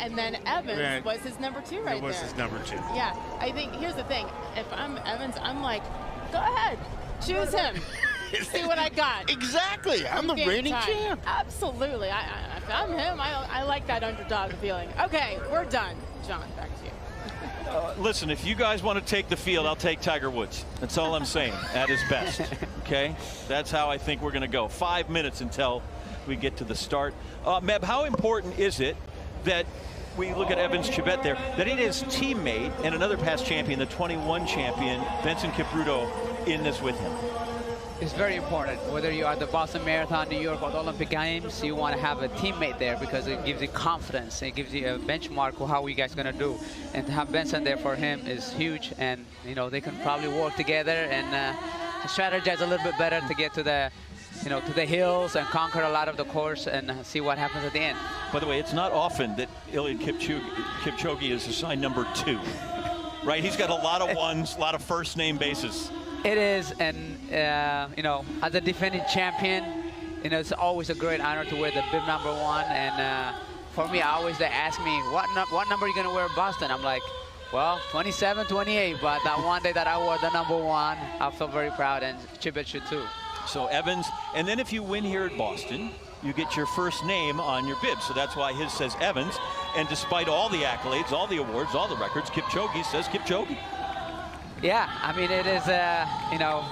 and then Evans was his number 2 right there. It was his number 2. Yeah, I think, here's the thing. If I'm Evans, I'm like, go ahead, choose him. See what I got. Exactly. I'm the reigning champ. Absolutely. If I'm him, I like that underdog feeling. Okay, we're done. John, back to you. Listen, if you guys want to take the field, I'll take Tiger Woods. That's all I'm saying, at his best. Okay? That's how I think we're going to go. 5 minutes until we get to the start. Meb, how important is it that we look at Evans Chibet there, that it is teammate and another past champion, the 21 champion, Vincent Kipruto, in this with him? It's very important. Whether you are at the Boston Marathon, New York, or the Olympic Games, you want to have a teammate there because it gives you confidence. It gives you a benchmark of how you guys going to do. And to have Benson there for him is huge. And, you know, they can probably work together and strategize a little bit better to get to the, you know, to the hills and conquer a lot of the course and see what happens at the end. By the way, it's not often that Eliud Kipchoge is assigned number 2, right? He's got a lot of ones, a lot of first name bases. It is, and you know, as a defending champion, you know, it's always a great honor to wear the bib number 1. And for me, they ask me, what number are you going to wear in Boston? I'm like, well, 27, 28. But that one day that I wore the number 1, I feel very proud, and Chibet should too. So Evans, and then if you win here at Boston, you get your first name on your bib. So that's why his says Evans. And despite all the accolades, all the awards, all the records, Kipchoge says Kipchoge. Yeah, I mean, it is, you know,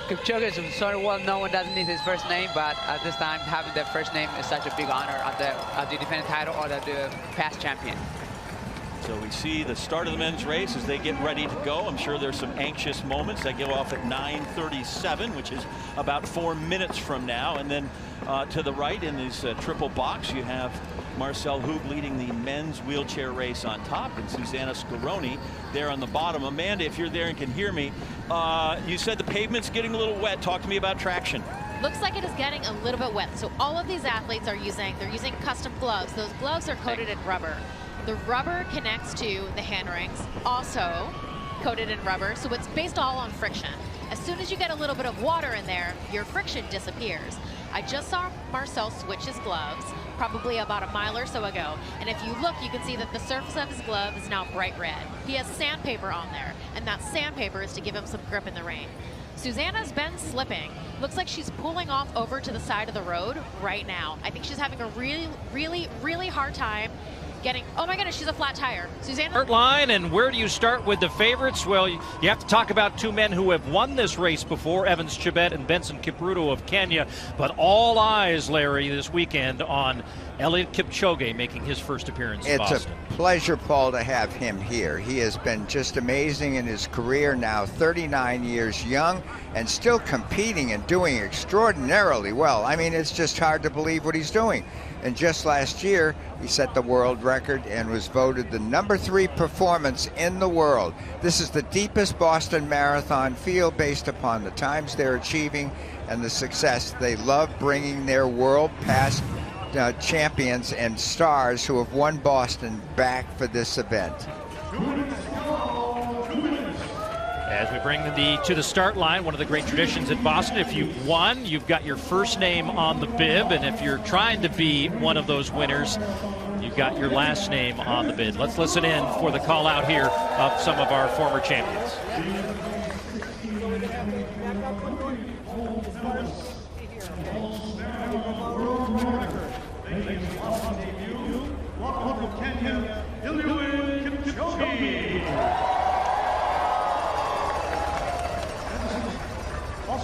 Kipchoge is sort of well known, doesn't need his first name, but at this time, having the first name is such a big honor at the defending title or the past champion. So we see the start of the men's race as they get ready to go. I'm sure there's some anxious moments. They go off at 9:37, which is about 4 minutes from now. And then to the right in this triple box, you have Marcel Hoog leading the men's wheelchair race on top, and Susanna Scaroni there on the bottom. Amanda, if you're there and can hear me, you said the pavement's getting a little wet. Talk to me about traction. Looks like it is getting a little bit wet. So all of these athletes are using custom gloves. Those gloves are coated in rubber. The rubber connects to the hand rings, also coated in rubber, so it's based all on friction. As soon as you get a little bit of water in there, your friction disappears. I just saw Marcel switch his gloves probably about a mile or so ago, and if you look, you can see that the surface of his glove is now bright red. He has sandpaper on there, and that sandpaper is to give him some grip in the rain. Susanna's been slipping. Looks like she's pulling off over to the side of the road right now. I think she's having a really hard time getting, oh my goodness, she's a flat tire. Susanna. Start line, and where do you start with the favorites? Well, you have to talk about 2 men who have won this race before, Evans Chibet and Benson Kipruto of Kenya. But all eyes, Larry, this weekend on Eliud Kipchoge making his first appearance in Boston. It's a pleasure, Paul, to have him here. He has been just amazing in his career now, 39 years young, and still competing and doing extraordinarily well. I mean, it's just hard to believe what he's doing. And just last year, he set the world record and was voted the #3 performance in the world. This is the deepest Boston Marathon field based upon the times they're achieving and the success. They love bringing their world past champions and stars who have won Boston back for this event. As we bring to the start line, one of the great traditions at Boston, if you've won, you've got your first name on the bib, and if you're trying to be one of those winners, you've got your last name on the bib. Let's listen in for the call out here of some of our former champions. Welcome to Kenya, Eliud Kipchoge.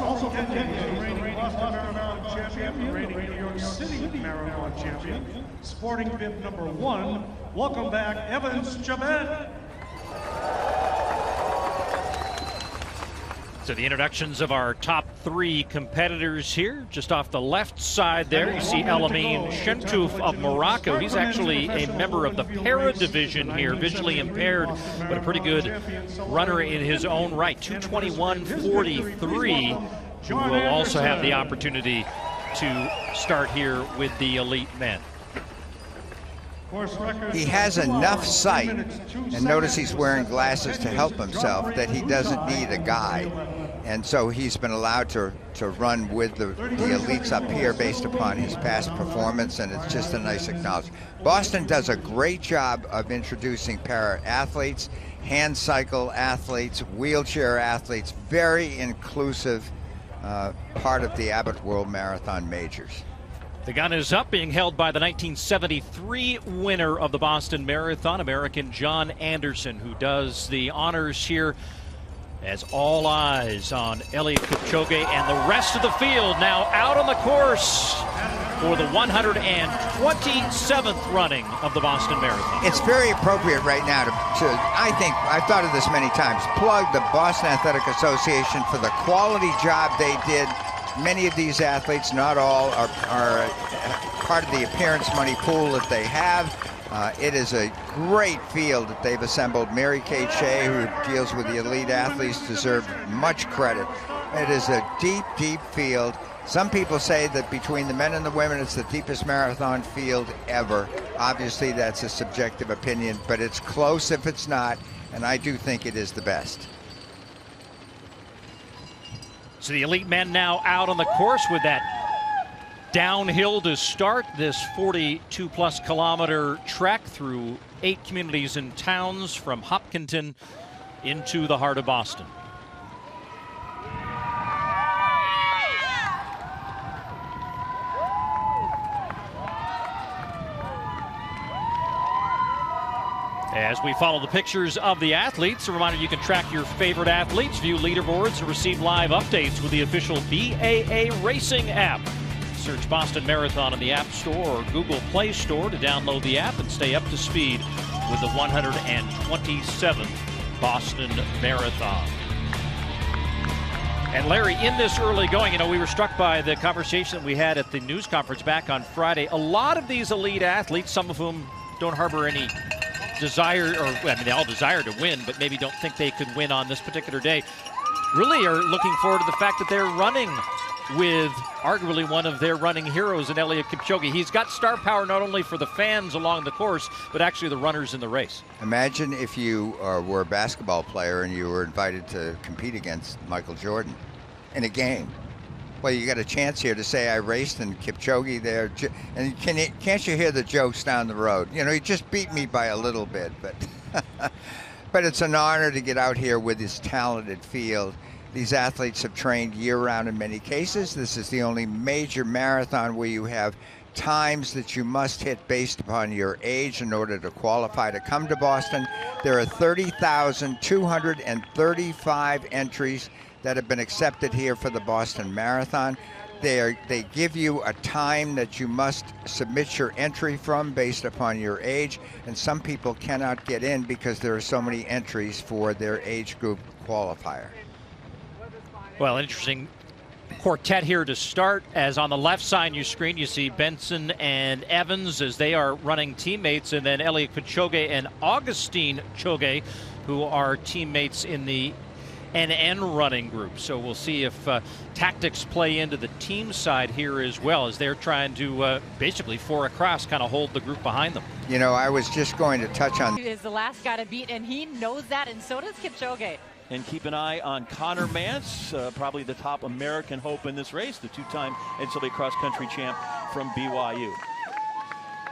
Also Kenya, reigning Boston Marathon champion, reigning New York City Marathon champion, sporting bib number 1. Welcome back, Evans Chibet. So the introductions of our top 3 competitors here. Just off the left side there, you see Elamine Chentouf of Morocco. He's actually a member of the para division here, visually impaired, but a pretty good runner in his own right. 2:21:43, who will also have the opportunity to start here with the elite men. He has enough sight, and notice he's wearing glasses to help himself, that he doesn't need a guide. And so he's been allowed to run with the elites up here based upon his past performance, and it's just a nice acknowledgement. Boston does a great job of introducing para-athletes, hand cycle athletes, wheelchair athletes, very inclusive part of the Abbott World Marathon Majors. The gun is up, being held by the 1973 winner of the Boston Marathon, American John Anderson, who does the honors here, as all eyes on Eliud Kipchoge and the rest of the field now out on the course for the 127th running of the Boston Marathon. It's very appropriate right now to I think, I've thought of this many times, plug the Boston Athletic Association for the quality job they did. Many of these athletes, not all, are part of the appearance money pool that they have. It is a great field that they've assembled. Mary Kay Shea, who deals with the elite athletes, deserves much credit. It is a deep, deep field. Some people say that between the men and the women, it's the deepest marathon field ever. Obviously, that's a subjective opinion, but it's close if it's not, and I do think it is the best. So the elite men now out on the course with that downhill to start this 42-plus kilometer trek through 8 communities and towns from Hopkinton into the heart of Boston. As we follow the pictures of the athletes, a reminder you can track your favorite athletes, view leaderboards, and receive live updates with the official BAA Racing app. Search Boston Marathon in the App Store or Google Play Store to download the app and stay up to speed with the 127th Boston Marathon. And Larry, in this early going, we were struck by the conversation that we had at the news conference back on Friday. A lot of these elite athletes, some of whom don't harbor any desire, or I mean, they all desire to win, but maybe don't think they could win on this particular day, really are looking forward to the fact that they're running with arguably one of their running heroes in Eliud Kipchoge. He's got star power not only for the fans along the course, but actually the runners in the race. Imagine if you were a basketball player and you were invited to compete against Michael Jordan in a game. Well, you got a chance here to say I raced and Kipchoge there, and can't you hear the jokes down the road? He just beat me by a little bit, but but it's an honor to get out here with this talented field. These athletes have trained year-round in many cases. This is the only major marathon where you have times that you must hit based upon your age in order to qualify to come to Boston. There are 30,235 entries that have been accepted here for the Boston Marathon. They give you a time that you must submit your entry from based upon your age, and some people cannot get in because there are so many entries for their age group qualifier. Well, interesting quartet here to start, as on the left side of your screen you see Benson and Evans as they are running teammates, and then Eliud Kipchoge and Augustine Choge, who are teammates in the NN running group. So we'll see if tactics play into the team side here as well, as they're trying to basically four across kind of hold the group behind them. I was just going to touch on... He is the last guy to beat, and he knows that, and so does Kipchoge. And keep an eye on Connor Mance, probably the top American hope in this race, the two-time NCAA cross-country champ from BYU.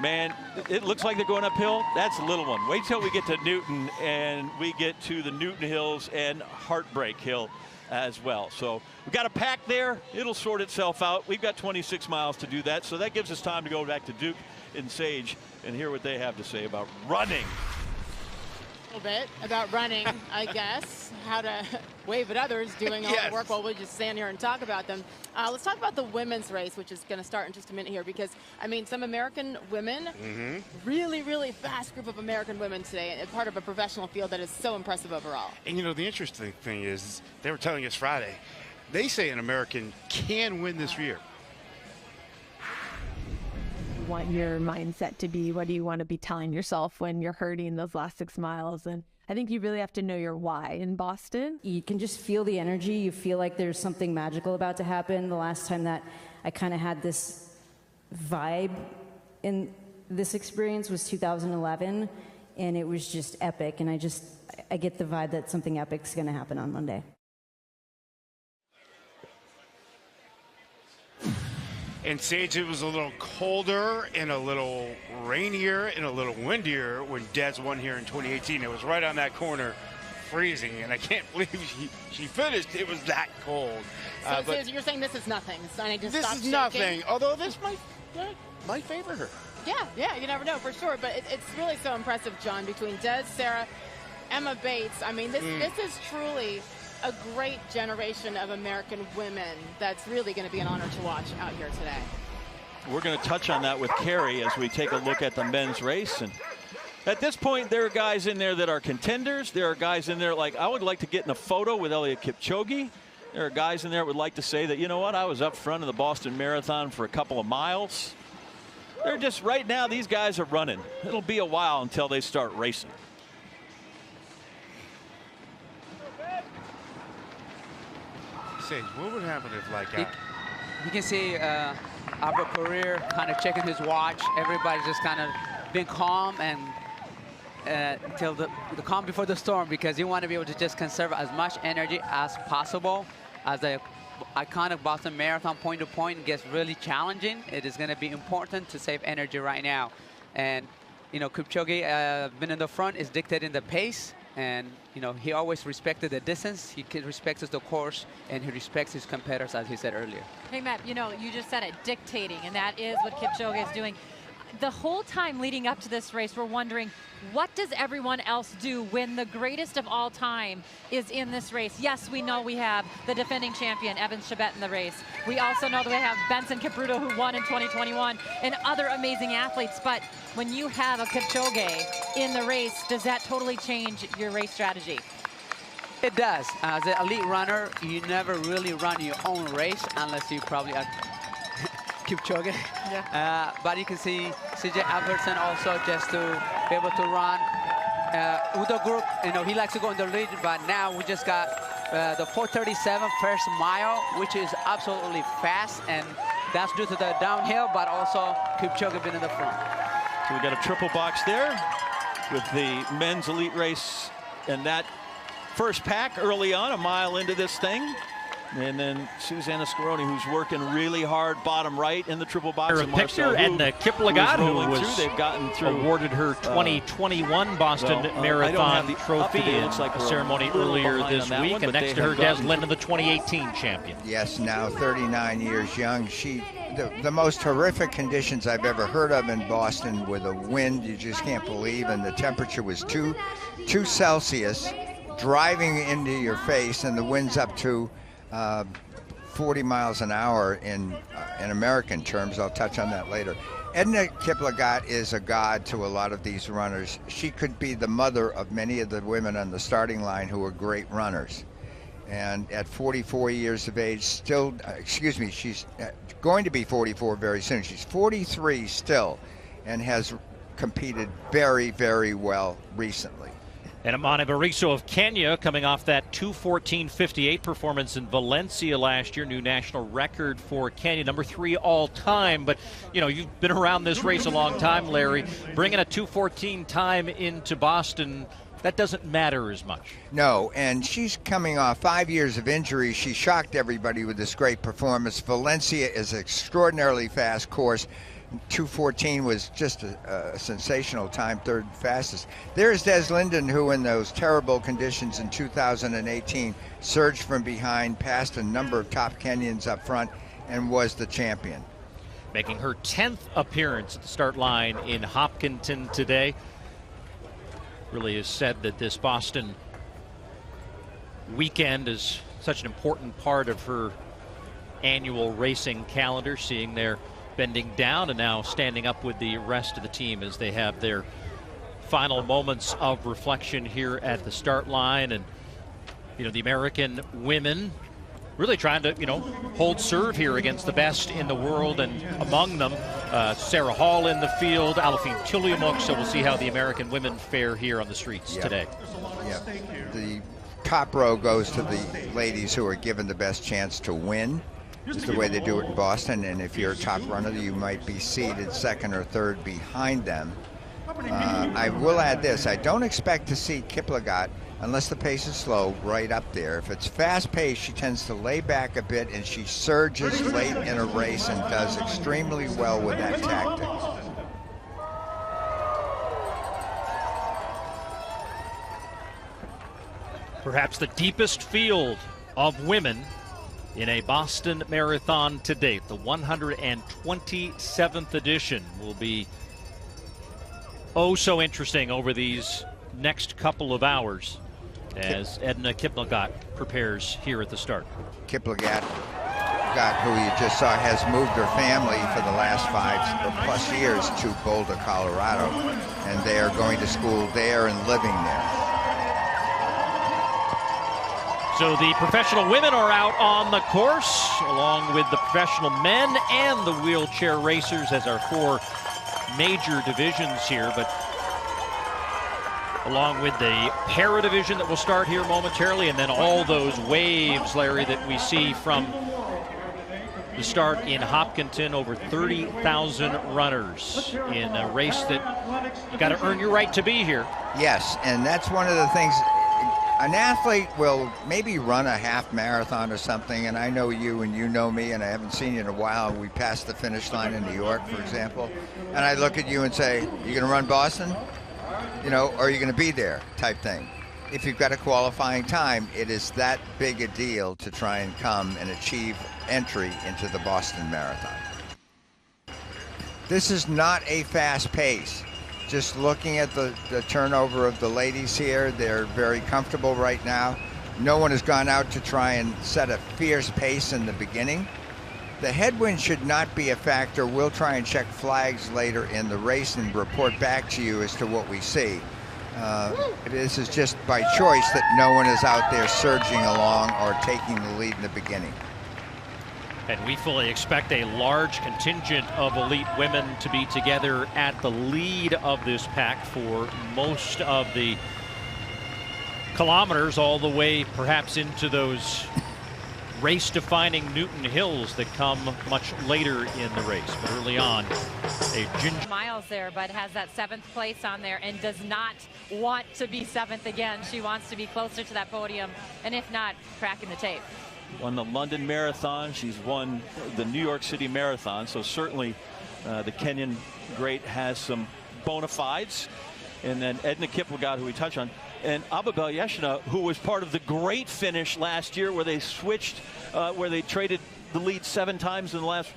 Man, it looks like they're going uphill. That's a little one. Wait till we get to Newton and we get to the Newton Hills and Heartbreak Hill as well. So we've got a pack there. It'll sort itself out. We've got 26 miles to do that, so that gives us time to go back to Duke and Sage and hear what they have to say about running. A little bit about running, I guess, how to wave at others doing all the work while we just stand here and talk about them. Let's talk about the women's race, which is going to start in just a minute here, because, some American women, really, really fast group of American women today, and part of a professional field that is so impressive overall. And, the interesting thing is, they were telling us Friday, they say an American can win this year. Want your mindset to be? What do you want to be telling yourself when you're hurting those last 6 miles? And I think you really have to know your why in Boston. You can just feel the energy. You feel like there's something magical about to happen. The last time that I kind of had this vibe in this experience was 2011, and it was just epic. And I get the vibe that something epic's going to happen on Monday. And Sage, it was a little colder and a little rainier and a little windier when Des won here in 2018. It was right on that corner, freezing, and I can't believe she finished. It was that cold. So, but you're saying this is nothing. It's not just this stop is shaking? nothing, although this might favor her. Yeah, you never know for sure. But it's really so impressive, John, between Des, Sarah, Emma Bates. I mean, this is truly a great generation of American women that's really going to be an honor to watch out here today. We're going to touch on that with Carrie as we take a look at the men's race. And at this point, there are guys in there that are contenders. There are guys in there like, I would like to get in a photo with Eliud Kipchoge. There are guys in there that would like to say that, you know what, I was up front of the Boston Marathon for a couple of miles. They're just, right now, these guys are running. It'll be a while until they start racing. Sage, what would happen if, like, you can see Albert Career kind of checking his watch. Everybody's just kind of being calm and till the calm before the storm, because you want to be able to just conserve as much energy as possible. As the iconic Boston Marathon point to point gets really challenging, it is going to be important to save energy right now. And you know, Kipchoge been in the front, is dictating the pace. And, you know, he always respected the distance, he respects the course, and he respects his competitors, as he said earlier. Hey, Matt, you know, you just said it, dictating, and that is what Kipchoge is doing. The whole time leading up to this race, we're wondering, what does everyone else do when the greatest of all time is in this race? Yes, we know we have the defending champion, Evan Chebet, in the race. We also know that we have Benson Kipruto, who won in 2021, and other amazing athletes. But when you have a Kipchoge in the race, does that totally change your race strategy? It does. As an elite runner, you never really run your own race unless you probably are Kipchoge. Yeah. But you can see CJ Albertson also just to be able to run. Udo Group, you know, he likes to go in the lead, but now we just got the 4:37 first mile, which is absolutely fast, and that's due to the downhill, but also Kipchoge being in the front. So we got a triple box there with the men's elite race, and that first pack early on, a mile into this thing. And then Susanna Scaroni, who's working really hard, bottom right in the triple box. And Marcel, and Kiplagat, who was they've gotten through, awarded her 2021 Boston Marathon trophy in a ceremony earlier this week. And next to her, Des Linden, the 2018 champion. Yes, now 39 years young. She, the most horrific conditions I've ever heard of in Boston, with a wind you just can't believe, and the temperature was 2 Celsius, driving into your face, and the wind's up to 40 miles an hour in American terms. I'll touch on that later. Edna Kiplagat is a god to a lot of these runners. She could be the mother of many of the women on the starting line who are great runners. And at 44 years of age, still, she's going to be 44 very soon. She's 43 still, and has competed very, very well recently. And Amane Bariso of Kenya, coming off that 2:14:58 performance in Valencia last year, new national record for Kenya, number 3 all time. But, you know, you've been around this race a long time, Larry. Bringing a 2:14 time into Boston, that doesn't matter as much. No, and she's coming off 5 years of injury. She shocked everybody with this great performance. Valencia is an extraordinarily fast course. 2:14 was just a sensational time, third fastest. There's Des Linden, who in those terrible conditions in 2018 surged from behind, passed a number of top Kenyans up front, and was the champion. Making her 10th appearance at the start line in Hopkinton today. Really has said that this Boston weekend is such an important part of her annual racing calendar, seeing their bending down and now standing up with the rest of the team as they have their final moments of reflection here at the start line. And, you know, the American women really trying to, you know, hold serve here against the best in the world, and among them, Sarah Hall in the field, Alafine Tuliamuk. So we'll see how the American women fare here on the streets today. Yeah. The top row goes to the ladies who are given the best chance to win. It's the way they do it in Boston, and if you're a top runner, you might be seated second or third behind them. I will add this: I don't expect to see Kiplagat unless the pace is slow, right up there. If it's fast paced, she tends to lay back a bit, and she surges late in a race and does extremely well with that tactic. Perhaps the deepest field of women in a Boston Marathon to date. The 127th edition will be oh so interesting over these next couple of hours as Edna Kiplagat prepares here at the start. Kiplagat, who you just saw, has moved her family for the last 5+ years to Boulder, Colorado, and they are going to school there and living there. So the professional women are out on the course, along with the professional men and the wheelchair racers as our 4 major divisions here. But along with the para division that will start here momentarily, and then all those waves, Larry, that we see from the start in Hopkinton. Over 30,000 runners in a race that you got to earn your right to be here. Yes, and that's one of the things. An athlete will maybe run a half marathon or something, and I know you and you know me, and I haven't seen you in a while. We passed the finish line in New York, for example, and I look at you and say, you going to run Boston? You know, or are you going to be there type thing? If you've got a qualifying time, it is that big a deal to try and come and achieve entry into the Boston Marathon. This is not a fast pace. Just looking at the turnover of the ladies here, they're very comfortable right now. No one has gone out to try and set a fierce pace in the beginning. The headwind should not be a factor. We'll try and check flags later in the race and report back to you as to what we see. This is just by choice that no one is out there surging along or taking the lead in the beginning. And we fully expect a large contingent of elite women to be together at the lead of this pack for most of the kilometers, all the way perhaps into those race-defining Newton Hills that come much later in the race. But early on, a ginger miles there, but has that 7th place on there and does not want to be 7th again. She wants to be closer to that podium, and if not, cracking the tape. Won the London Marathon. She's won the New York City Marathon. So certainly the Kenyan great has some bona fides. And then Edna Kiplagat, who we touched on, and Ababel Yeshina, who was part of the great finish last year where they switched, where they traded the lead 7 times in the last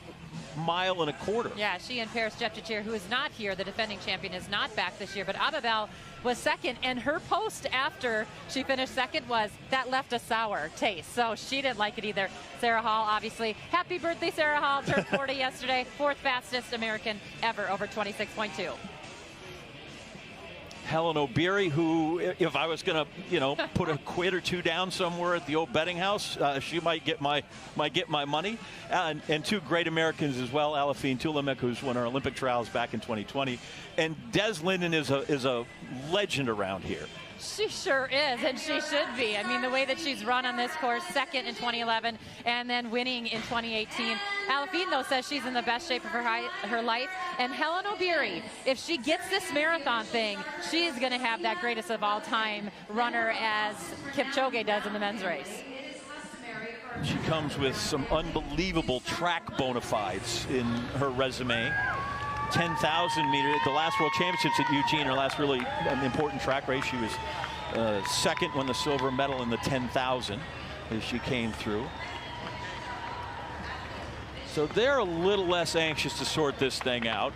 mile and a quarter. Yeah, she and Paris Jepchirchir, who is not here, the defending champion, is not back this year, but Ababel was 2nd, and her post after she finished 2nd was, that left a sour taste, so she didn't like it either. Sarah Hall, obviously. Happy birthday, Sarah Hall. Turned 40 yesterday. 4th fastest American ever, over 26.2. Helen O'Beary, who, if I was going to, put a quid or 2 down somewhere at the old betting house, she might get my money. And 2 great Americans as well, Alafine Tulimek, who's won our Olympic trials back in 2020, and Des Linden is a legend around here. She sure is, and she should be. I mean, the way that she's run on this course, 2nd in 2011, and then winning in 2018. Alafine, though, says she's in the best shape of her life. And Helen O'Beary, if she gets this marathon thing, she is going to have that greatest of all time runner as Kipchoge does in the men's race. She comes with some unbelievable track bona fides in her resume. 10,000 meter, the last World Championships at Eugene, her last really important track race. She was 2nd, won the silver medal in the 10,000 as she came through. So they're a little less anxious to sort this thing out.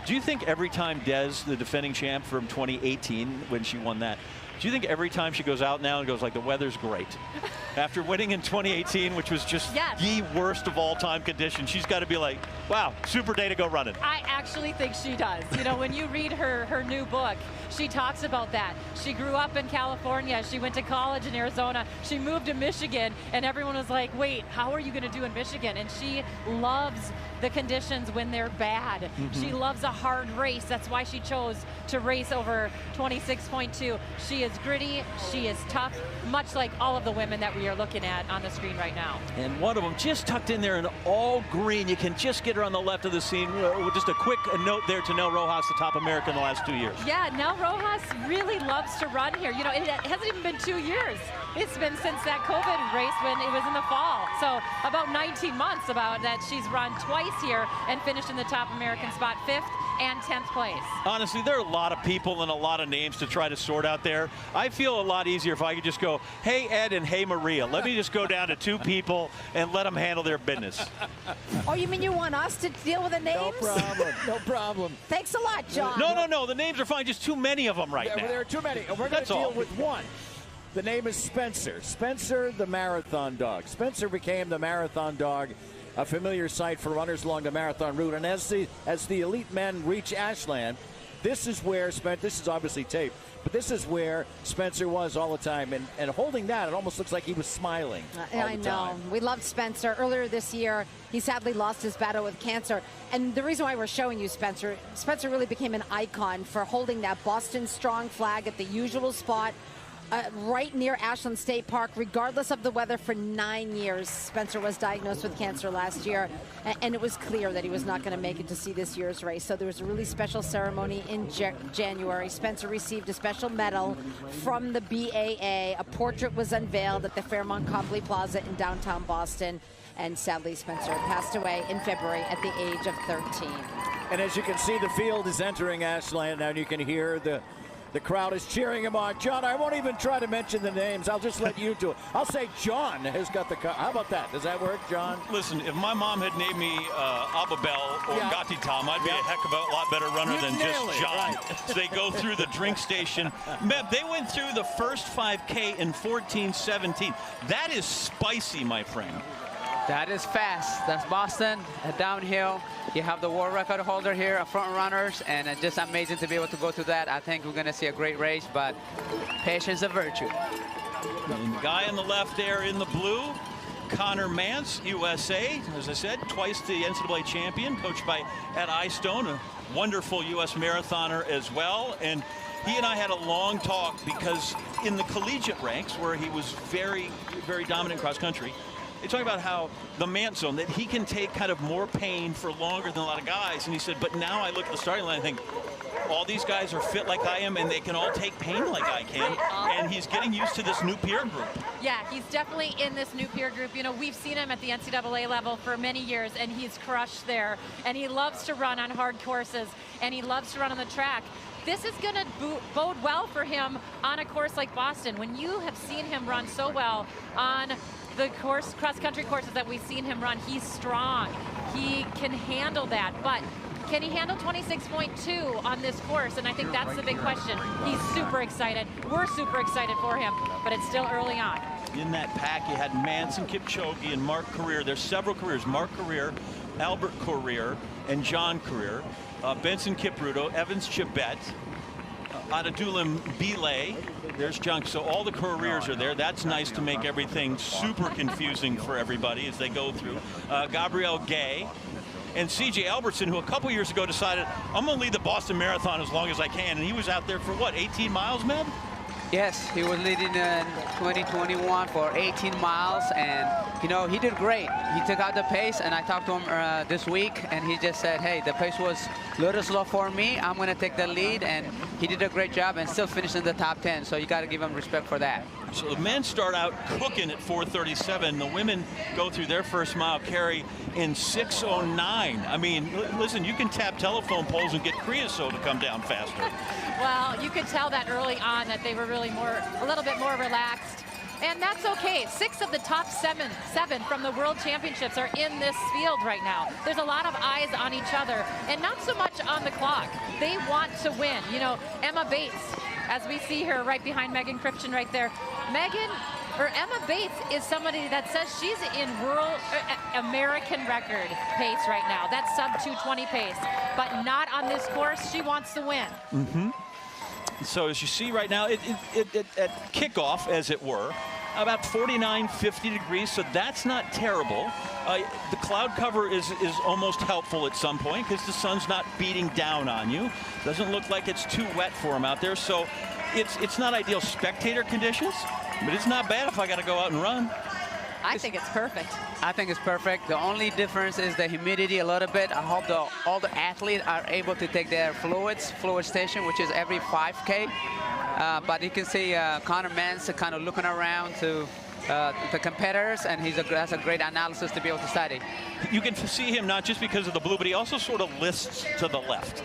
Do you think every time Des, the defending champ from 2018, when she won that, do you think every time she goes out now and goes like, the weather's great? After winning in 2018, which was just the worst of all time conditions, she's got to be like, wow, super day to go running. I actually think she does. When you read her new book, she talks about that. She grew up in California. She went to college in Arizona. She moved to Michigan, and everyone was like, wait, how are you going to do in Michigan? And she loves the conditions when they're bad. Mm-hmm. She loves a hard race. That's why she chose to race over 26.2. She is gritty. She is tough, much like all of the women that we are looking at on the screen right now. And one of them just tucked in there in all green. You can just get her on the left of the scene. Just a quick note there to Nell Rojas, the top American in the last 2 years. Yeah, Nell Rojas really loves to run here. You know, it hasn't even been 2 years. It's been since that COVID race when it was in the fall. So about 19 months about that she's run twice here and finished in the top American spot, 5th and 10th place. Honestly, there are a lot of people and a lot of names to try to sort out there. I feel a lot easier if I could just go, hey, Ed and hey, Maria. Let me just go down to 2 people and let them handle their business. Oh, you mean you want us to deal with the names? No problem. No problem. Thanks a lot, John. No. The names are fine. Just too many of them right now. There are too many. We're going to deal with one. The name is Spencer. Spencer, the marathon dog. Spencer became the marathon dog, a familiar sight for runners along the marathon route. And as the elite men reach Ashland, this is where this is obviously taped, but this is where Spencer was all the time. And holding that, it almost looks like he was smiling all I the know. time. We loved Spencer. Earlier this year, he sadly lost his battle with cancer. And the reason why we're showing you Spencer really became an icon for holding that Boston Strong flag at the usual spot, right near Ashland State Park, regardless of the weather, for 9 years. Spencer was diagnosed with cancer last year, and it was clear that he was not going to make it to see this year's race. So there was a really special ceremony in January. Spencer received a special medal from the BAA. A portrait was unveiled at the Fairmont Copley Plaza in downtown Boston. And sadly, Spencer passed away in February at the age of 13. And as you can see, the field is entering Ashland now, and you can hear the crowd is cheering him on. John, I won't even try to mention the names. I'll just let you do it. I'll say John has got the car. How about that? Does that work, John? Listen, if my mom had named me Ababel or Gatti Tom, I'd be a heck of a lot better runner than just John. Right. So they go through the drink station. Meb, they went through the first 5K in 14:17. That is spicy, my friend. That is fast. That's Boston, downhill. You have the world record holder here, front runners, and it's just amazing to be able to go through that. I think we're going to see a great race, but patience is a virtue. And the guy on the left there in the blue, Connor Mance, USA, as I said, twice the NCAA champion, coached by Ed Eyestone, a wonderful U.S. marathoner as well. And he and I had a long talk because in the collegiate ranks, where he was very, very dominant cross country, they talk about how the Mance zone, that he can take kind of more pain for longer than a lot of guys. And he said, but now I look at the starting line and think, all these guys are fit like I am, and they can all take pain like I can. And he's getting used to this new peer group. Yeah, he's definitely in this new peer group. You know, we've seen him at the NCAA level for many years, and he's crushed there. And he loves to run on hard courses, and he loves to run on the track. This is going to bode well for him on a course like Boston. When you have seen him run so well on the cross-country courses that we've seen him run, he's strong. He can handle that, but can he handle 26.2 on this course? And I think that's the big question. He's super excited. We're super excited for him, but it's still early on. In that pack, you had Mance and Kipchoge and Mark Career. There's several careers. Mark Career, Albert Career, and John Career. Benson Kipruto, Evans Chibet, Adedulam Belay. There's Junk. So all the careers are there. That's nice to make everything super confusing for everybody as they go through. Gabrielle Gay and C.J. Albertson, who a couple years ago decided, I'm going to lead the Boston Marathon as long as I can. And he was out there for, what, 18 miles, Meb? Yes, he was leading in 2021 for 18 miles, and, you know, he did great. He took out the pace, and I talked to him this week, and he just said, hey, the pace was a little slow for me. I'm going to take the lead, and he did a great job and still finished in the top 10, so you got to give him respect for that. So the men start out cooking at 4:37. The women go through their first mile carry in 6:09. I mean, listen, you can tap telephone poles and get creosote to come down faster. Well, you could tell that early on that they were really a little bit more relaxed. And that's okay. 6 of the top seven from the World Championships are in this field right now. There's a lot of eyes on each other and not so much on the clock. They want to win. You know, Emma Bates, as we see her right behind Megan Christian right there. Emma Bates is somebody that says she's in world American record pace right now. That's sub 2:20 pace, but not on this course. She wants to win. Mm-hmm. So as you see right now, at kickoff, as it were, about 49, 50 degrees, so that's not terrible. The cloud cover is almost helpful at some point because the sun's not beating down on you. Doesn't look like it's too wet for them out there, so it's not ideal spectator conditions, but it's not bad if I got to go out and run. I think it's perfect. I think it's perfect. The only difference is the humidity a little bit. I hope all the athletes are able to take their fluid station, which is every 5K. But you can see Connor Mance kind of looking around to the competitors, and that's a great analysis to be able to study. You can see him not just because of the blue, but he also sort of lists to the left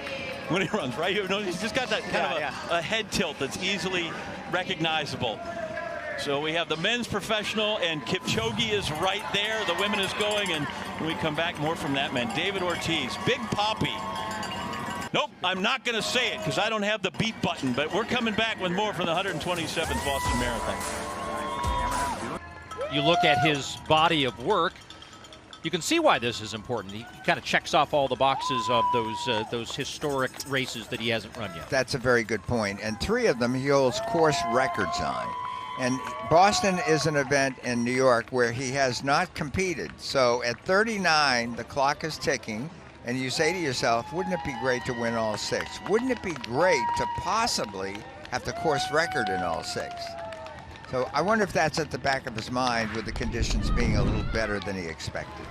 when he runs, right? You know, he's just got that kind of a head tilt that's easily recognizable. So we have the men's professional, and Kipchoge is right there. The women is going, and when we come back, more from that man. David Ortiz, Big Poppy. Nope, I'm not going to say it because I don't have the beat button, but we're coming back with more from the 127th Boston Marathon. You look at his body of work, you can see why this is important. He kind of checks off all the boxes of those historic races that he hasn't run yet. That's a very good point. And 3 of them he holds course records on. And Boston is an event in New York where he has not competed. So at 39, the clock is ticking, and you say to yourself, wouldn't it be great to win all 6? Wouldn't it be great to possibly have the course record in all 6? So I wonder if that's at the back of his mind with the conditions being a little better than he expected.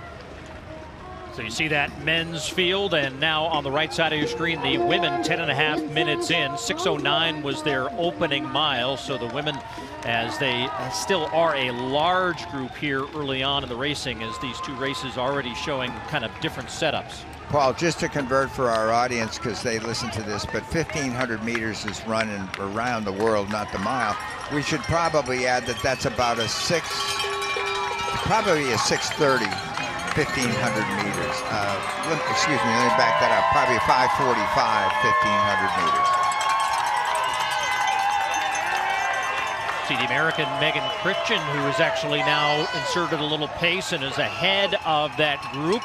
So you see that men's field, and now on the right side of your screen, the women 10.5 minutes in. 6:09 was their opening mile. So the women, as they still are a large group here early on in the racing, as these 2 races already showing kind of different setups. Paul, just to convert for our audience, because they listen to this, but 1,500 meters is run around the world, not the mile. We should probably add that that's about probably a 6:30, 1,500 meters. Excuse me, let me back that up. Probably a 5:45, 1,500 meters. See the American Megan Christian, who is actually now inserted a little pace and is ahead of that group.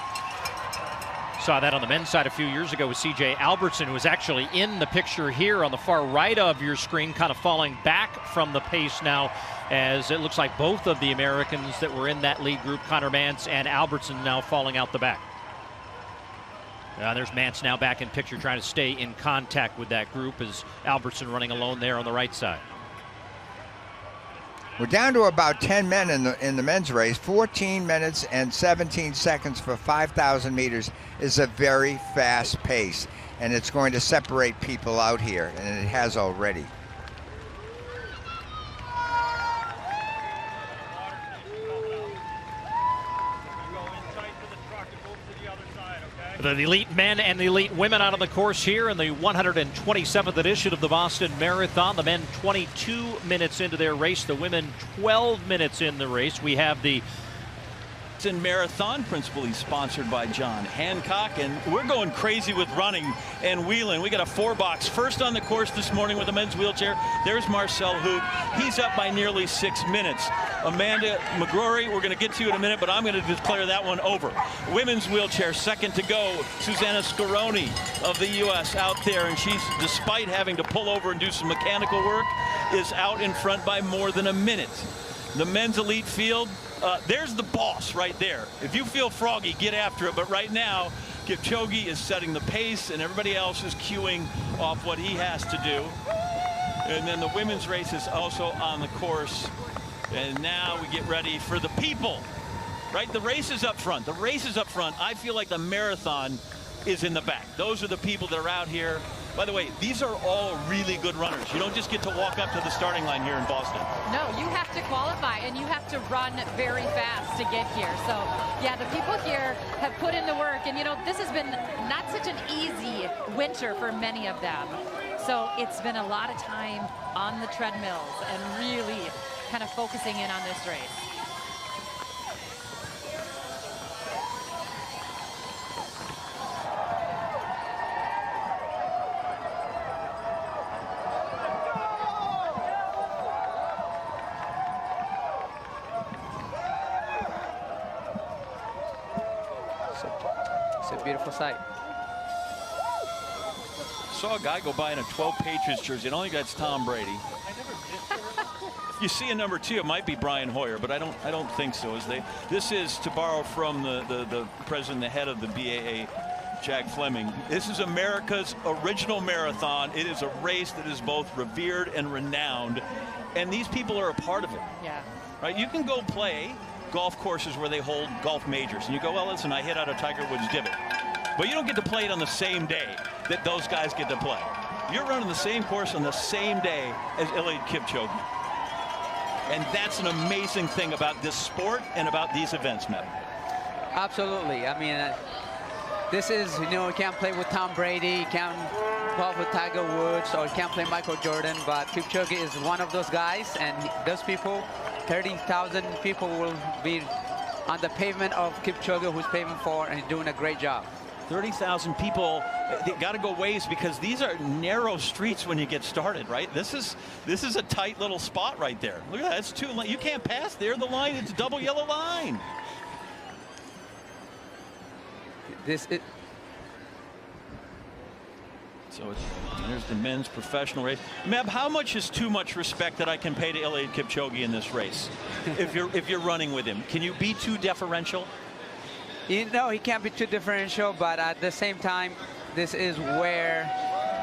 Saw that on the men's side a few years ago with C.J. Albertson, who was actually in the picture here on the far right of your screen, kind of falling back from the pace now, as it looks like both of the Americans that were in that lead group, Connor Mance and Albertson, now falling out the back. There's Mance now back in picture, trying to stay in contact with that group, as Albertson running alone there on the right side. We're down to about 10 men in the men's race. 14 minutes and 17 seconds for 5,000 meters is a very fast pace, and it's going to separate people out here, and it has already. The elite men and the elite women out on the course here in the 127th edition of the Boston Marathon. The men 22 minutes into their race, the women 12 minutes in the race. We have the Marathon, principally sponsored by John Hancock, and we're going crazy with running and wheeling. We got a 4-box first on the course this morning with the men's wheelchair. There's Marcel Hoop. He's up by nearly 6 minutes. Amanda McGrory, we're going to get to in a minute, but I'm going to declare that one over. Women's wheelchair, second to go. Susanna Scaroni of the U.S. out there, and she's, despite having to pull over and do some mechanical work, is out in front by more than a minute. The men's elite field, there's the boss right there. If you feel froggy, get after it. But right now, Kipchoge is setting the pace, and everybody else is queuing off what he has to do. And then the women's race is also on the course. And now we get ready for the people, right? The race is up front. The race is up front. I feel like the marathon is in the back. Those are the people that are out here. By the way, these are all really good runners. You don't just get to walk up to the starting line here in Boston. No, you have to qualify, and you have to run very fast to get here. So, yeah, the people here have put in the work. And, you know, this has been not such an easy winter for many of them. So it's been a lot of time on the treadmills and really kind of focusing in on this race. It's a beautiful sight. Saw a guy go by in a 12 Patriots jersey. I don't think that's Tom Brady. You see a number 2, it might be Brian Hoyer, but I don't think so. This is, to borrow from the president, the head of the BAA, Jack Fleming. This is America's original marathon. It is a race that is both revered and renowned, and these people are a part of it. Yeah. Right? You can go golf courses where they hold golf majors. And you go, well, listen, I hit out a Tiger Woods divot. But you don't get to play it on the same day that those guys get to play. You're running the same course on the same day as Eliud Kipchoge. And that's an amazing thing about this sport and about these events, Matt. Absolutely. I mean, this is, you know, you can't play with Tom Brady, you can't golf with Tiger Woods, or you can't play Michael Jordan, but Kipchoge is one of those guys, and those people, 30,000 people will be on the pavement of Kipchoge, who's paving for, and he's doing a great job. 30,000 people, they got to go ways because these are narrow streets when you get started, right? This is a tight little spot right there. Look at that, it's too late. You can't pass there. The line, it's a double yellow line. So there's the men's professional race. Meb, how much is too much respect that I can pay to Eliud Kipchoge in this race? if you're running with him, can you be too deferential? You know, he can't be too differential, but at the same time, this is where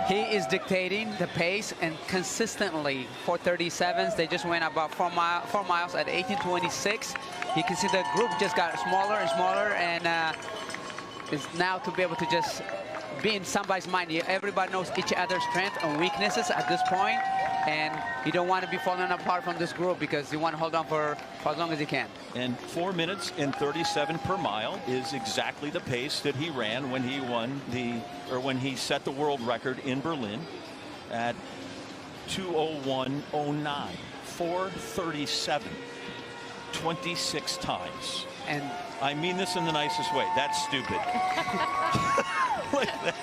he is dictating the pace, and consistently for 37s, they just went about 4 miles at 18:26. You can see the group just got smaller and smaller, and is now to be able to just be in somebody's mind. Everybody knows each other's strengths and weaknesses at this point, and you don't want to be falling apart from this group because you want to hold on for as long as you can. And 4 minutes and 37 per mile is exactly the pace that he ran when he when he set the world record in Berlin at 2:01:09. 4:37, 26 times. And I mean this in the nicest way. That's stupid. Like that.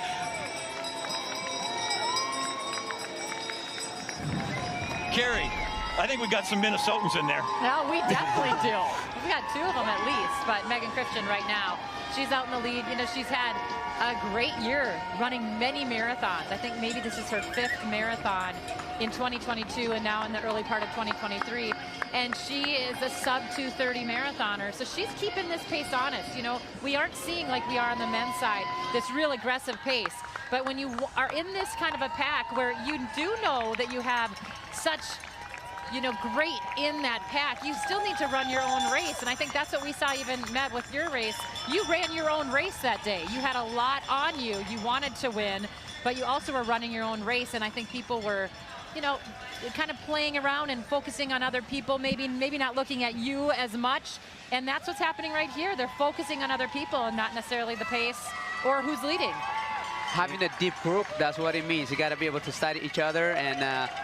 Carrie, I think we got some Minnesotans in there. No, we definitely do. We've got 2 of them at least, but Megan Christian right now, she's out in the lead. You know, she's had a great year running many marathons. I think maybe this is her 5th marathon in 2022 and now in the early part of 2023. And she is a sub 2:30 marathoner. So she's keeping this pace honest. You know, we aren't seeing, like we are on the men's side, this real aggressive pace. But when you are in this kind of a pack where you do know that you have such, you know, great in that pack, you still need to run your own race. And I think that's what we saw even, Matt, with your race. You ran your own race that day. You had a lot on you. You wanted to win, but you also were running your own race. And I think people were, you know, kind of playing around and focusing on other people, maybe not looking at you as much. And that's what's happening right here. They're focusing on other people and not necessarily the pace or who's leading. Having a deep group, that's what it means. You got to be able to study each other and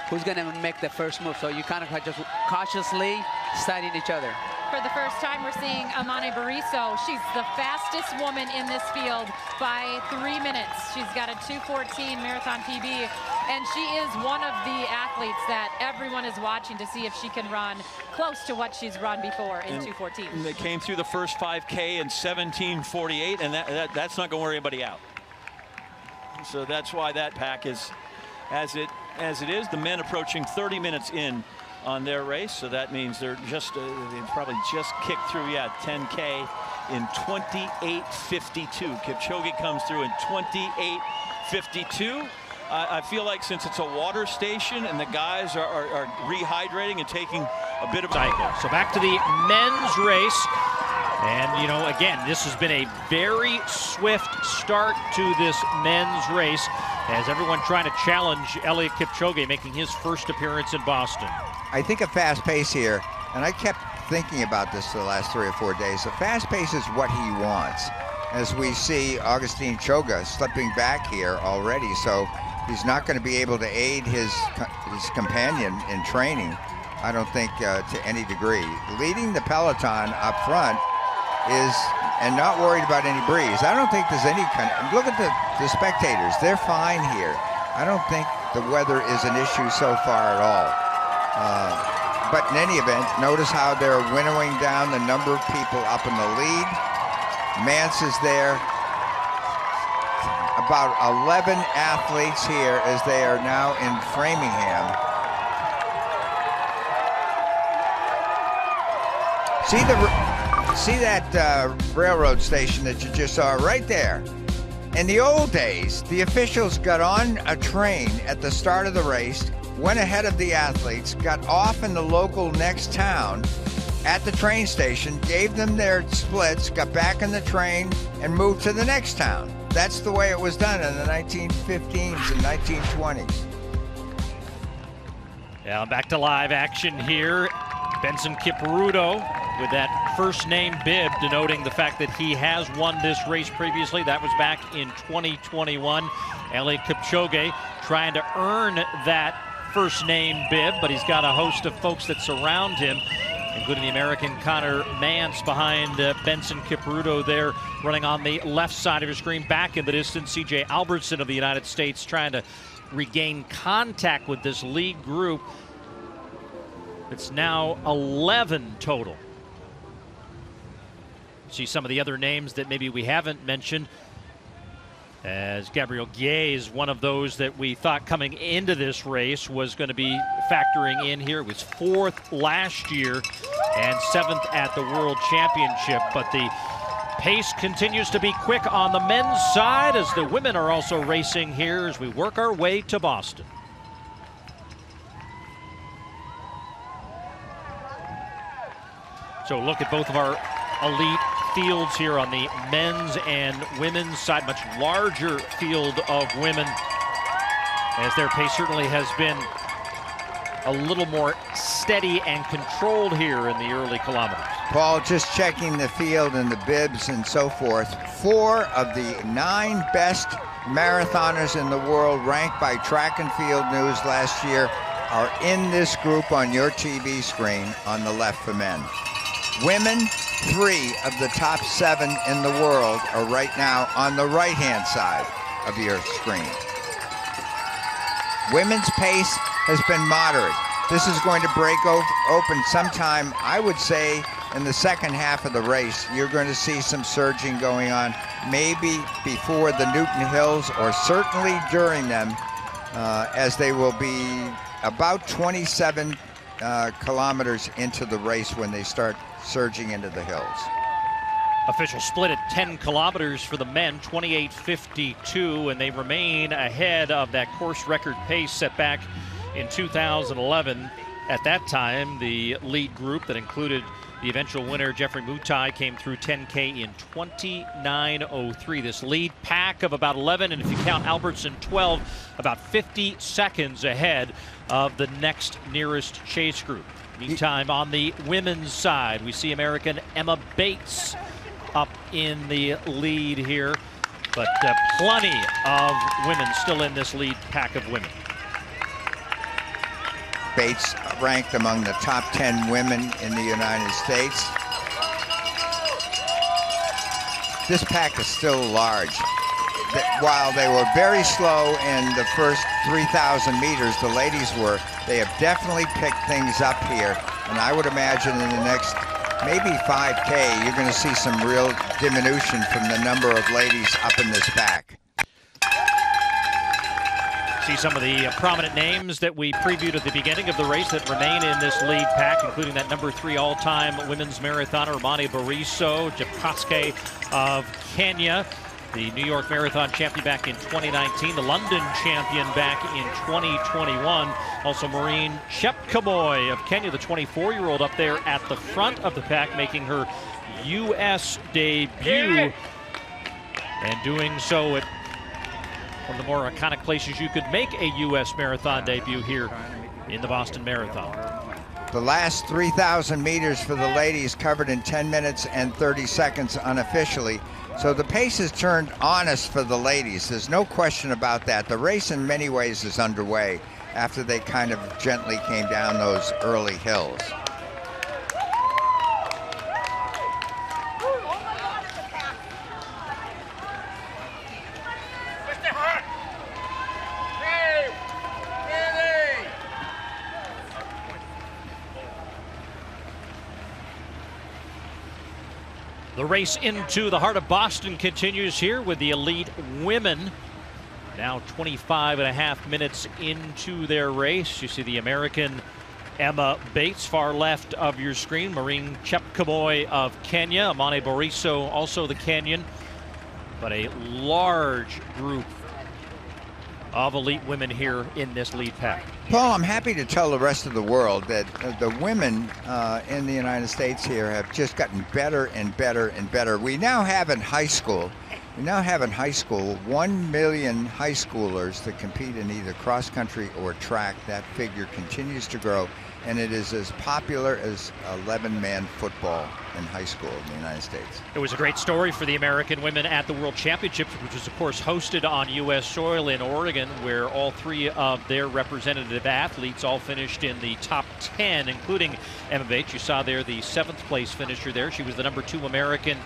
who's going to make the first move. So you kind of just cautiously studying each other. For the first time, we're seeing Amane Bariso. She's the fastest woman in this field by 3 minutes. She's got a 2:14 marathon PB, and she is one of the athletes that everyone is watching to see if she can run close to what she's run before in 2:14. They came through the first 5K in 17:48, and that's not going to wear anybody out. So that's why that pack is as it is. The men approaching 30 minutes in on their race, so that means they're just they've probably just kicked through 10K in 28:52. Kipchoge comes through in 28:52. I feel like since it's a water station and the guys are rehydrating and taking a bit of cycle. So back to the men's race. And, you know, again, this has been a very swift start to this men's race as everyone trying to challenge Eliud Kipchoge, making his first appearance in Boston. I think a fast pace here, and I kept thinking about this for the last 3 or 4 days. A fast pace is what he wants, as we see Augustine Choga slipping back here already. So he's not going to be able to aid his companion in training, I don't think, to any degree. Leading the peloton up front and not worried about any breeze. I don't think there's any kind of, look at the spectators. They're fine here. I don't think the weather is an issue so far at all. But in any event, notice how they're winnowing down the number of people up in the lead. Mance is there. About 11 athletes here as they are now in Framingham. See that railroad station that you just saw right there? In the old days, the officials got on a train at the start of the race, went ahead of the athletes, got off in the local next town, at the train station, gave them their splits, got back in the train, and moved to the next town. That's the way it was done in the 1915s and 1920s. Yeah, back to live action here. Benson Kipruto with that first name bib, denoting the fact that he has won this race previously. That was back in 2021. Eliud Kipchoge trying to earn that first name bib, but he's got a host of folks that surround him, including the American Connor Mance behind Benson Kipruto there, running on the left side of your screen. Back in the distance, C.J. Albertson of the United States trying to regain contact with this lead group. It's now 11 total. See some of the other names that maybe we haven't mentioned, as Gabriel Guillet is one of those that we thought coming into this race was going to be factoring in here. It was 4th last year and 7th at the World Championship, but the pace continues to be quick on the men's side as the women are also racing here as we work our way to Boston. So look at both of our elite fields here on the men's and women's side. Much larger field of women, as their pace certainly has been a little more steady and controlled here in the early kilometers. Paul, just checking the field and the bibs and so forth. 4 of the 9 best marathoners in the world, ranked by Track and Field News last year, are in this group on your TV screen on the left for men. Women, 3 of the top 7 in the world are right now on the right-hand side of your screen. Women's pace has been moderate. This is going to break open sometime, I would say, in the second half of the race. You're going to see some surging going on, maybe before the Newton Hills or certainly during them, as they will be about 27 kilometers into the race when they start surging into the hills. Official split at 10 kilometers for the men, 28:52, and they remain ahead of that course record pace set back in 2011. At that time, the lead group that included the eventual winner, Jeffrey Mutai, came through 10K in 29:03. This lead pack of about 11, and if you count Albertson, 12, about 50 seconds ahead of the next nearest chase group. Meantime, on the women's side, we see American Emma Bates up in the lead here, but plenty of women still in this lead pack of women. Bates ranked among the top 10 women in the United States. This pack is still large. While they were very slow in the first 3,000 meters, the ladies were, they have definitely picked things up here. And I would imagine in the next maybe 5K, you're going to see some real diminution from the number of ladies up in this pack. See some of the prominent names that we previewed at the beginning of the race that remain in this lead pack, including that number 3 all-time women's marathoner, Amani Bariso, Jepkoske of Kenya, the New York Marathon champion back in 2019, the London champion back in 2021. Also Maureen Chepkamoy of Kenya, the 24-year-old up there at the front of the pack, making her U.S. debut, and doing so at one of the more iconic places you could make a U.S. marathon debut here in the Boston Marathon. The last 3,000 meters for the ladies covered in 10 minutes and 30 seconds unofficially. So the pace has turned honest for the ladies. There's no question about that. The race in many ways is underway after they kind of gently came down those early hills. The race into the heart of Boston continues here with the elite women. Now 25.5 minutes into their race. You see the American Emma Bates, far left of your screen. Maureen Chepkamoy of Kenya. Amani Bariso, also the Kenyan. But a large group of elite women here in this lead pack. Paul, I'm happy to tell the rest of the world that the women in the United States here have just gotten better and better and better. We now have in high school 1 million high schoolers that compete in either cross country or track. That figure continues to grow, and it is as popular as 11-man football in high school in the United States. It was a great story for the American women at the World Championships, which was, of course, hosted on U.S. soil in Oregon, where all three of their representative athletes all finished in the top 10, including Emma Bates. You saw there the 7th place finisher there. She was the number 2 American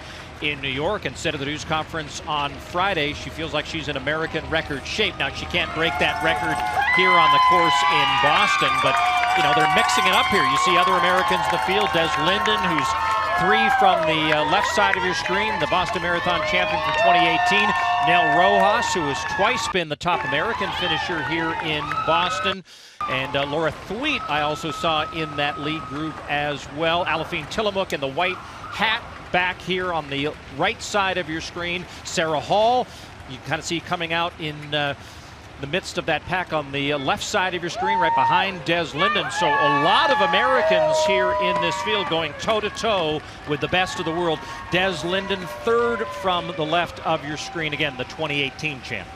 in New York, and said at the news conference on Friday she feels like she's in American record shape. Now, she can't break that record here on the course in Boston, but, you know, they're mixing it up here. You see other Americans in the field. Des Linden, who's 3 from the left side of your screen, the Boston Marathon champion for 2018. Nell Rojas, who has twice been the top American finisher here in Boston. And Laura Thweet I also saw in that lead group as well. Alafine Tillamook in the white hat back here on the right side of your screen. Sarah Hall, you kind of see coming out in the midst of that pack on the left side of your screen, right behind Des Linden. So a lot of Americans here in this field going toe-to-toe with the best of the world. Des Linden, 3rd from the left of your screen, again, the 2018 champ.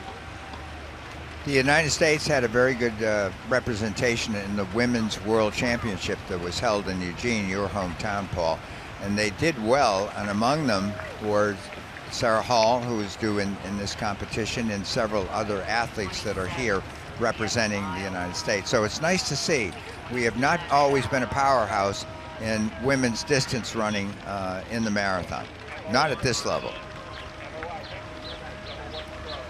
The United States had a very good representation in the Women's World Championship that was held in Eugene, your hometown, Paul. And they did well, and among them were Sarah Hall, who is due in this competition, and several other athletes that are here representing the United States. So it's nice to see. We have not always been a powerhouse in women's distance running in the marathon, not at this level.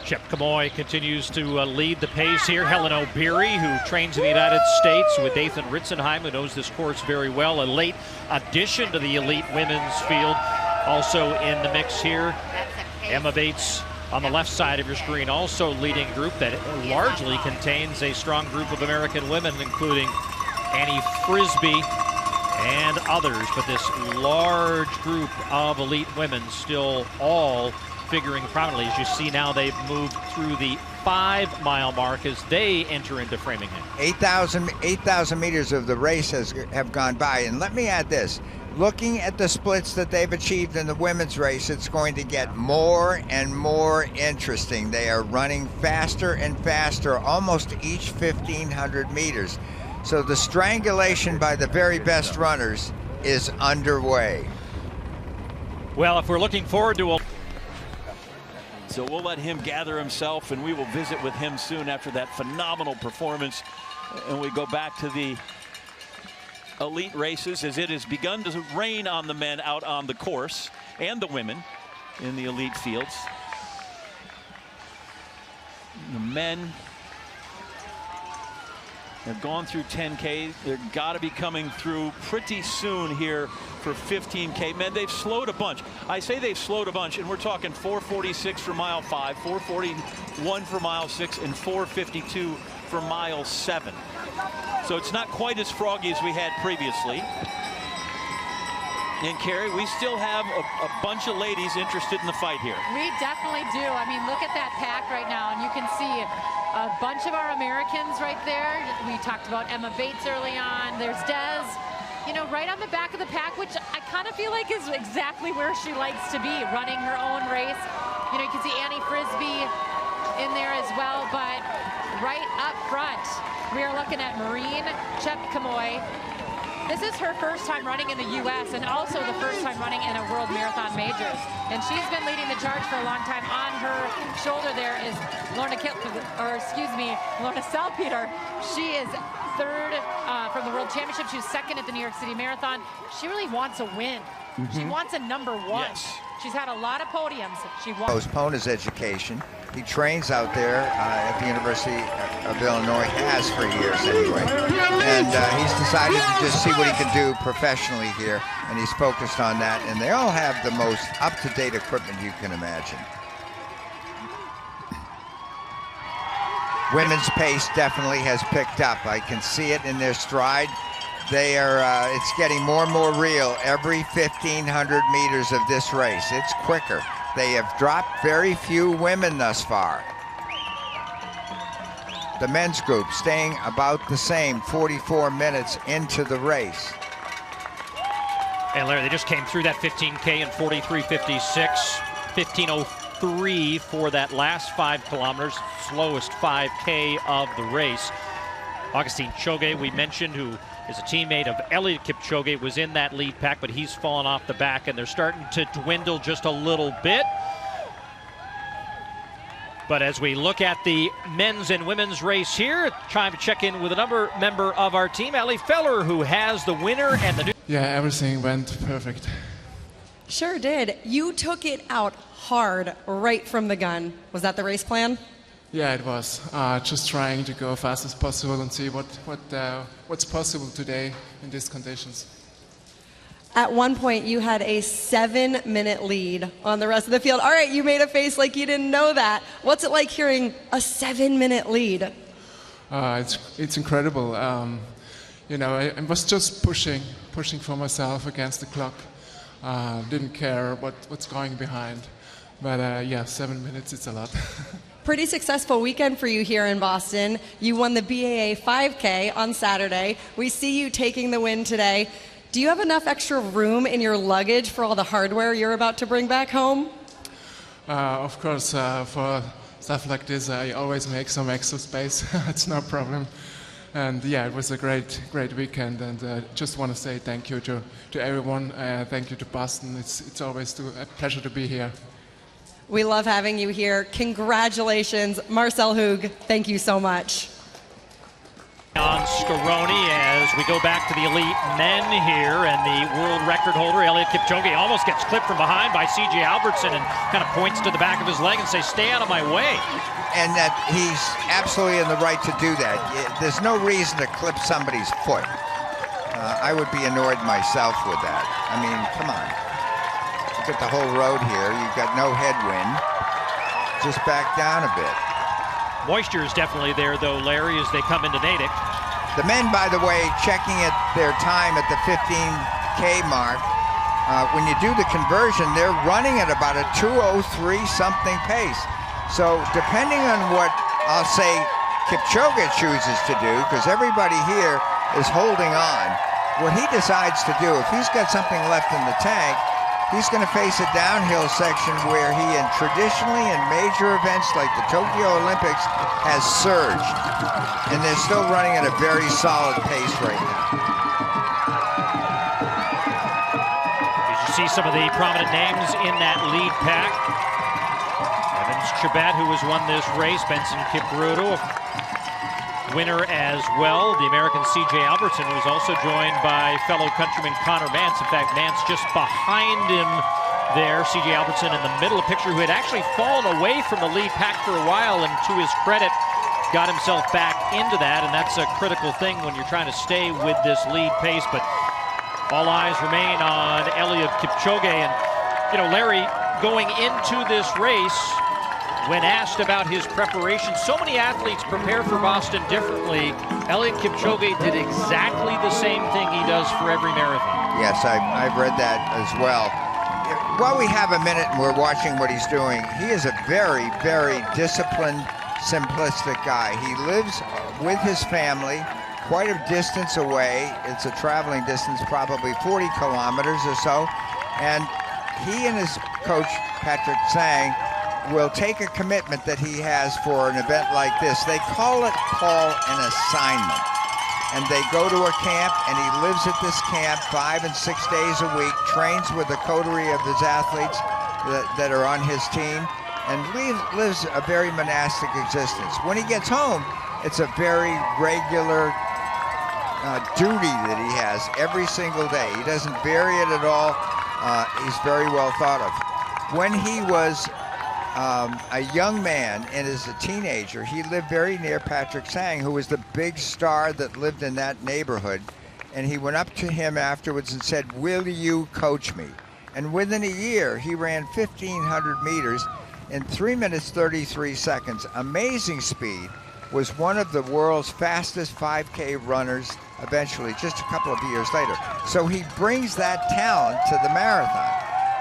Shep Kamoy continues to lead the pace here. Helen O'Beary, who trains in the United States with Dathan Ritzenheim, who knows this course very well. A late addition to the elite women's field. Also in the mix here, Emma Bates on the left side of your screen, also leading a group that largely contains a strong group of American women, including Annie Frisbee and others. But this large group of elite women still all figuring prominently. As you see now, they've moved through the 5-mile mark as they enter into Framingham. 8,000 meters of the race have gone by. And let me add this. Looking at the splits that they've achieved in the women's race, it's going to get more and more interesting. They are running faster and faster almost each 1,500 meters. So the strangulation by the very best runners is underway. Well, if we're looking forward to a... So we'll let him gather himself, and we will visit with him soon after that phenomenal performance. And we go back to the elite races as it has begun to rain on the men out on the course and the women in the elite fields. The men have gone through 10K. They're got to be coming through pretty soon here for 15K. Men, they've slowed a bunch. I say they've slowed a bunch, and we're talking 4:46 for mile 5, 4:41 for mile 6, and 4:52 for mile 7. So it's not quite as froggy as we had previously. And Carrie, we still have a bunch of ladies interested in the fight here. We definitely do. I mean, look at that pack right now, and you can see a bunch of our Americans right there. We talked about Emma Bates early on. There's Des, you know, right on the back of the pack, which I kind of feel like is exactly where she likes to be, running her own race. You know, you can see Annie Frisbee in there as well, but right up front, we are looking at Maureen Chepkamoy. This is her first time running in the U.S. and also the first time running in a World Marathon Majors. And she's been leading the charge for a long time. On her shoulder there is Lorna Salpeter. She is 3rd from the World Championship. She was 2nd at the New York City Marathon. She really wants a win. She wants a number 1. Yes. She's had a lot of podiums. She wants. Postpone his education. He trains out there at the University of Illinois, has for years anyway. And he's decided to just see what he can do professionally here, and he's focused on that. And they all have the most up-to-date equipment you can imagine. Women's pace definitely has picked up. I can see it in their stride. They are, it's getting more and more real every 1,500 meters of this race. It's quicker. They have dropped very few women thus far. the men's group staying about the same 44 minutes into the race. And Larry, they just came through that 15K in 43:56, 15:03 for that last 5 kilometers, slowest 5K of the race. Augustine Kipchoge, we mentioned, who is a teammate of Eliud Kipchoge, was in that lead pack, but he's fallen off the back, and they're starting to dwindle just a little bit. But as we look at the men's and women's race here, time to check in with another member of our team, Ellie Feller, who has the winner and the new... Yeah, everything went perfect. Sure did. You took it out hard right from the gun. Was that the race plan? Yeah, it was. Just trying to go as fast as possible and see what's possible today in these conditions. At one point, you had a 7-minute lead on the rest of the field. All right, you made a face like you didn't know that. What's it like hearing a 7-minute lead? It's incredible. You know, I was just pushing for myself against the clock. Didn't care what's going behind. But yeah, 7 minutes, it's a lot. Pretty successful weekend for you here in Boston. You won the BAA 5K on Saturday. We see you taking the win today. Do you have enough extra room in your luggage for all the hardware you're about to bring back home? Of course, for stuff like this, I always make some extra space. It's no problem. And yeah, it was a great weekend. And just want to say thank you to everyone. Thank you to Boston. It's always a pleasure to be here. We love having you here. Congratulations, Marcel Hug. Thank you so much. On Scaroni as we go back to the elite men here, and the world record holder Eliud Kipchoge almost gets clipped from behind by C.J. Albertson and kind of points to the back of his leg and says, "Stay out of my way." And that he's absolutely in the right to do that. There's no reason to clip somebody's foot. I would be annoyed myself with that. I mean, come on. Look at the whole road here. You've got no headwind. Just back down a bit. Moisture is definitely there, though, Larry, as they come into Natick. The men, by the way, checking at their time at the 15K mark. When you do the conversion, they're running at about a 2:03 something pace. So depending on what I'll say Kipchoge chooses to do, because everybody here is holding on, what he decides to do, if he's got something left in the tank, he's going to face a downhill section where he, traditionally in major events like the Tokyo Olympics, has surged. And they're still running at a very solid pace right now. As you see some of the prominent names in that lead pack. Evans Chebet, who has won this race. Benson Kipruto, winner as well. The American C.J. Albertson, who's also joined by fellow countryman Connor Mance. In fact, Mance just behind him there. C.J. Albertson in the middle of the picture, who had actually fallen away from the lead pack for a while, and to his credit, got himself back into that, and that's a critical thing when you're trying to stay with this lead pace. But all eyes remain on Eliud Kipchoge. And, you know, Larry, going into this race, when asked about his preparation, so many athletes prepare for Boston differently. Eliud Kipchoge did exactly the same thing he does for every marathon. Yes, I've read that as well. While we have a minute and we're watching what he's doing, he is a very, very disciplined, simplistic guy. He lives with his family quite a distance away. It's a traveling distance, probably 40 kilometers or so. And he and his coach, Patrick Sang, will take a commitment that he has for an event like this. They call it, Paul, an assignment. And they go to a camp, and he lives at this camp 5 and 6 days a week, trains with the coterie of his athletes that are on his team, and lives a very monastic existence. When he gets home, it's a very regular duty that he has every single day. He doesn't vary it at all. He's very well thought of. When he was a young man and as a teenager, he lived very near Patrick Sang, who was the big star that lived in that neighborhood. And he went up to him afterwards and said, "Will you coach me?" And within a year, he ran 1,500 meters in 3 minutes 33 seconds. Amazing speed. Was one of the world's fastest 5K runners eventually, just a couple of years later. So he brings that talent to the marathon.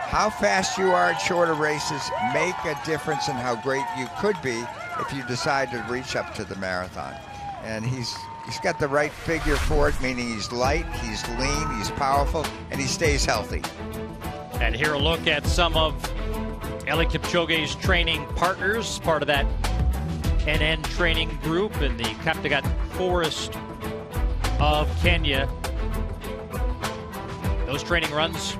How fast you are at shorter races make a difference in how great you could be. if you decide to reach up to the marathon. And he's got the right figure for it, meaning he's light, he's lean, he's powerful, and he stays healthy. And here a look at some of Eliud Kipchoge's training partners, part of that NN training group in the Kaptagat Forest of Kenya. Those training runs,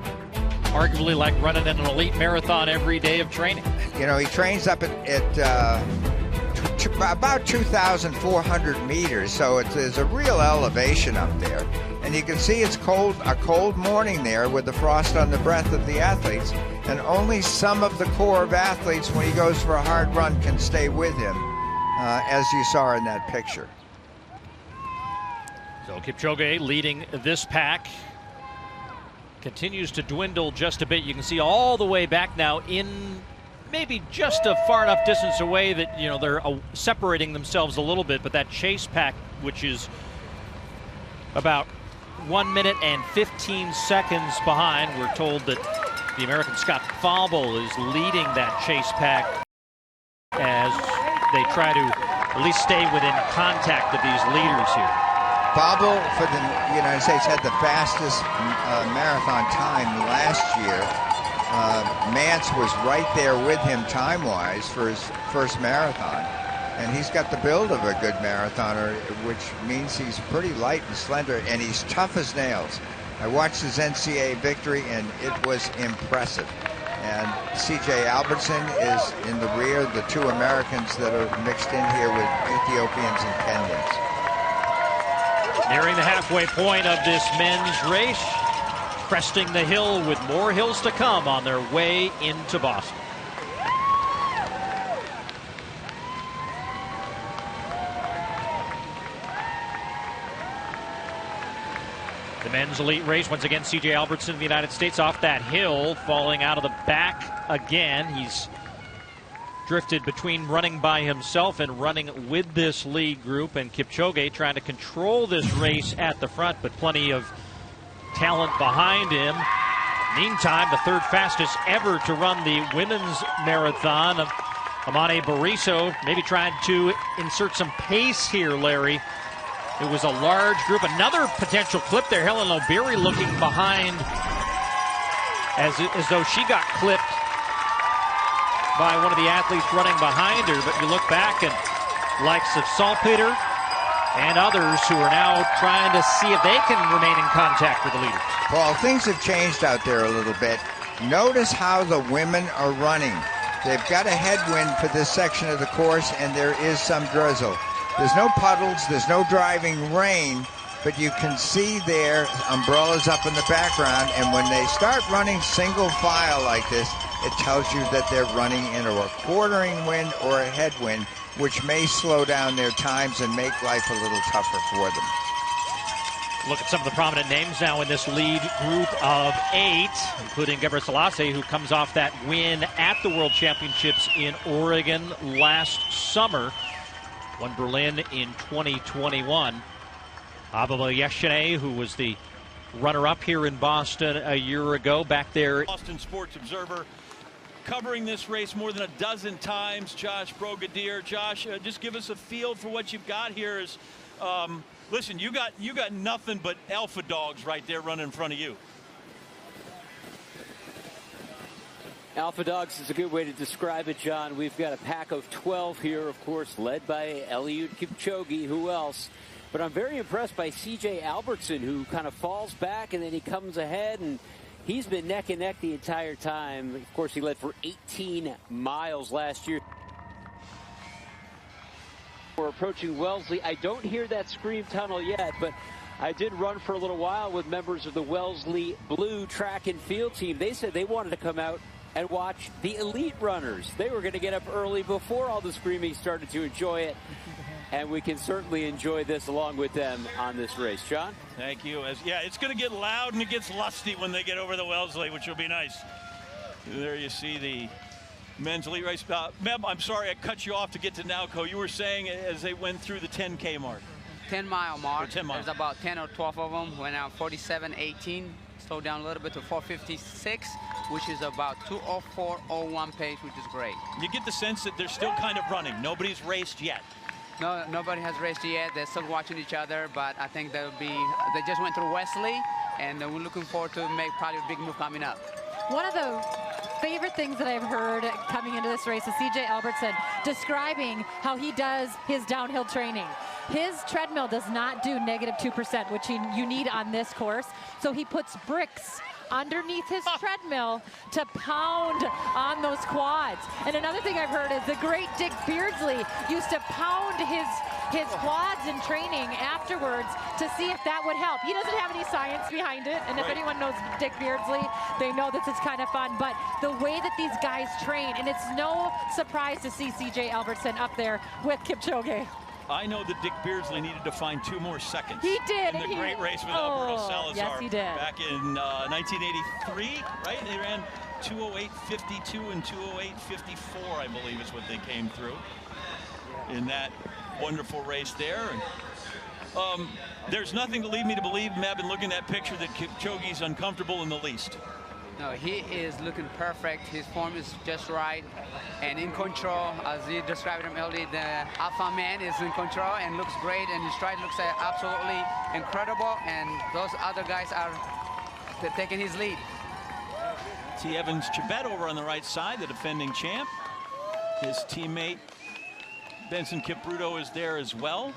arguably like running an elite marathon every day of training. You know, he trains up at about 2,400 meters, so there's a real elevation up there. And you can see it's a cold morning there with the frost on the breath of the athletes, and only some of the core of athletes, when he goes for a hard run, can stay with him, as you saw in that picture. So Kipchoge leading this pack. Continues to dwindle just a bit. You can see all the way back now in maybe just a far enough distance away that, you know, they're separating themselves a little bit, but that chase pack, which is about 1 minute and 15 seconds behind, we're told that the American Scott Fauble is leading that chase pack as they try to at least stay within contact of these leaders here. Fauble for the United States had the fastest marathon time last year. Mance was right there with him time-wise for his first marathon. And he's got the build of a good marathoner, which means he's pretty light and slender, and he's tough as nails. I watched his NCAA victory, and it was impressive. And C.J. Albertson is in the rear, the two Americans that are mixed in here with Ethiopians and Kenyans. Nearing the halfway point of this men's race, cresting the hill with more hills to come on their way into Boston. The men's elite race, once again, C.J. Albertson of the United States off that hill, falling out of the back again. He's drifted between running by himself and running with this lead group, and Kipchoge trying to control this race at the front, but plenty of talent behind him. Meantime, the third fastest ever to run the women's marathon, Amane Bariso, maybe trying to insert some pace here, Larry. It was a large group. Another potential clip there. Helen Obiri looking behind as though she got clipped by one of the athletes running behind her. But you look back and likes of Salpeter and others who are now trying to see if they can remain in contact with the leaders. Paul, things have changed out there a little bit. Notice how the women are running. They've got a headwind for this section of the course, and there is some drizzle. There's no puddles, there's no driving rain, but you can see their umbrellas up in the background, and when they start running single file like this, it tells you that they're running in a quartering wind or a headwind, which may slow down their times and make life a little tougher for them. Look at some of the prominent names now in this lead group of 8, including Gebre Selassie, who comes off that win at the World Championships in Oregon last summer. Won Berlin in 2021. Ababa Yeshane, who was the runner-up here in Boston a year ago, back there. Boston Sports Observer covering this race more than a dozen times. Josh Brogadier. Josh, just give us a feel for what you've got here. Is listen, you got nothing but alpha dogs right there running in front of you. Alpha dogs is a good way to describe it, John. We've got a pack of 12 here, of course, led by Eliud Kipchoge. Who else? But I'm very impressed by C.J. Albertson, who kind of falls back and then he comes ahead, and he's been neck and neck the entire time. Of course, he led for 18 miles last year. We're approaching Wellesley. I don't hear that scream tunnel yet, but I did run for a little while with members of the Wellesley Blue track and field team. They said they wanted to come out and watch the elite runners. They were going to get up early before all the screaming started to enjoy it. And we can certainly enjoy this along with them on this race. John? Thank you. Yeah, it's going to get loud and it gets lusty when they get over the Wellesley, which will be nice. There you see the men's elite race. Meb, I'm sorry I cut you off to get to Nowco. You were saying as they went through the 10K mark. 10-mile mark. 10 miles. There's about 10 or 12 of them. Went out 47.18. slowed down a little bit to 4:56, which is about 2:04:01 pace, which is great. You get the sense that they're still kind of running. Nobody's raced yet. No, nobody has raced yet. They're still watching each other, but I think they'll be. They just went through Wesley, and we're looking forward to make probably a big move coming up. One of the favorite things that I've heard coming into this race is C.J. Albertson describing how he does his downhill training. His treadmill does not do -2%, which you need on this course. So he puts bricks underneath his treadmill to pound on those quads. And another thing I've heard is the great Dick Beardsley used to pound his quads in training afterwards to see if that would help. He doesn't have any science behind it, and if anyone knows Dick Beardsley, they know this is kind of fun. But the way that these guys train, and it's no surprise to see C.J. Albertson up there with Kipchoge. I know that Dick Beardsley needed to find 2 more seconds. He did. In the great race with Alberto Salazar. Yes, he did. Back in 1983, right? They ran 2:08:52 and 2:08:54, I believe is what they came through in that wonderful race there. And, there's nothing to lead me to believe, Meb, in looking at that picture, that Kipchoge's uncomfortable in the least. No, he is looking perfect. His form is just right and in control. As you described him earlier, the alpha man is in control and looks great, and his stride looks absolutely incredible, and those other guys are taking his lead. T. Evans Chibet over on the right side, the defending champ. His teammate Benson Kipruto is there as well.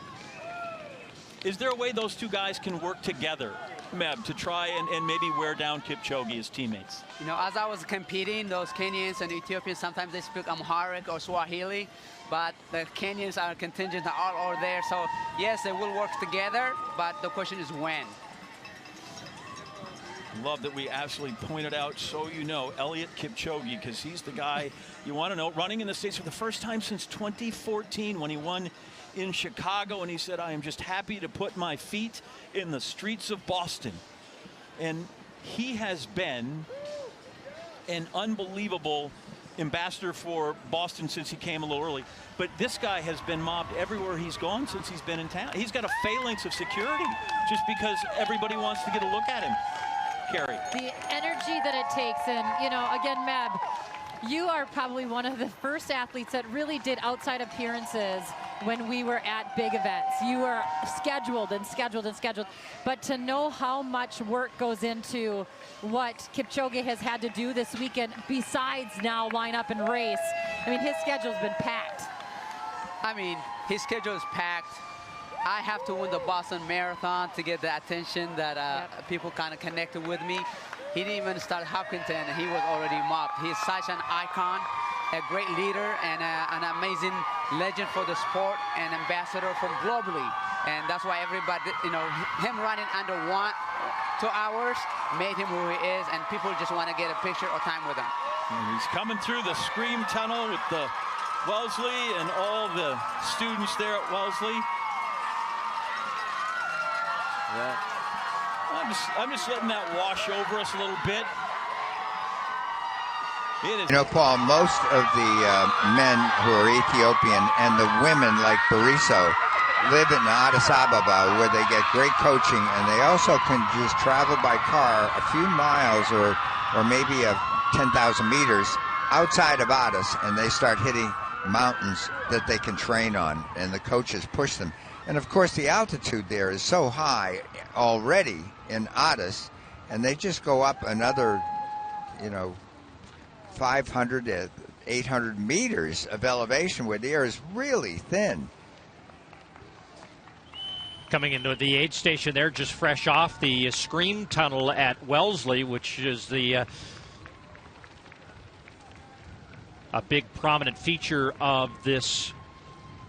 Is there a way those two guys can work together, Meb, to try and maybe wear down Kipchoge as teammates? You know, as I was competing, those Kenyans and Ethiopians, sometimes they speak Amharic or Swahili, but the Kenyans are contingent all over there. So yes, they will work together, but the question is when. Love that we absolutely pointed out, so you know, Eliud Kipchoge, because he's the guy you want to know, running in the States for the first time since 2014 when he won in Chicago, and he said, I am just happy to put my feet in the streets of Boston. And he has been an unbelievable ambassador for Boston since he came a little early. But this guy has been mobbed everywhere he's gone since he's been in town. He's got a phalanx of security just because everybody wants to get a look at him. Carrie. The energy that it takes, and you know, again, Meb, you are probably one of the first athletes that really did outside appearances when we were at big events. You are scheduled and scheduled and scheduled, but to know how much work goes into what Kipchoge has had to do this weekend, besides now line up and race, I mean, his schedule's been packed. I mean, his schedule is packed. I have to win the Boston Marathon to get the attention that people kind of connected with me. He didn't even start Hopkinton, and he was already mobbed. He's such an icon, a great leader, and an amazing legend for the sport, and ambassador from globally. And that's why everybody, you know, him running under 2 hours made him who he is, and people just want to get a picture or time with him. And he's coming through the Scream Tunnel with the Wellesley and all the students there at Wellesley. Yeah. I'm just letting that wash over us a little bit. You know, Paul, most of the men who are Ethiopian and the women like Bariso live in Addis Ababa, where they get great coaching, and they also can just travel by car a few miles or maybe 10,000 meters outside of Addis, and they start hitting mountains that they can train on, and the coaches push them. And of course, the altitude there is so high already in Addis, and they just go up another, you know, 500 to 800 meters of elevation where the air is really thin. Coming into the aid station there, just fresh off the Scream Tunnel at Wellesley, which is the a big prominent feature of this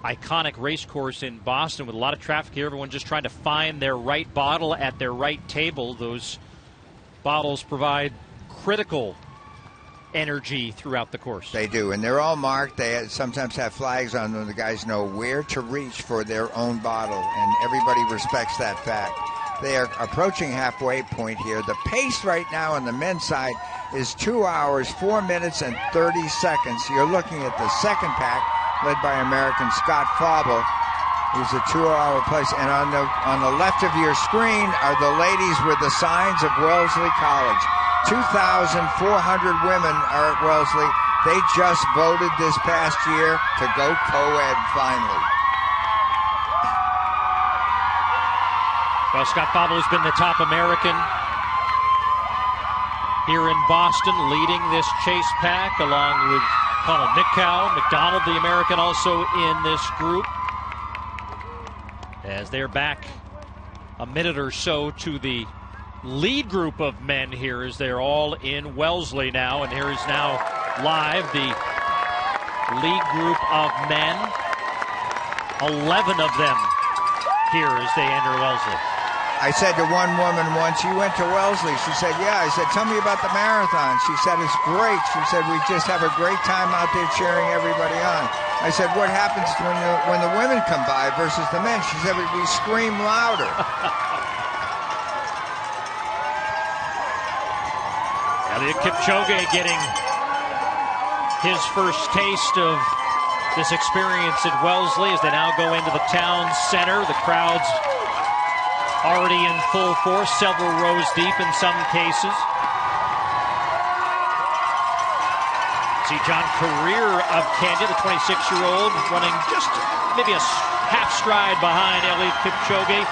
iconic race course in Boston, with a lot of traffic here. Everyone just trying to find their right bottle at their right table. Those bottles provide critical energy throughout the course. They do, and they're all marked. They sometimes have flags on them. The guys know where to reach for their own bottle, and everybody respects that fact. They are approaching halfway point here. The pace right now on the men's side is 2 hours, 4 minutes, and 30 seconds. You're looking at the second pack, led by American Scott Fauble. He's a 2-hour place. And on the left of your screen are the ladies with the signs of Wellesley College. 2,400 women are at Wellesley. They just voted this past year to go co-ed finally. Well, Scott Fauble has been the top American here in Boston, leading this chase pack along with Colin Nickow. McDonald, the American, also in this group. As they're back a minute or so to the lead group of men here as they're all in Wellesley now. And here is now live the lead group of men. 11 of them here as they enter Wellesley. I said to one woman once, "You went to Wellesley?" She said, "Yeah." I said, "Tell me about the marathon." She said, "It's great." She said, "We just have a great time out there cheering everybody on." I said, "What happens when the women come by versus the men?" She said, "We scream louder." Eliud Kipchoge getting his first taste of this experience at Wellesley as they now go into the town center. The crowd's already in full force, several rows deep in some cases. See John Career of Kenya, the 26-year-old, running just maybe a half stride behind Eliud Kipchoge,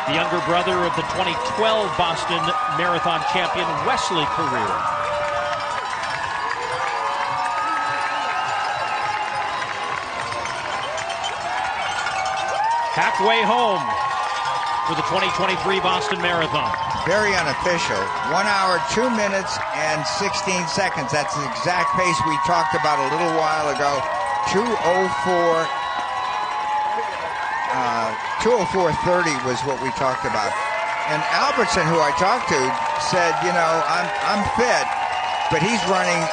the younger brother of the 2012 Boston Marathon champion Wesley Career. Halfway home for the 2023 Boston Marathon. Very unofficial. 1 hour, 2 minutes, and 16 seconds. That's the exact pace we talked about a little while ago. 2:04:30 was what we talked about. And Albertson, who I talked to, said, I'm fit, but he's running,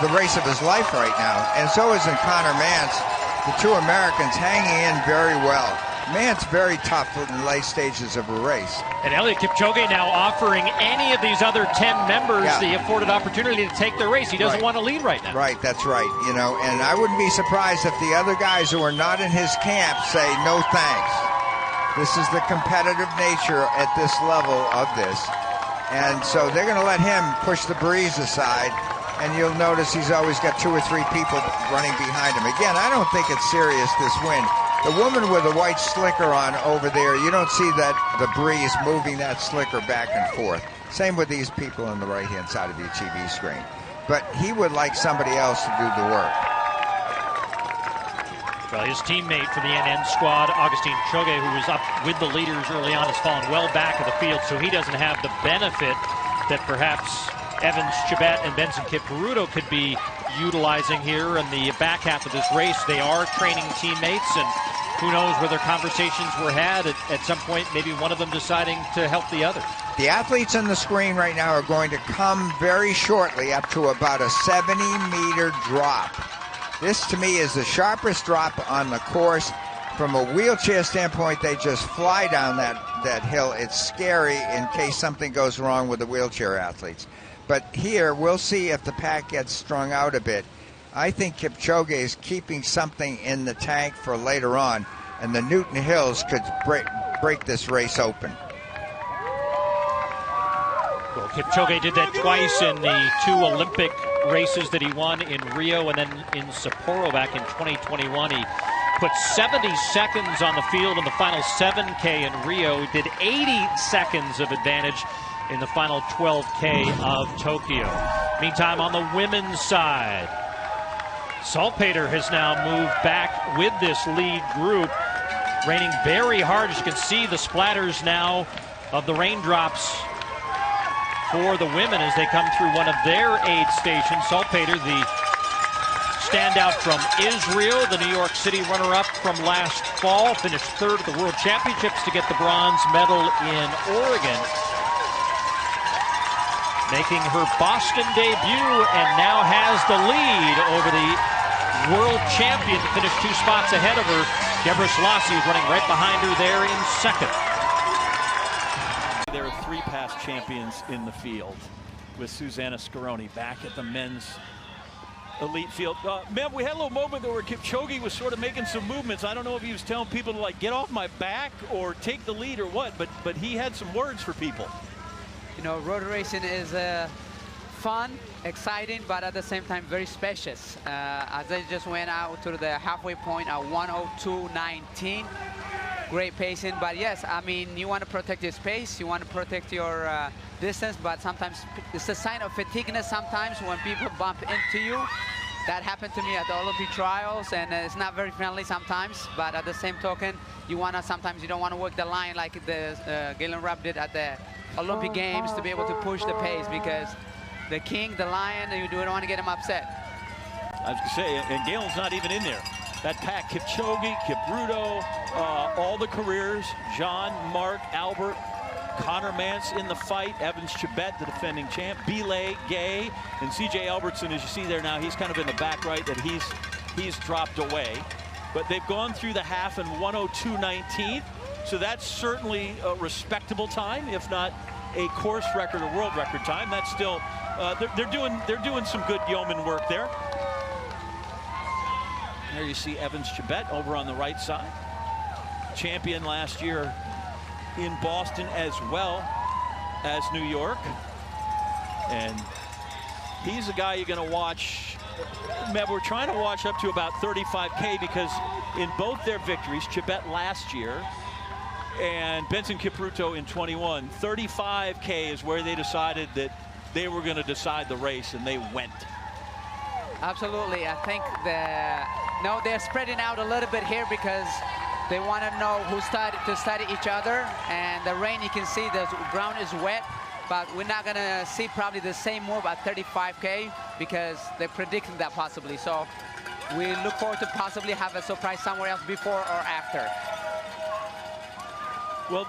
the race of his life right now. And so is Connor Mance, the two Americans hanging in very well. Mance very tough in the late stages of a race. And Eliud Kipchoge now offering any of these other 10 members the afforded opportunity to take the race. He doesn't want to lead right now. Right, that's right. And I wouldn't be surprised if the other guys who are not in his camp say no thanks. This is the competitive nature at this level of this. And so they're going to let him push the breeze aside. And you'll notice he's always got 2 or 3 people running behind him. Again, I don't think it's serious, this win. The woman with the white slicker on over there, you don't see the breeze moving that slicker back and forth. Same with these people on the right-hand side of your TV screen. But he would like somebody else to do the work. Well, his teammate for the NN squad, Augustine Choge, who was up with the leaders early on, has fallen well back of the field, so he doesn't have the benefit that perhaps Evans, Chibet, and Benson Kipruto could be utilizing here in the back half of this race. They are training teammates, and who knows whether conversations were had at some point, maybe one of them deciding to help the other. The athletes on the screen right now are going to come very shortly up to about a 70-meter drop. This, to me, is the sharpest drop on the course. From a wheelchair standpoint, they just fly down that hill. It's scary in case something goes wrong with the wheelchair athletes. But here, we'll see if the pack gets strung out a bit. I think Kipchoge is keeping something in the tank for later on, and the Newton Hills could break this race open. Well, Kipchoge did that twice in the 2 Olympic races that he won in Rio and then in Sapporo back in 2021. He put 70 seconds on the field in the final 7K in Rio. He did 80 seconds of advantage in the final 12K of Tokyo. Meantime, on the women's side, Saltpeter has now moved back with this lead group, raining very hard. As you can see, the splatters now of the raindrops for the women as they come through one of their aid stations. Saltpeter, the standout from Israel, the New York City runner-up from last fall, finished 3rd at the World Championships to get the bronze medal in Oregon. Making her Boston debut and now has the lead over the world champion, finished 2 spots ahead of her. Deborah Selassie is running right behind her there in 2nd. There are 3 past champions in the field with Susanna Scaroni back at the men's elite field. Man, we had a little moment there where Kipchoge was sort of making some movements. I don't know if he was telling people to like get off my back or take the lead or what, but he had some words for people. You know, road racing is fun, exciting, but at the same time very spacious. As I just went out to the halfway point at 1:02.19. Great pacing, but yes, I mean, you want to protect your space, you want to protect your distance, but sometimes it's a sign of fatigueness sometimes when people bump into you. That happened to me at the Olympic trials, and it's not very friendly sometimes, but at the same token, you want to, sometimes you don't want to work the line like the Galen Rupp did at the Olympic Games to be able to push the pace, because the king, the lion, you don't want to get him upset. I was going to say, and Galen's not even in there. That pack, Kipchoge, Kipruto, all the careers, John, Mark, Albert, Connor Mance in the fight, Evans Chibet, the defending champ, Belay, Gay, and CJ Albertson, as you see there now, he's kind of in the back right, that he's dropped away. But they've gone through the half in 1:02.19, so that's certainly a respectable time, if not a course record or world record time. That's still, they're doing some good yeoman work there. There you see Evans Chibet over on the right side. Champion last year in Boston as well as New York. And he's a guy you're going to watch. We're trying to watch up to about 35K because in both their victories, Chibet last year and Benson Kipruto in 21, 35K is where they decided that they were going to decide the race, and they went. Absolutely. I think they're spreading out a little bit here because they want to know who to study each other. And the rain, you can see the ground is wet, but we're not going to see probably the same move at 35K because they're predicting that possibly. So we look forward to possibly have a surprise somewhere else before or after. Well,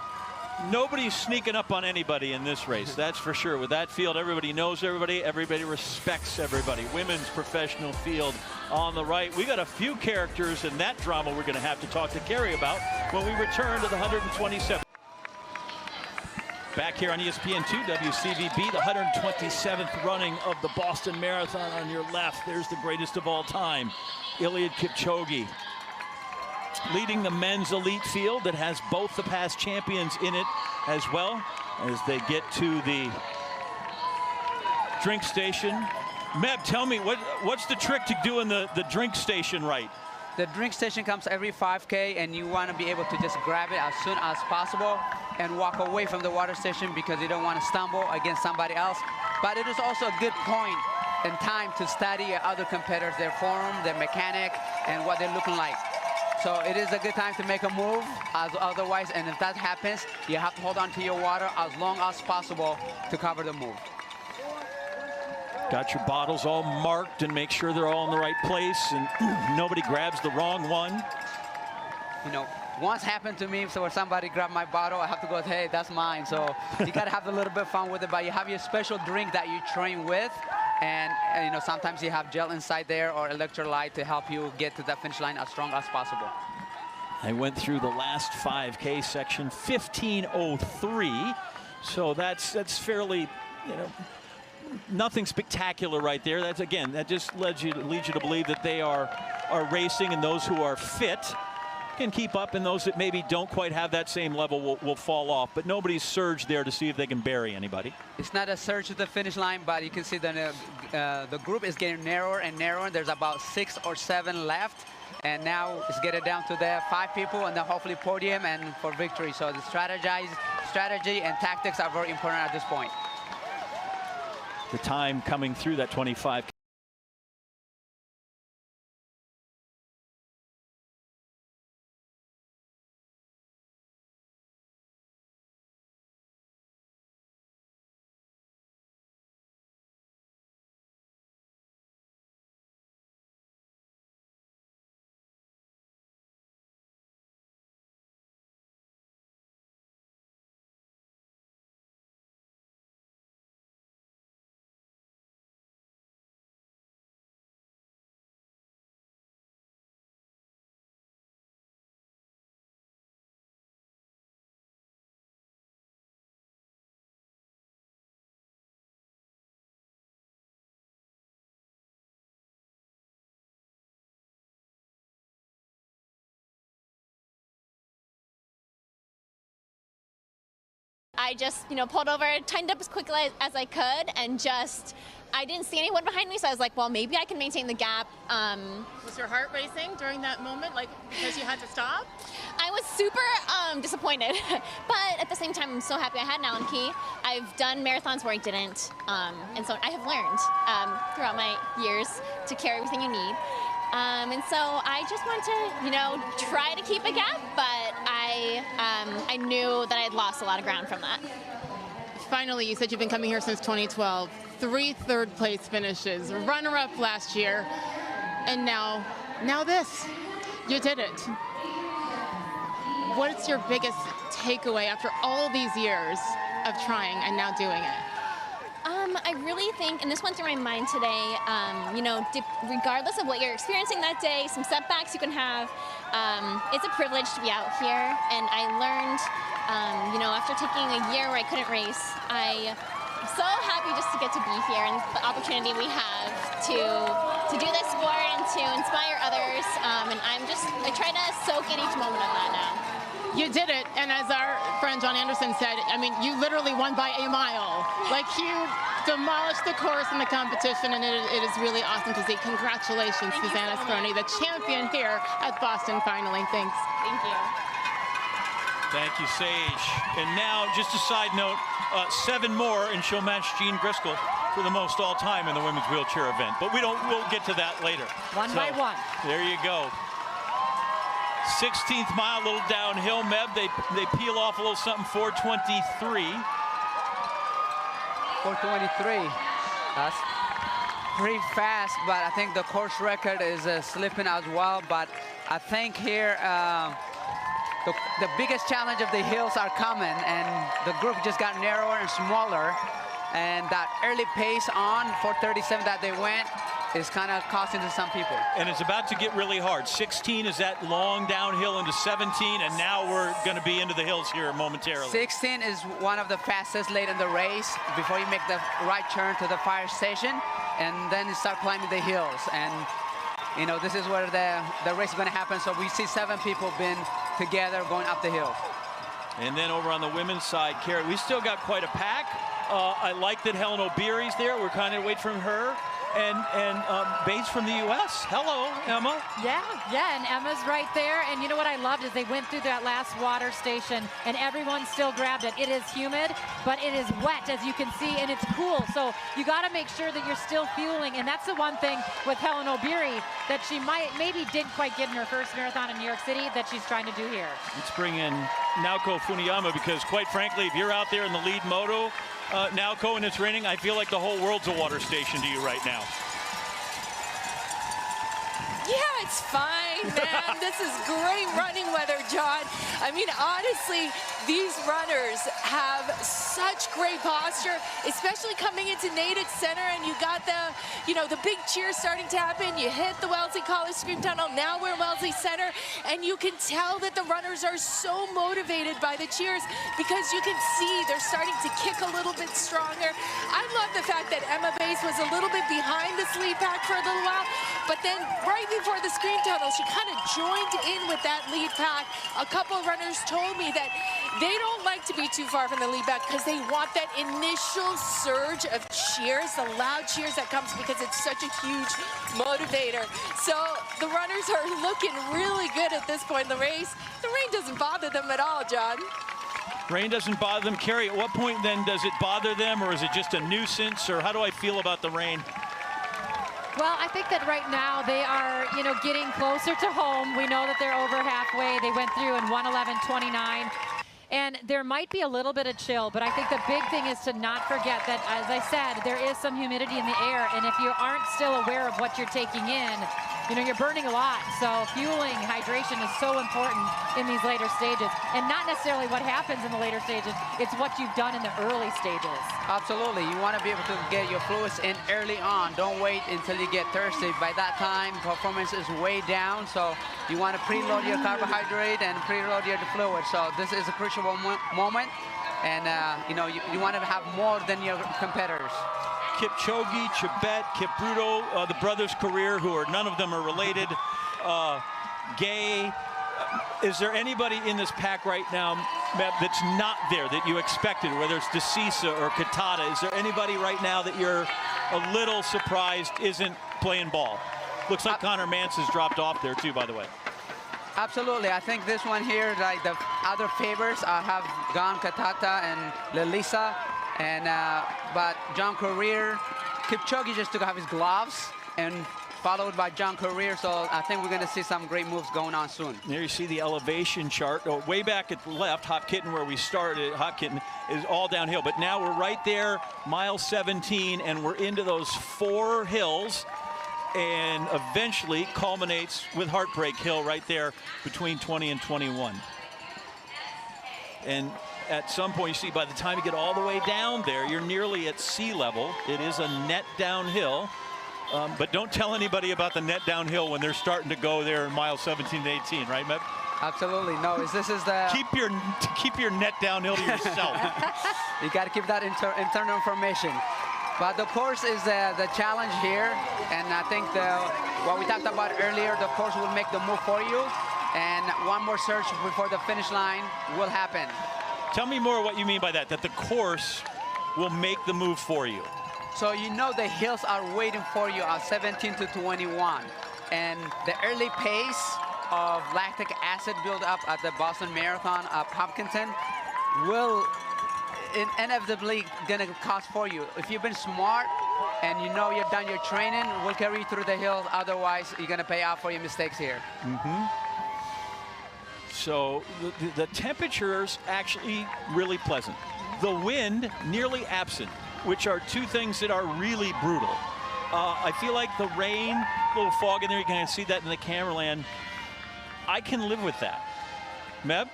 nobody's sneaking up on anybody in this race, that's for sure. With that field, everybody knows everybody, everybody respects everybody. Women's professional field on the right. We got a few characters in that drama we're going to have to talk to Kerry about when we return to the 127th. Back here on ESPN2, WCVB, the 127th running of the Boston Marathon on your left. There's the greatest of all time, Eliud Kipchoge, leading the men's elite field that has both the past champions in it as well as they get to the drink station. Meb, tell me, what's the trick to doing the drink station right? The drink station comes every 5K, and you want to be able to just grab it as soon as possible and walk away from the water station because you don't want to stumble against somebody else. But it is also a good point in time to study other competitors, their form, their mechanic, and what they're looking like. So it is a good time to make a move, otherwise, and if that happens, you have to hold on to your water as long as possible to cover the move. Got your bottles all marked and make sure they're all in the right place and nobody grabs the wrong one. You know, once happened to me, so when somebody grabbed my bottle, I have to go, hey, that's mine. So you got to have a little bit of fun with it, but you have your special drink that you train with. And you know, sometimes you have gel inside there or electrolyte to help you get to the finish line as strong as possible. I went through the last 5K section, 15:03. So that's fairly, you know, nothing spectacular right there. That's, again, that just leads you to believe that they are racing, and those who are fit can keep up, and those that maybe don't quite have that same level will fall off. But nobody's surged there to see if they can bury anybody. It's not a surge to the finish line, but you can see that the group is getting narrower and narrower. There's about 6 or 7 left, and now it's getting down to the 5 people, and then hopefully podium and for victory. So the strategy and tactics are very important at this point. The time coming through that 25 I just, pulled over, tightened up as quickly as I could, and I didn't see anyone behind me, so I was like, well, maybe I can maintain the gap. Was your heart racing during that moment, like because you had to stop? I was super disappointed, but at the same time, I'm so happy I had an Allen key. I've done marathons where I didn't, and so I have learned throughout my years to carry everything you need. And so I just want to, try to keep a gap, but I knew that I had lost a lot of ground from that. Finally, you said you've been coming here since 2012. 3 third-place finishes, runner-up last year, and now this. You did it. What's your biggest takeaway after all these years of trying and now doing it? I really think, and this went through my mind today, regardless of what you're experiencing that day, some setbacks you can have, it's a privilege to be out here. And I learned, after taking a year where I couldn't race, I'm so happy just to get to be here and the opportunity we have to do this sport and to inspire others. And I try to soak in each moment of that now. You did it, and as our friend John Anderson said, you literally won by a mile. Like, you demolished the course in the competition, and it is really awesome to see. Congratulations, Susanna Sproney, the champion here at Boston finally. Thanks. Thank you. Thank you, Sage. And now, just a side note, 7 more, and she'll match Jean Driscoll for the most all-time in the women's wheelchair event. But we'll get to that later. One by one. There you go. 16th mile, a little downhill. Meb, they peel off a little something, 4:23. 4:23. That's pretty fast, but I think the course record is slipping as well. But I think here the biggest challenge of the hills are coming, and the group just got narrower and smaller. And that early pace on 4:37 that they went is kind of costing to some people. And it's about to get really hard. 16 is that long downhill into 17, and now we're going to be into the hills here momentarily. 16 is one of the fastest late in the race before you make the right turn to the fire station, and then you start climbing the hills. And this is where the race is going to happen. So we see 7 people been together going up the hill. And then over on the women's side, Carrie, we still got quite a pack. I like that Helen O'Beary's there. We're kind of waiting for her. And Bates from the U.S. Hello, Emma. Yeah, and Emma's right there. And you know what I loved is they went through that last water station, and everyone still grabbed it. It is humid, but it is wet, as you can see, and it's cool. So you got to make sure that you're still fueling. And that's the one thing with Helen O'Beary that she maybe didn't quite get in her first marathon in New York City that she's trying to do here. Let's bring in Naoko Funiyama, because quite frankly, if you're out there in the lead moto, Naoko, and it's raining, I feel like the whole world's a water station to you right now. Yeah, it's fine, man. This is great running weather, John. I mean, honestly, these runners have such great posture, especially coming into Natick Center, and you got the big cheers starting to happen. You hit the Wellesley College Scream Tunnel. Now we're in Wellesley Center, and you can tell that the runners are so motivated by the cheers because you can see they're starting to kick a little bit stronger. I love the fact that Emma Bates was a little bit behind this lead pack for a little while, but then right before the Scream Tunnel, she kind of joined in with that lead pack. A couple runners told me that they don't like to be too far from the lead pack because they want that initial surge of cheers, the loud cheers that comes because it's such a huge motivator. So the runners are looking really good at this point in the race. The rain doesn't bother them at all, John. Rain doesn't bother them. Carrie, at what point then does it bother them, or is it just a nuisance, or how do I feel about the rain? Well, I think that right now they are, getting closer to home. We know that they're over halfway. They went through in 1:11:29. And there might be a little bit of chill, but I think the big thing is to not forget that, as I said, there is some humidity in the air. And if you aren't still aware of what you're taking in, you're burning a lot. So fueling, hydration is so important in these later stages. And not necessarily what happens in the later stages, it's what you've done in the early stages. Absolutely. You want to be able to get your fluids in early on. Don't wait until you get thirsty. By that time, performance is way down. So you want to preload your carbohydrate and preload your fluid. So this is a crucial moment. And, you want to have more than your competitors. Kipchoge, Chebet, Kipruto, the brothers' career, none of them are related. Gay, Is there anybody in this pack right now, Meb, that's not there that you expected, whether it's DeCisa or Katada? Is there anybody right now that you're a little surprised isn't playing ball? Looks like Connor Mance has dropped off there too, by the way. Absolutely. I think this one here, like the other favorites, have gone Katata and Lelisa, and but John Courier, Kipchoge just took off his gloves, and followed by John Courier, so I think we're going to see some great moves going on soon. There you see the elevation chart. Oh, way back at the left, Hot Kitten, where we started, Hot Kitten is all downhill. But now we're right there, mile 17, and we're into those 4 hills, and eventually culminates with Heartbreak Hill right there between 20 and 21. And at some point, you see, by the time you get all the way down there, you're nearly at sea level. It is a net downhill. But don't tell anybody about the net downhill when they're starting to go there in mile 17 and 18, right, Meb? Absolutely. No, this is the... Keep your net downhill to yourself. You got to keep that internal information. But the course is the challenge here, and I think what we talked about earlier, the course will make the move for you, and one more search before the finish line will happen. Tell me more what you mean by that the course will make the move for you. So you know the hills are waiting for you at 17 to 21. And the early pace of lactic acid buildup at the Boston Marathon at Hopkinton will inevitably gonna cost for you. If you've been smart and you know you've done your training, will carry you through the hills. Otherwise, you're gonna pay out for your mistakes here. So the temperature's actually really pleasant. The wind nearly absent, which are two things that are really brutal. I feel like the rain, a little fog in there, you can see that in the camera land. I can live with that. Meb?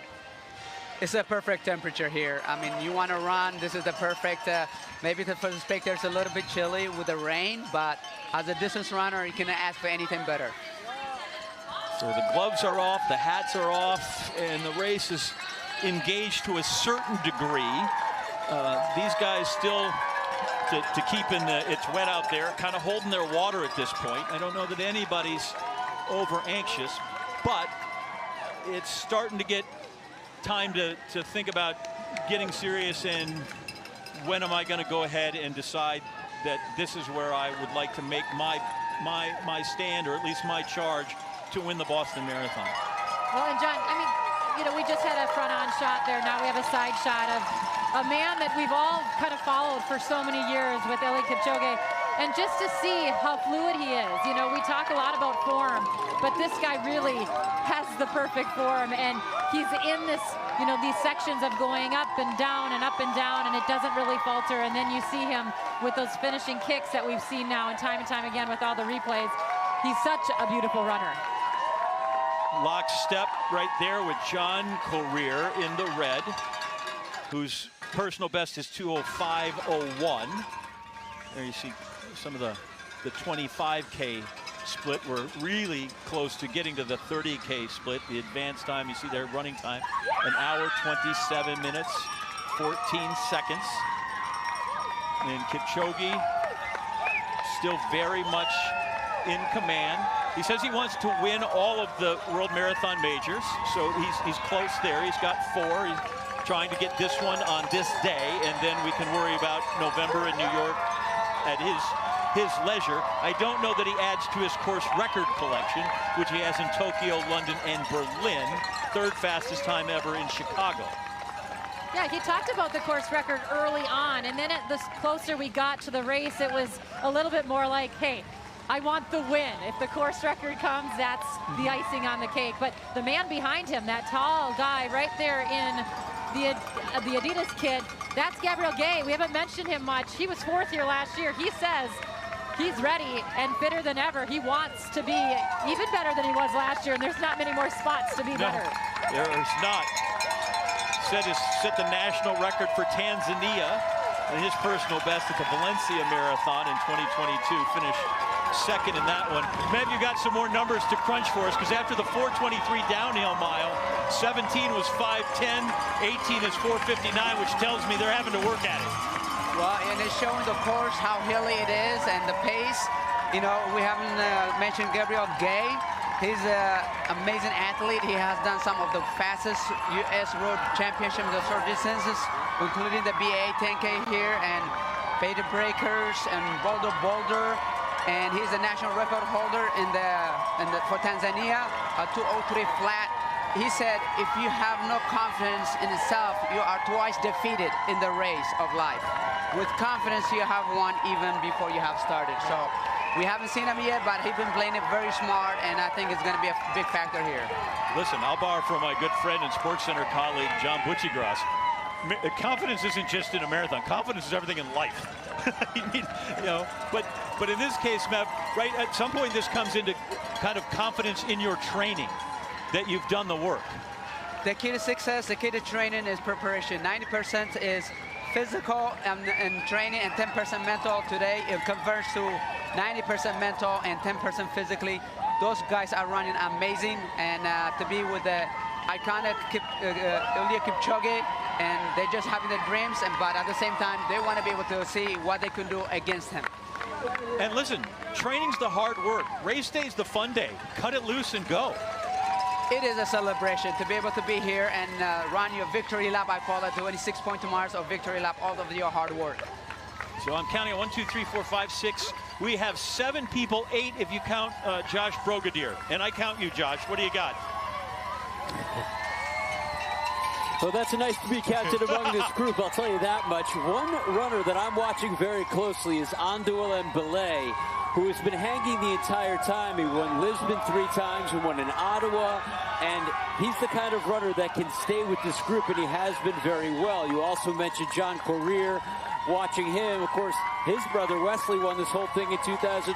It's a perfect temperature here. I mean, you want to run, this is the perfect, maybe for the spectators a little bit chilly with the rain, but as a distance runner, you cannot ask for anything better. So the gloves are off, the hats are off, and the race is engaged to a certain degree. These guys still to keep in it's wet out there, kind of holding their water at this point. I don't know that anybody's over anxious, but it's starting to get time to think about getting serious and when am I going to go ahead and decide that this is where I would like to make my stand, or at least my charge, to win the Boston Marathon. Well, and John, I mean, you know, we just had a front-on shot there. Now we have a side shot of a man that we've all kind of followed for so many years with Eliud Kipchoge. And just to see how fluid he is, you know, we talk a lot about form, but this guy really has the perfect form, and he's in this, you know, these sections of going up and down, and it doesn't really falter. And then you see him with those finishing kicks that we've seen now and time again with all the replays. He's such a beautiful runner. Lockstep right there with John Courier in the red, whose personal best is 2:05:01. There you see some of the 25K split. We're really close to getting to the 30K split. The advanced time, you see their running time, 1 hour, 27 minutes, 14 seconds. And Kipchoge still very much in command. He says he wants to win all of the World Marathon majors, so he's close there. He's got 4. He's trying to get this one on this day, and then we can worry about November in New York at his leisure. I don't know that he adds to his course record collection, which he has in Tokyo, London, and Berlin. 3rd fastest time ever in Chicago. Yeah, he talked about the course record early on, and then the closer we got to the race, it was a little bit more like, hey, I want the win. If the course record comes, that's the icing on the cake. But the man behind him, that tall guy right there in the Adidas kit, that's Gabriel Gay. We haven't mentioned him much. He was 4th here last year. He says he's ready and fitter than ever. He wants to be even better than he was last year, and there's not many more spots to be better. There is not. Said he set the national record for Tanzania and his personal best at the Valencia Marathon in 2022. Finished 2nd in that one. Meb, you got some more numbers to crunch for us, because after the 4:23 downhill mile, 17 was 5:10, 18 is 4:59, which tells me they're having to work at it. Well, and it's showing the course, how hilly it is, and the pace. You know, we haven't mentioned Gabriel Gay. He's an amazing athlete. He has done some of the fastest U.S. Road Championship in the short distances, including the BA 10K here and Beta Breakers and Boulder. And he's a national record holder for Tanzania, a 203 flat. He said, if you have no confidence in yourself, you are twice defeated in the race of life. With confidence, you have won even before you have started. So we haven't seen him yet, but he's been playing it very smart, and I think it's going to be a big factor here. Listen, I'll borrow from my good friend and Sports Center colleague, John Butchigras. Confidence isn't just in a marathon. Confidence is everything in life. But in this case, Mev, right, at some point this comes into kind of confidence in your training, that you've done the work. The key to success, the key to training is preparation. 90% is physical and training and 10% mental. Today it converts to 90% mental and 10% physically. Those guys are running amazing, and to be with the iconic Eliud Kipchoge, and they're just having their dreams, but at the same time they want to be able to see what they can do against him. And listen, training's the hard work. Race day's the fun day. Cut it loose and go. It is a celebration to be able to be here and run your victory lap. I call it 26.2 miles of victory lap, all of your hard work. So I'm counting 1, 2, 3, 4, 5, 6. We have 7 people, 8 if you count Josh Brogadier. And I count you, Josh. What do you got? Well, that's nice to be counted among this group, I'll tell you that much. One runner that I'm watching very closely is Andouille Belay, who has been hanging the entire time. He won Lisbon 3 times, he won in Ottawa, and he's the kind of runner that can stay with this group, and he has been very well. You also mentioned John Courier. Watching him, of course, his brother Wesley won this whole thing in 2012,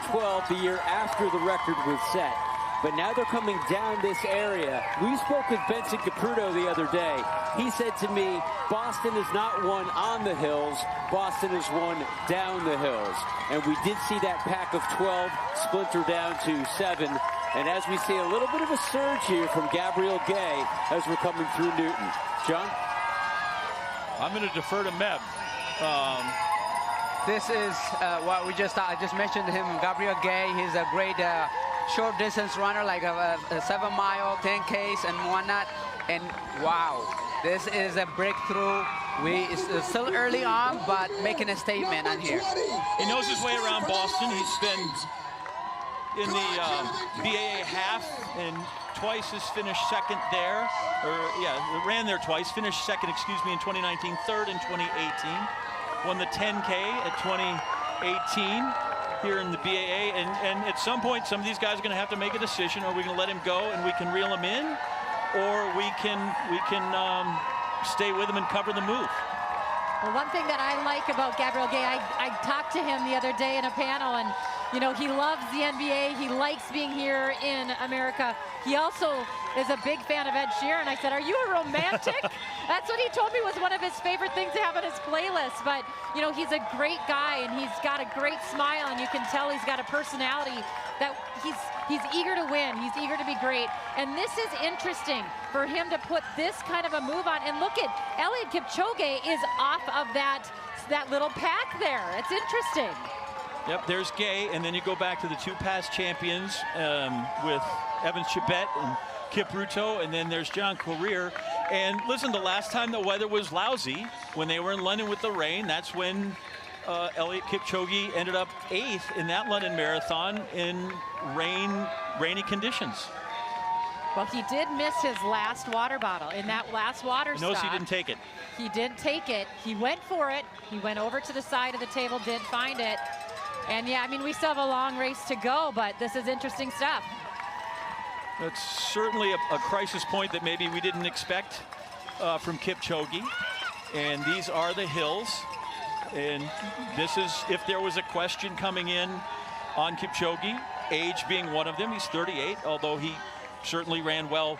the year after the record was set. But now they're coming down this area. We spoke with Benson Caputo the other day. He said to me, Boston is not won on the hills, Boston is won down the hills. And we did see that pack of 12 splinter down to 7. And as we see a little bit of a surge here from Gabriel Gay as we're coming through Newton. John? I'm going to defer to Meb. This is what I just mentioned him, Gabriel Gay. He's a great short distance runner, like a 7-mile, 10Ks and whatnot. And wow, this is a breakthrough. It's still early on, but making a statement on here. He knows his way around Boston. He's been in the BAA half and twice has finished second there. Ran there twice, finished second, in 2019, third in 2018. Won the 10K at 2018. Here in the BAA, and at some point some of these guys are going to have to make a decision. Are we going to let him go and we can reel him in, or we can stay with him and cover the move? Well, one thing that I like about Gabriel Gay, I talked to him the other day in a panel, and you know, he loves the NBA. He likes being here in America. He also is a big fan of Ed Sheeran. I said, are you a romantic? That's what he told me was one of his favorite things to have on his playlist. But, you know, he's a great guy, and he's got a great smile, and you can tell he's got a personality that he's eager to win. He's eager to be great. And this is interesting for him to put this kind of a move on. And look at Eliud Kipchoge is off of that little pack there. It's interesting. Yep, there's Gay, and then you go back to the 2 past champions with Evan Chibet and Kipruto, and then there's John Courier. And listen, the last time the weather was lousy, when they were in London with the rain, that's when Eliud Kipchoge ended up 8th in that London Marathon in rainy conditions. Well, he did miss his last water bottle in that last water stop. Notice he didn't take it. He didn't take it. He went for it. He went over to the side of the table, did find it. And yeah, I mean, we still have a long race to go, but this is interesting stuff. That's certainly a crisis point that maybe we didn't expect from Kipchoge. And these are the hills. And this is, if there was a question coming in on Kipchoge, age being one of them. He's 38, although he certainly ran well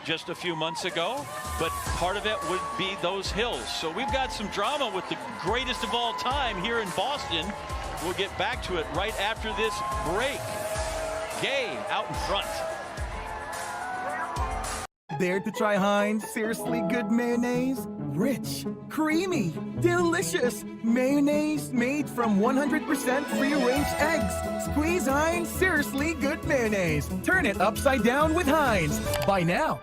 just a few months ago. But part of it would be those hills. So we've got some drama with the greatest of all time here in Boston. We'll get back to it right after this break. Gay out in front. Dared to try Heinz Seriously Good mayonnaise? Rich, creamy, delicious. Mayonnaise made from 100% free-range eggs. Squeeze Heinz seriously good mayonnaise. Turn it upside down with Heinz. Buy now.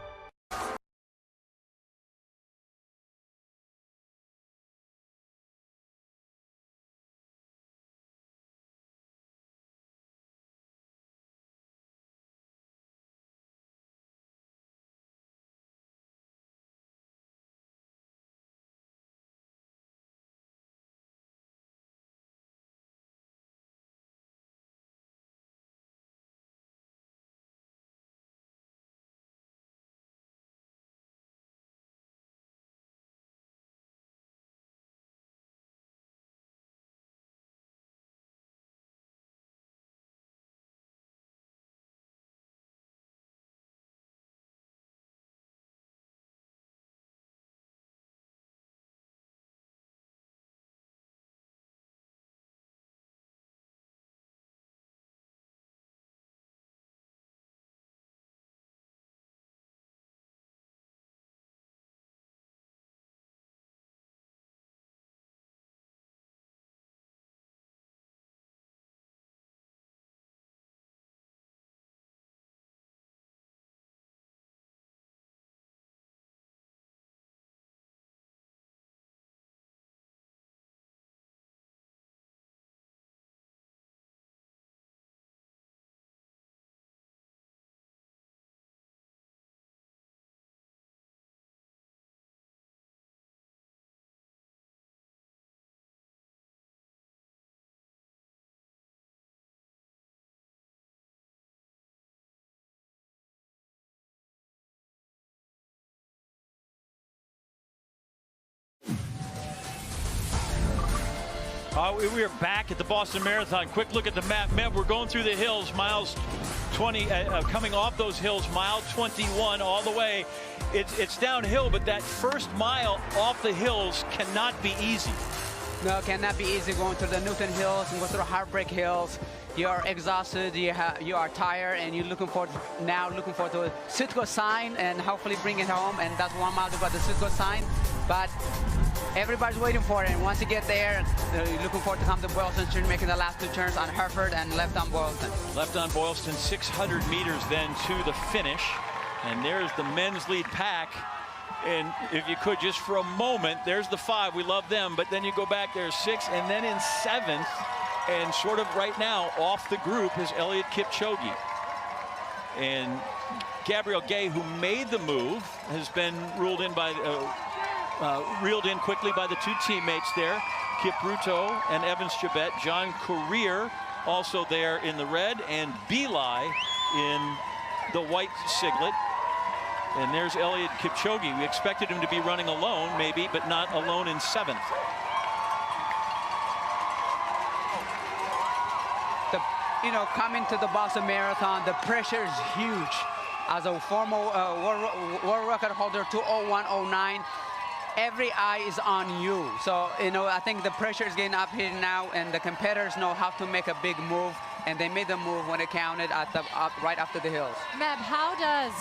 We are back at the Boston Marathon. Quick look at the map. Meb, we're going through the hills. Miles 20, coming off those hills, mile 21 all the way. It's downhill, but that first mile off the hills cannot be easy. No, it cannot be easy going through the Newton Hills and go through the Heartbreak Hills. You are exhausted, you are tired, and you're looking for the Citgo sign and hopefully bring it home. And that's 1 mile to go, the Citgo sign. But everybody's waiting for it. And once you get there, you're looking forward to come to Boylston Street, making the last 2 turns on Hereford and left on Boylston. Left on Boylston, 600 meters then to the finish. And there's the men's lead pack. And if you could, just for a moment, there's the 5. We love them. But then you go back, there's 6. And then in 7th, and sort of right now off the group, is Eliud Kipchoge. And Gabriel Gay, who made the move, has been ruled in by reeled in quickly by the 2 teammates there, Kipruto and Evans Jabet. John Courier also there in the red, and Belay in the white siglet. And there's Eliud Kipchoge. We expected him to be running alone, maybe, but not alone in 7th. Coming to the Boston Marathon, the pressure is huge. As a former world record holder, 2:01:09, every eye is on you. So, I think the pressure is getting up here now, and the competitors know how to make a big move, and they made the move when it counted right after the hills. Meb, how does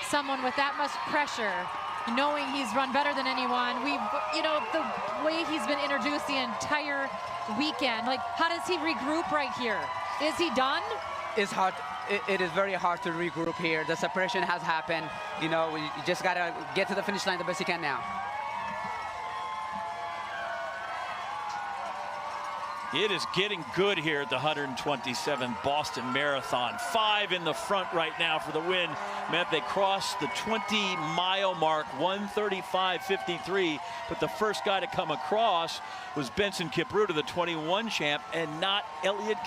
someone with that much pressure, knowing he's run better than anyone, the way he's been introduced the entire weekend, like, how does he regroup right here? Is he done? It's hard. It is very hard to regroup here. The separation has happened. You just got to get to the finish line the best you can now. It is getting good here at the 127 Boston Marathon. 5 in the front right now for the win. Meb, they crossed the 20-mile mark, 1:35:53. But the first guy to come across was Benson Kipruto, the 21 champ, and not Eliud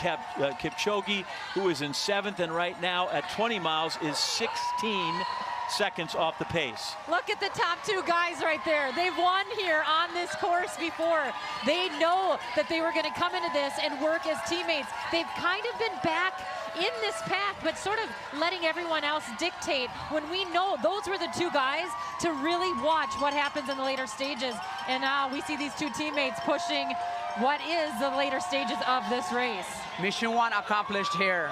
Kipchoge, who is in 7th, and right now at 20 miles is 16 seconds off the pace. Look at the top 2 guys right there. They've won here on this course before. They know that they were going to come into this and work as teammates. They've kind of been back in this pack, but sort of letting everyone else dictate, when we know those were the 2 guys to really watch what happens in the later stages. And now we see these 2 teammates pushing what is the later stages of this race. Mission 1 accomplished here.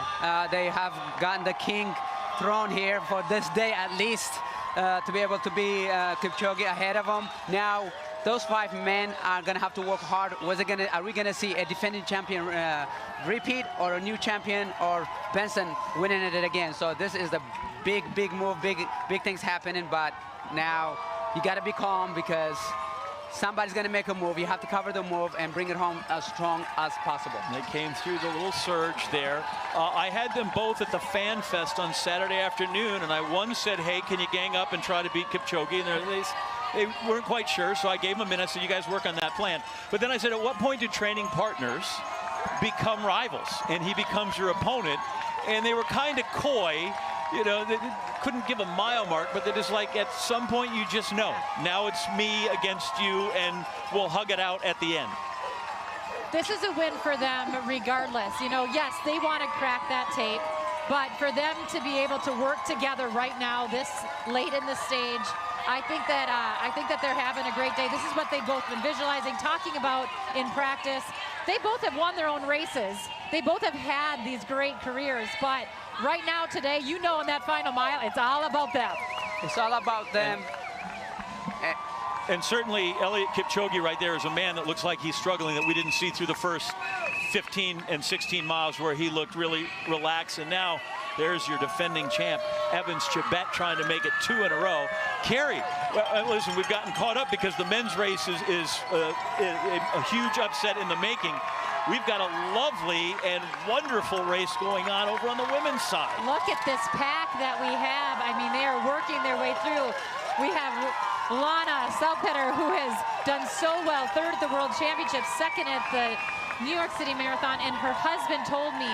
They have gotten the king throne here for this day at least. to be able to be Kipchoge ahead of him. Now, those 5 men are going to have to work hard. Are we going to see a defending champion repeat, or a new champion, or Benson winning it again? So this is the big move, big things happening. But now you got to be calm, because somebody's going to make a move. You have to cover the move and bring it home as strong as possible. They came through the little surge there. I had them both at the Fan Fest on Saturday afternoon, and one said, hey, can you gang up and try to beat Kipchoge? And they weren't quite sure, so I gave them a minute. I said, you guys work on that plan. But then I said, at what point do training partners become rivals and he becomes your opponent? And they were kind of coy. You know, they couldn't give a mile mark, but they're just like, at some point you just know. Now it's me against you, and we'll hug it out at the end. This is a win for them regardless. You know, yes, they want to crack that tape, but for them to be able to work together right now, this late in the stage, I think that they're having a great day. This is what they've both been visualizing, talking about in practice. They both have won their own races. They both have had these great careers, but right now, today, you know, in that final mile, it's all about them. It's all about them. And certainly, Elliot Kipchoge right there is a man that looks like he's struggling, that we didn't see through the first 15 and 16 miles where he looked really relaxed. And now there's your defending champ, Evans Chebet, trying to make it 2 in a row. Kerry, listen, we've gotten caught up because the men's race is a huge upset in the making. We've got a lovely and wonderful race going on over on the women's side. Look at this pack that we have. I mean, they are working their way through. We have Lana Salpeter, who has done so well, 3rd at the World Championships, 2nd at the New York City Marathon, and her husband told me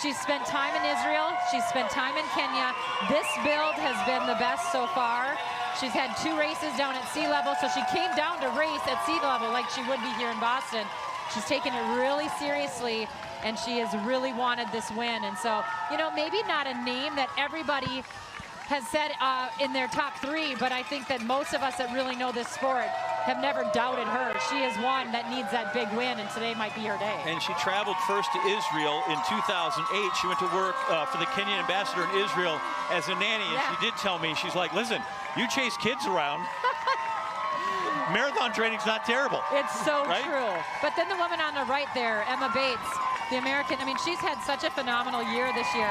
she's spent time in Israel, she's spent time in Kenya. This build has been the best so far. She's had 2 races down at sea level, so she came down to race at sea level like she would be here in Boston. She's taken it really seriously, and she has really wanted this win. And so, you know, maybe not a name that everybody has said in their top 3, but I think that most of us that really know this sport have never doubted her. She is one that needs that big win, and today might be her day. And she traveled first to Israel in 2008. She went to work for the Kenyan ambassador in Israel as a nanny, and she did tell me, she's like, listen, you chase kids around. Marathon training's not terrible. It's so true. But then the woman on the right there, Emma Bates, the American, I mean, she's had such a phenomenal year this year.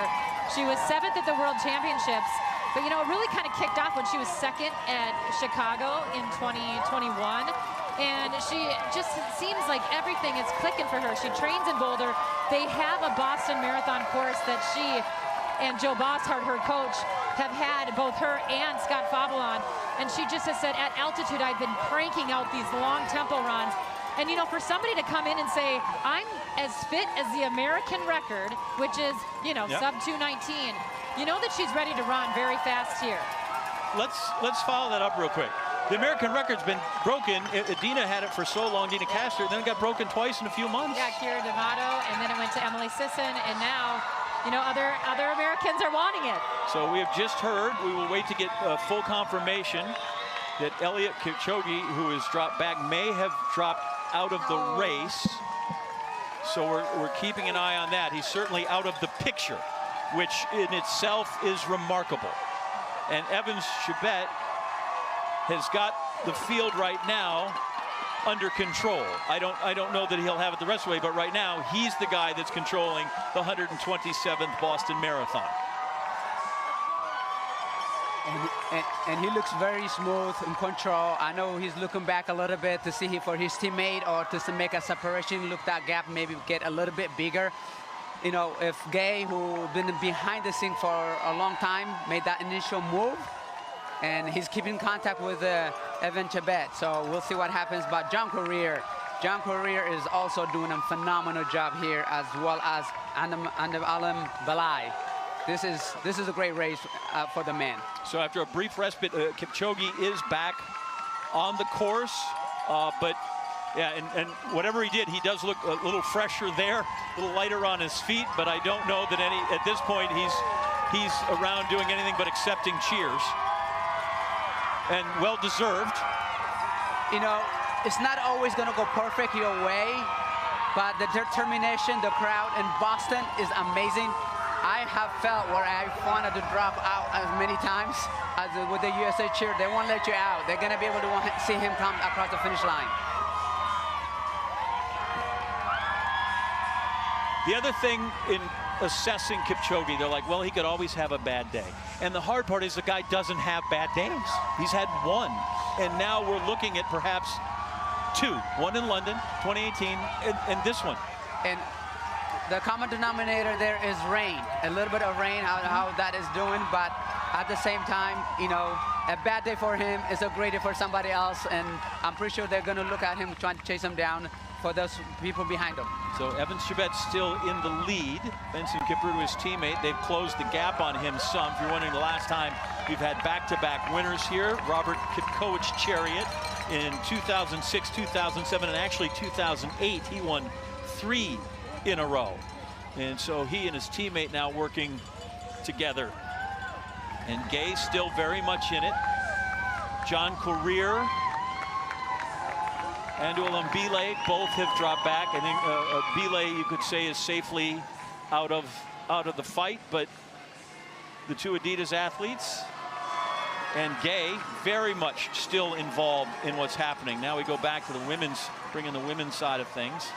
She was 7th at the World Championships, but you know, it really kind of kicked off when she was 2nd at Chicago in 2021. And she just seems like everything is clicking for her. She trains in Boulder. They have a Boston Marathon course that she and Joe Bosshart, her coach, have had both her and Scott Fauble on. And she just has said, at altitude, I've been cranking out these long tempo runs. And, you know, for somebody to come in and say, I'm as fit as the American record, which is, you know, sub 2:19, you know that she's ready to run very fast here. Let's follow that up real quick. The American record's been broken. Dina had it for so long, Dina Castor, then it got broken twice in a few months. Yeah, Kira D'Amato, and then it went to Emily Sisson, and now, you know, other Americans are wanting it. So we have just heard, we will wait to get full confirmation that Elliot Kipchoge, who has dropped back, may have dropped out of the race. So we're keeping an eye on that. He's certainly out of the picture, which in itself is remarkable. And Evans Chebet has got the field right now under control. I don't know that he'll have it the rest of the way, but right now he's the guy that's controlling the 127th Boston Marathon. And he looks very smooth in control. I know he's looking back a little bit to see for his teammate or to make a separation, look that gap maybe get a little bit bigger. You know, if Gay, who's been behind the scene for a long time, made that initial move, and he's keeping contact with Evan Chebet. So we'll see what happens. But John Courier is also doing a phenomenal job here, as well as Alam Balai. This is a great race for the men. So after a brief respite, Kipchoge is back on the course, but yeah, and whatever he did, he does look a little fresher there, a little lighter on his feet, but I don't know that at this point he's around doing anything but accepting cheers. And well-deserved. You know, it's not always going to go perfect your way, but the determination, the crowd in Boston is amazing. I have felt where I wanted to drop out as many times as with the USA cheer. They won't let you out. They're going to be able to see him come across the finish line. The other thing in assessing Kipchoge, they're like, well, he could always have a bad day. And the hard part is the guy doesn't have bad days. He's had one. And now we're looking at perhaps two. One in London, 2018, and this one. And the common denominator there is rain. A little bit of rain, how that is doing. But at the same time, you know, a bad day for him is a great day for somebody else. And I'm pretty sure they're going to look at him trying to chase him down for those people behind him. So Evan Chebet's still in the lead. Benson Kipruto, his teammate, they've closed the gap on him some. If you're wondering, the last time we've had back-to-back winners here, Robert Kipkowicz's Chariot in 2006, 2007, and actually 2008, he won 3 in a row. And so he and his teammate now working together. And Gay still very much in it. John Courier and Mbile both have dropped back. I think Mbile, you could say, is safely out of the fight, but the two Adidas athletes and Gay very much still involved in what's happening. Now we go back to the women's, bringing the women's side of things.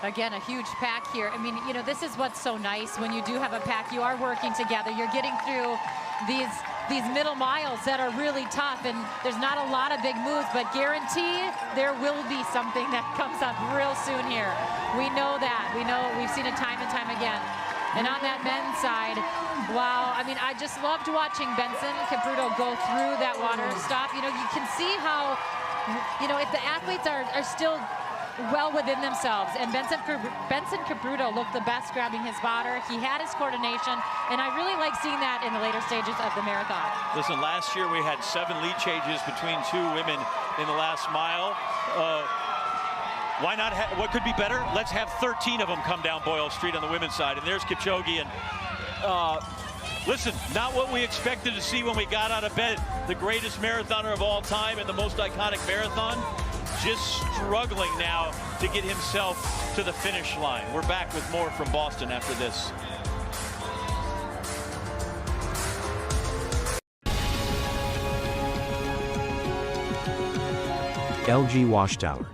Again, a huge pack here. I mean, you know, this is what's so nice when you do have a pack. You are working together. You're getting through these middle miles that are really tough, and there's not a lot of big moves, but guarantee there will be something that comes up real soon here. We know that. We know, we've seen it time and time again. And on that men's side, wow, I mean, I just loved watching Benson Kipruto go through that water stop. You know, you can see how, you know, if the athletes are still well within themselves, and Benson Kipruto looked the best grabbing his water. He had his coordination, and I really like seeing that in the later stages of the marathon. Listen, last year we had 7 lead changes between 2 women in the last mile. Why not? What could be better? Let's have 13 of them come down Boyle Street on the women's side. And there's Kipchoge. And listen, not what we expected to see when we got out of bed. The greatest marathoner of all time and the most iconic marathon, just struggling now to get himself to the finish line. We're back with more from Boston after this. LG Washtower.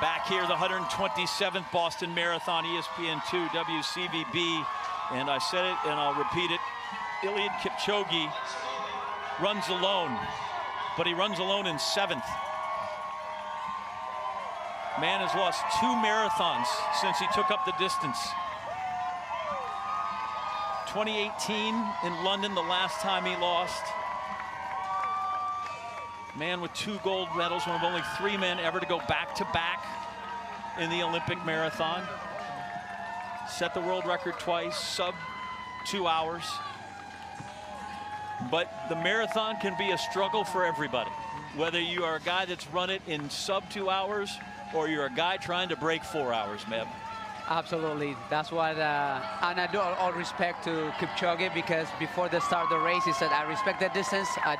Back here, the 127th Boston Marathon, ESPN2, WCVB. And I said it, and I'll repeat it. Eliud Kipchoge runs alone, but he runs alone in 7th. Man has lost 2 marathons since he took up the distance. 2018 in London, the last time he lost. Man with 2 gold medals, one of only 3 men ever to go back-to-back in the Olympic marathon. Set the world record twice, sub 2 hours. But the marathon can be a struggle for everybody. Whether you are a guy that's run it in sub 2 hours or you're a guy trying to break 4 hours, Meb. Absolutely. That's what, and I do all respect to Kipchoge, because before the start of the race, he said, I respect the distance, I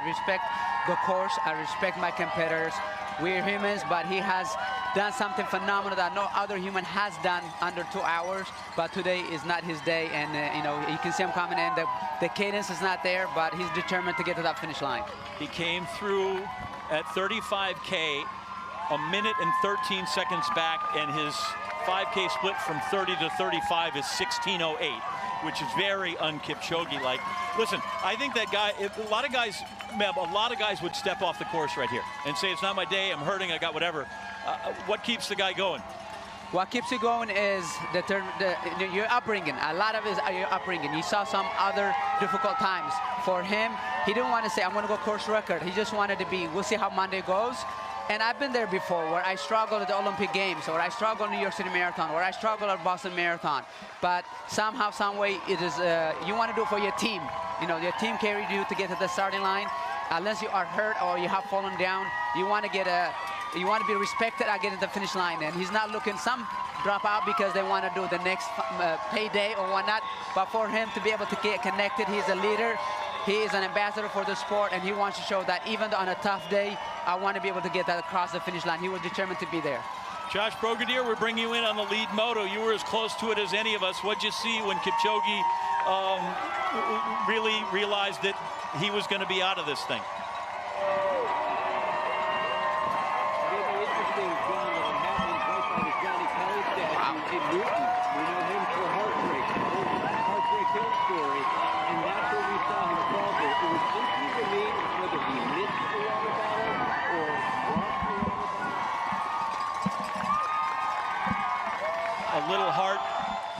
respect the course, I respect my competitors. We're humans, but he has done something phenomenal that no other human has done under 2 hours. But today is not his day, and you know, you can see him coming in. The cadence is not there, but he's determined to get to that finish line. He came through at 35K, a minute and 13 seconds back, and his 5K split from 30 to 35 is 16:08, which is very un-Kipchoge-like. Listen, I think that guy, a lot of guys, Meb, a lot of guys would step off the course right here and say, it's not my day, I'm hurting, I got whatever. What keeps the guy going? What keeps you going is your upbringing. A lot of it is your upbringing. You saw some other difficult times. For him, he didn't want to say, I'm going to go course record. He just wanted to be, we'll see how Monday goes. And I've been there before, where I struggled at the Olympic Games, or I struggled in New York City Marathon, or I struggled at Boston Marathon. But somehow, some way, it is you want to do it for your team. You know, your team carried you to get to the starting line. Unless you are hurt or you have fallen down, you want to get you want to be respected at getting to the finish line. And he's not looking, some drop out because they want to do the next payday or whatnot. But for him to be able to get connected, he's a leader. He is an ambassador for the sport, and he wants to show that even on a tough day, I want to be able to get that across the finish line. He was determined to be there. Josh Brigadier, we're bringing you in on the lead moto. You were as close to it as any of us. What'd you see when Kipchoge really realized that he was going to be out of this thing?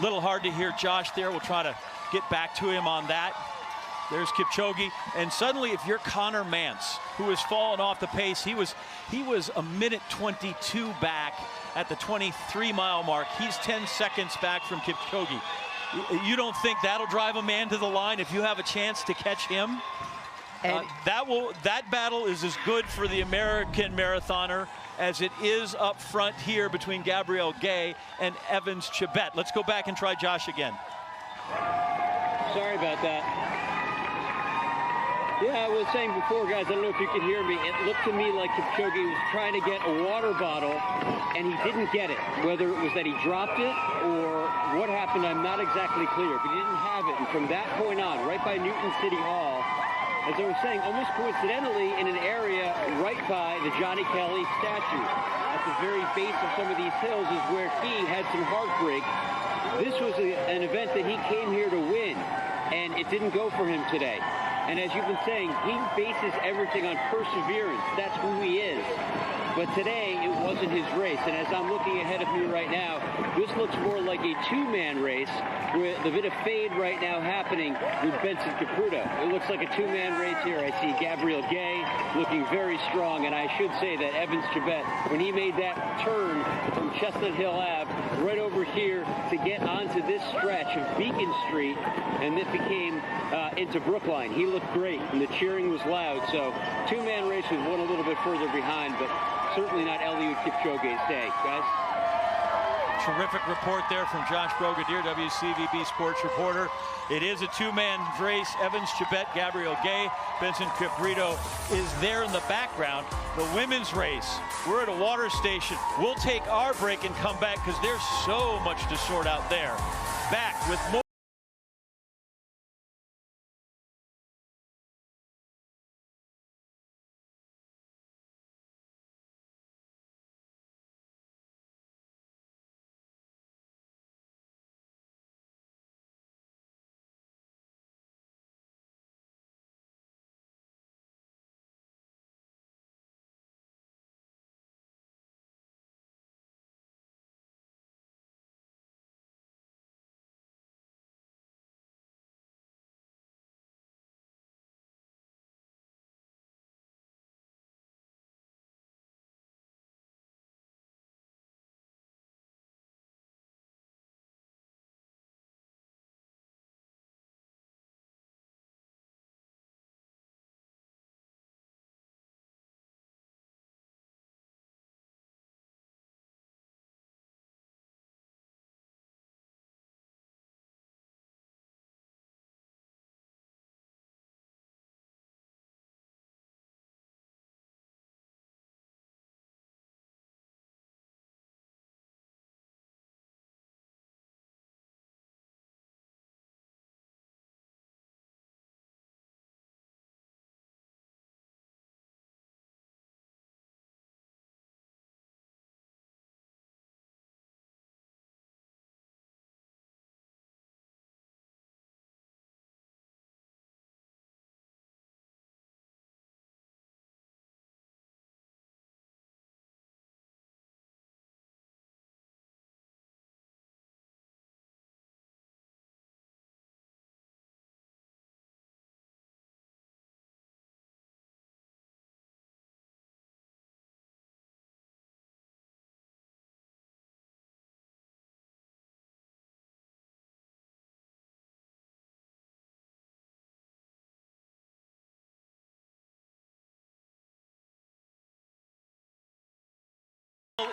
Little hard to hear Josh there. We'll try to get back to him on that. There's Kipchoge, and suddenly, if you're Connor Mance, who has fallen off the pace, he was a minute 22 back at the 23-mile mark. He's 10 seconds back from Kipchoge. You don't think that'll drive a man to the line if you have a chance to catch him? That battle is as good for the American marathoner as it is up front here between Gabriel Gay and Evans Chibet. Let's go back and try Josh again. Sorry about that. Yeah, I was saying before, guys, I don't know if you could hear me. It looked to me like Kipchoge was trying to get a water bottle, and he didn't get it. Whether it was that he dropped it or what happened, I'm not exactly clear, but he didn't have it. And from that point on, right by Newton City Hall, as I was saying, almost coincidentally, in an area right by the Johnny Kelly statue. At the very base of some of these hills is where he had some heartbreak. This was an event that he came here to win, and it didn't go for him today. And as you've been saying, he bases everything on perseverance. That's who he is. But today, it wasn't his race. And as I'm looking ahead of me right now, this looks more like a two-man race with a bit of fade right now happening with Benson Caputo. It looks like a two-man race here. I see Gabriel Gay looking very strong. And I should say that Evans Chibet, when he made that turn from Chestnut Hill Ave right over here to get onto this stretch of Beacon Street, and it became into Brookline, he looked great, and the cheering was loud. So two-man race with one a little bit further behind, but certainly not Eliud Kipchoge's day, guys. Terrific report there from Josh Brigadier, WCVB sports reporter. It is a two-man race. Evans Chibet, Gabriel Gay, Benson Caputo is there in the background. The women's race, we're at a water station. We'll take our break and come back because there's so much to sort out there. Back with more.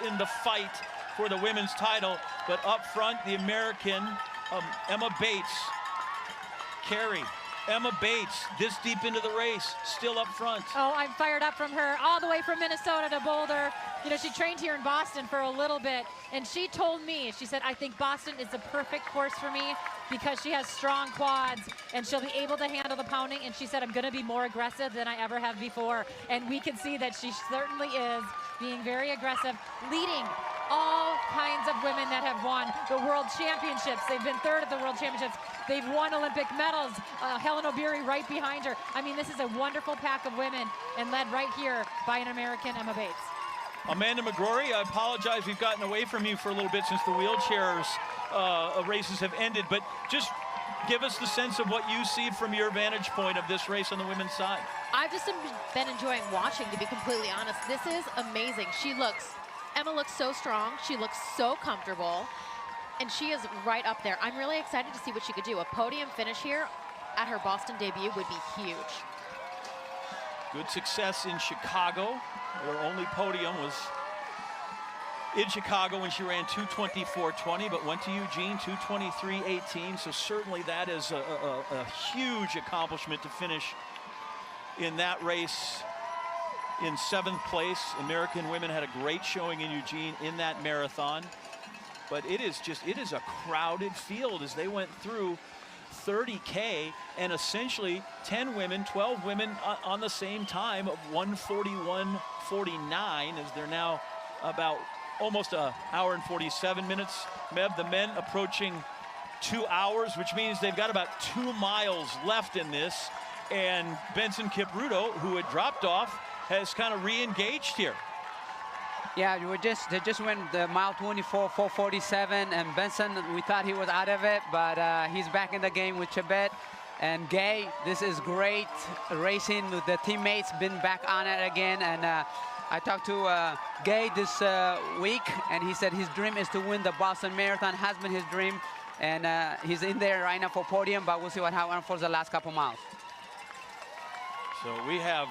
in the fight for the women's title. But up front, the American, Emma Bates. Carrie, Emma Bates, this deep into the race, still up front. Oh, I'm fired up from her, all the way from Minnesota to Boulder. You know, she trained here in Boston for a little bit, and she told me, she said, I think Boston is the perfect course for me because she has strong quads, and she'll be able to handle the pounding, and she said, I'm going to be more aggressive than I ever have before. And we can see that she certainly is being very aggressive, leading all kinds of women that have won the World Championships. They've been third at the World Championships. They've won Olympic medals. Helen Obiri right behind her. I mean, this is a wonderful pack of women, and led right here by an American, Emma Bates. Amanda McGrory, I apologize. We've gotten away from you for a little bit since the wheelchairs races have ended, but just give us the sense of what you see from your vantage point of this race on the women's side. I've just been enjoying watching, to be completely honest. This is amazing. Emma looks so strong. She looks so comfortable, and she is right up there. I'm really excited to see what she could do. A podium finish here at her Boston debut would be huge. Good success in Chicago. Her only podium was in Chicago when she ran 2:24.20, but went to Eugene 2:23.18. So certainly that is a huge accomplishment to finish in that race in 7th place. American women had a great showing in Eugene in that marathon. But it is a crowded field as they went through 30K, and essentially 10 women, 12 women on the same time of 1:41.49, as they're now about almost an hour and 47 minutes. Meb, the men approaching 2 hours, which means they've got about 2 miles left in this. And Benson Kipruto, who had dropped off, has kind of re-engaged here. Yeah, they just went the mile 24, 4:47, and Benson, we thought he was out of it, but he's back in the game with Chebet and Gay. This is great racing with the teammates, been back on it again. And I talked to Gay this week, and he said his dream is to win the Boston Marathon, has been his dream, and he's in there right now for podium, but we'll see what happens for the last couple miles. So we have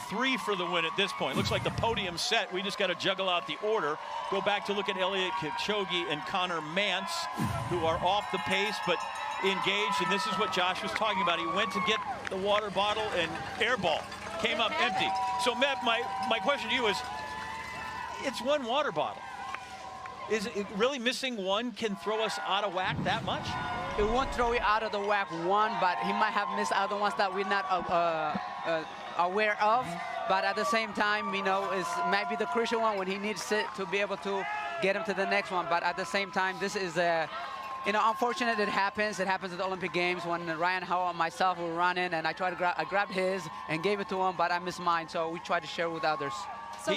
3 for the win at this point. Looks like the podium's set. We just got to juggle out the order. Go back to look at Eliud Kipchoge and Connor Mance, who are off the pace but engaged. And this is what Josh was talking about. He went to get the water bottle and airball. Came up empty. So, Meb, my question to you is, it's one water bottle. Is it really missing one can throw us out of whack that much? It won't throw you out of the whack one, but he might have missed other ones that we're not aware of. But at the same time, you know, it might be the crucial one when he needs it to be able to get him to the next one. But at the same time, this is you know, unfortunate it happens. It happens at the Olympic Games when Ryan Howell and myself were running, and I grabbed his and gave it to him, but I missed mine. So we try to share with others. So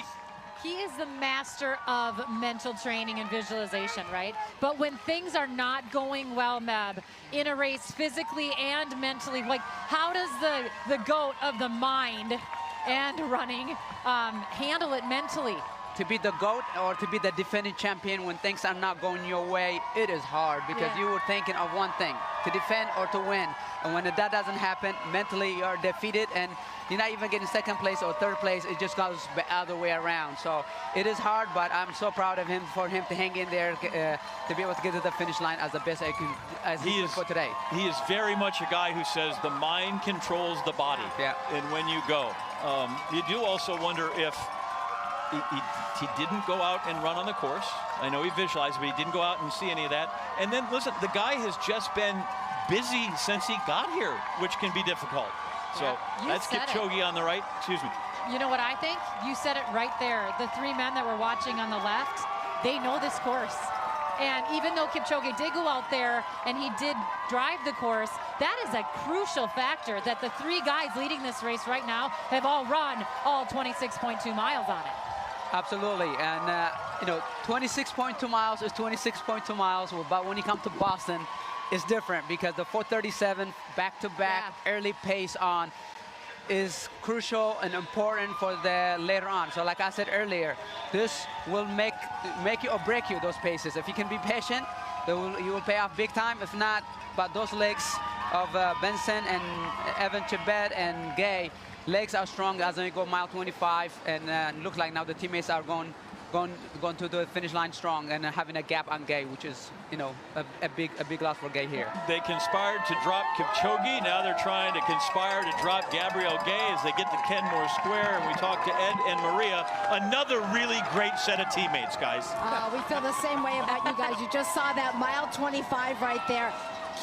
he is the master of mental training and visualization, right? But when things are not going well, Meb, in a race physically and mentally, like how does the GOAT of the mind and running handle it mentally? To be the GOAT or to be the defending champion when things are not going your way, it is hard because you were thinking of one thing, to defend or to win. And when that doesn't happen, mentally you're defeated and you're not even getting 2nd place or 3rd place. It just goes the other way around. So it is hard, but I'm so proud of him for him to hang in there, to be able to get to the finish line as the best as he is for today. He is very much a guy who says the mind controls the body. Yeah. And when you go, you do also wonder if he didn't go out and run on the course. I know he visualized, but he didn't go out and see any of that. And then, listen, the guy has just been busy since he got here, which can be difficult. So that's Kipchoge on the right. Excuse me. You know what I think? You said it right there. The 3 men that were watching on the left, they know this course. And even though Kipchoge did go out there and he did drive the course, that is a crucial factor that the 3 guys leading this race right now have all run all 26.2 miles on it. Absolutely, and you know, 26.2 miles is 26.2 miles, but when you come to Boston, it's different because the 4:37 back-to-back early pace on is crucial and important for the later on. So like I said earlier, this will make you or break you, those paces. If you can be patient, you will pay off big time. If not, but those legs of Benson and Evan Chebet and Gay, legs are strong as they go mile 25, and look like now the teammates are going going to the finish line strong and having a gap on Gay, which is, you know, a big loss for Gay here. They conspired to drop Kipchoge. Now they're trying to conspire to drop Gabriel Gay as they get to Kenmore Square. And we talked to Ed and Maria. Another really great set of teammates, guys. We feel the same way about you guys. You just saw that mile 25 right there.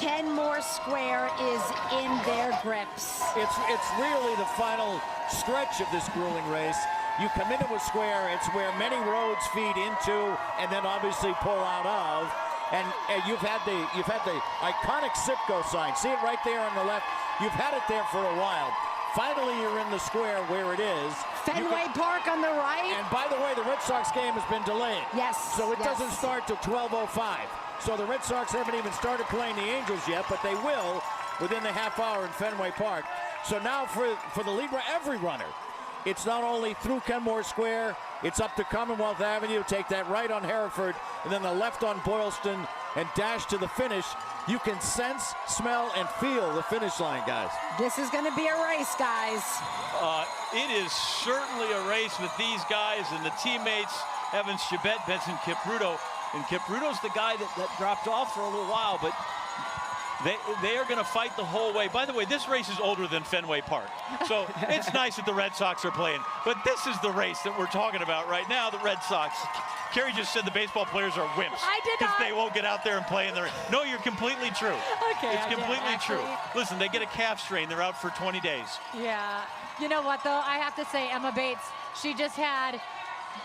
Kenmore Square is in their grips. It's really the final stretch of this grueling race. You come into a square, it's where many roads feed into and then obviously pull out of. And you've had the iconic Sitco sign. See it right there on the left. You've had it there for a while. Finally, you're in the square where it is. Fenway Park on the right. And by the way, the Red Sox game has been delayed. Yes. So it doesn't start till 12:05. So the Red Sox haven't even started playing the Angels yet, but they will within the half hour in Fenway Park. So now for the lead, every runner, it's not only through Kenmore Square, it's up to Commonwealth Avenue, take that right on Hereford, and then the left on Boylston, and dash to the finish. You can sense, smell, and feel the finish line, guys. This is going to be a race, guys. It is certainly a race with these guys and the teammates, Evans, Chibet, Benson Kipruto. And Kipruto's the guy that dropped off for a little while, but they are going to fight the whole way. By the way, this race is older than Fenway Park. So it's nice that the Red Sox are playing. But this is the race that we're talking about right now, the Red Sox. Kerry just said the baseball players are wimps. I did not. Because they won't get out there and play in the rain. No, you're completely true. Okay, it's completely true. Listen, they get a calf strain. They're out for 20 days. Yeah. You know what, though? I have to say, Emma Bates, she just had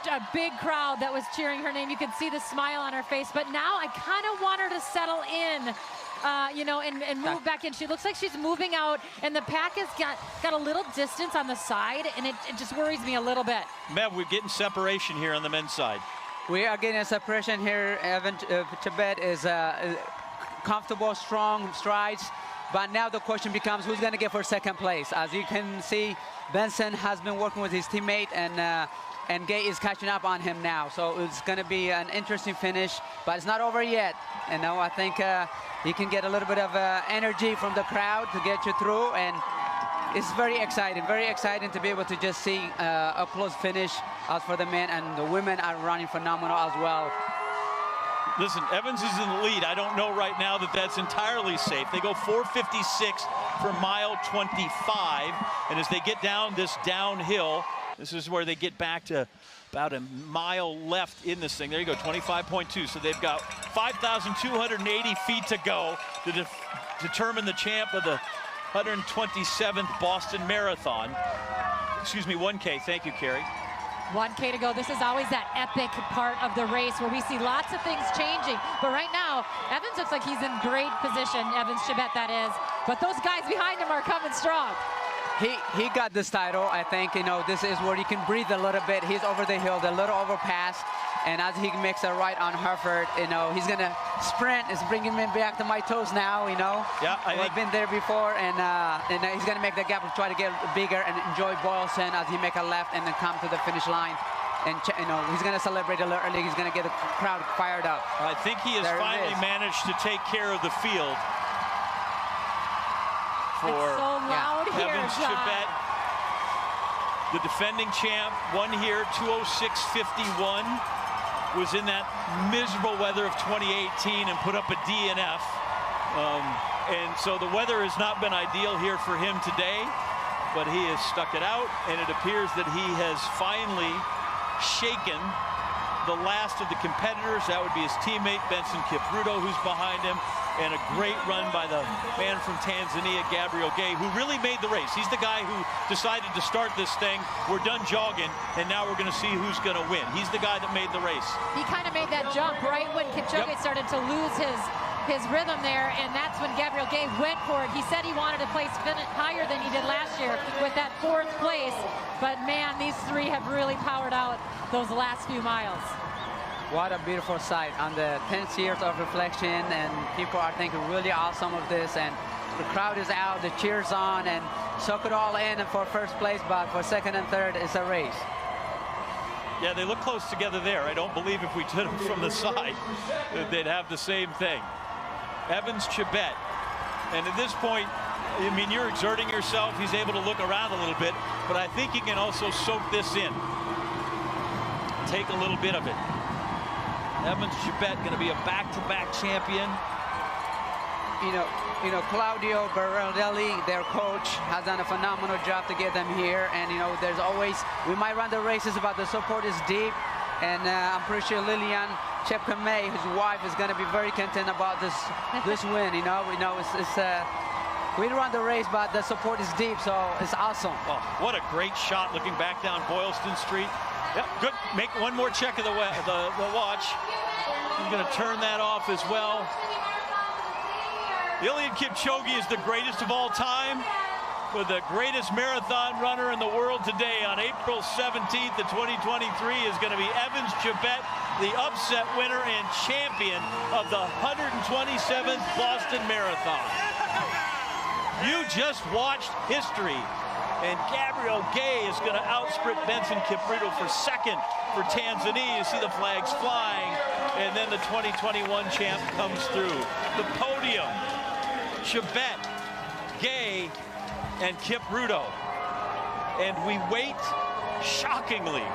a big crowd that was cheering her name. You could see the smile on her face. But now I kind of want her to settle in. You know, and move back in. She looks like she's moving out, and the pack has got a little distance on the side, and it just worries me a little bit. Mev, we're getting separation here on the men's side. We are getting a separation here. Evan Chibet is comfortable, strong strides, but now the question becomes who's going to get for second place. As you can see, Benson has been working with his teammate, and Gay is catching up on him now. So it's going to be an interesting finish, but it's not over yet. And now I think you can get a little bit of energy from the crowd to get you through, and it's very exciting to be able to just see a close finish as for the men, and the women are running phenomenal as well. Listen, Evans is in the lead. I don't know right now that that's entirely safe. They go 4:56 for mile 25, and as they get down this downhill, this is where they get back to about a mile left in this thing. There you go, 25.2. So they've got 5,280 feet to go to determine the champ of the 127th Boston Marathon. Excuse me, 1K. Thank you, Kerry. 1K to go. This is always that epic part of the race where we see lots of things changing. But right now, Evans looks like he's in great position. Evans Chibet, that is. But those guys behind him are coming strong. He got this title. I think, you know, this is where you can breathe a little bit. He's over the hill, the little overpass. And as he makes a right on Hereford, you know, he's going to sprint. It's bringing him back to my toes now, you know. Yeah, I've been there before, and he's going to make the gap and try to get bigger and enjoy Boylston as he make a left and then come to the finish line. And, you know, he's going to celebrate a little early. He's going to get the crowd fired up. I think he has finally managed to take care of the field for it's so loud here, Evans Chibet. The defending champ won here 2:06:51. Was in that miserable weather of 2018 and put up a DNF. And so the weather has not been ideal here for him today, but he has stuck it out, and it appears that he has finally shaken the last of the competitors. That would be his teammate, Benson Kipruto, who's behind him, and a great run by the man from Tanzania, Gabriel Gay, who really made the race. He's the guy who decided to start this thing. We're done jogging, and now we're going to see who's going to win. He's the guy that made the race. He kind of made that jump right when Kipchoge started to lose his rhythm there, and that's when Gabriel Gay went for it. He said he wanted to place higher than he did last year with that 4th place, but man, these three have really powered out those last few miles. What a beautiful sight on the 10th years of reflection, and people are thinking really awesome of this, and the crowd is out, the cheers on, and soak it all in for first place, but for second and third, it's a race. Yeah, they look close together there. I don't believe if we did them from the side that they'd have the same thing. Evans Chibet, and at this point, I mean, you're exerting yourself. He's able to look around a little bit, but I think he can also soak this in. take a little bit of it. Evans Chebet going to be a back-to-back champion. You know, Claudio Berardelli, their coach, has done a phenomenal job to get them here. And, you know, there's always, we might run the races, but the support is deep. And I'm pretty sure Lilian Chepkamay, his wife, is going to be very content about this win. You know, we know we run the race, but the support is deep, so it's awesome. Oh, what a great shot looking back down Boylston Street. Yep, good. Make one more check of the watch. He's going to turn that off as well. Eliud Kipchoge is the greatest of all time, but the greatest marathon runner in the world today on April 17th of 2023 is going to be Evans Chebet, the upset winner and champion of the 127th Boston Marathon. You just watched history, and Gabriel Gay is going to outsprint Benson Kipruto for second for Tanzania. You see the flags flying, and then the 2021 champ comes through. The podium, Chebet, Gay, and Kipruto. And we wait, shockingly,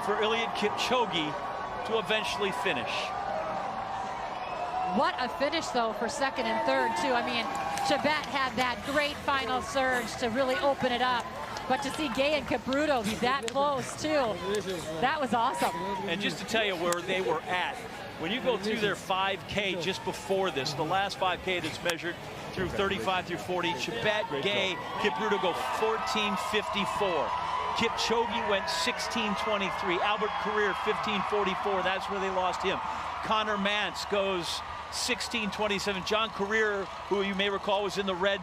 for Eliud Kipchoge to eventually finish. What a finish, though, for second and third, too. I mean, Chebet had that great final surge to really open it up. But to see Gay and Kipruto be that close, too, that was awesome. And just to tell you where they were at, when you go through their 5K just before this, the last 5K that's measured through 35 through 40, Chebet, Gay, Kipruto go 14:54. Kipchoge went 16:23. Albert Carrier 15:44. That's where they lost him. Connor Mantz goes 16:27. John Carrier, who you may recall was in the red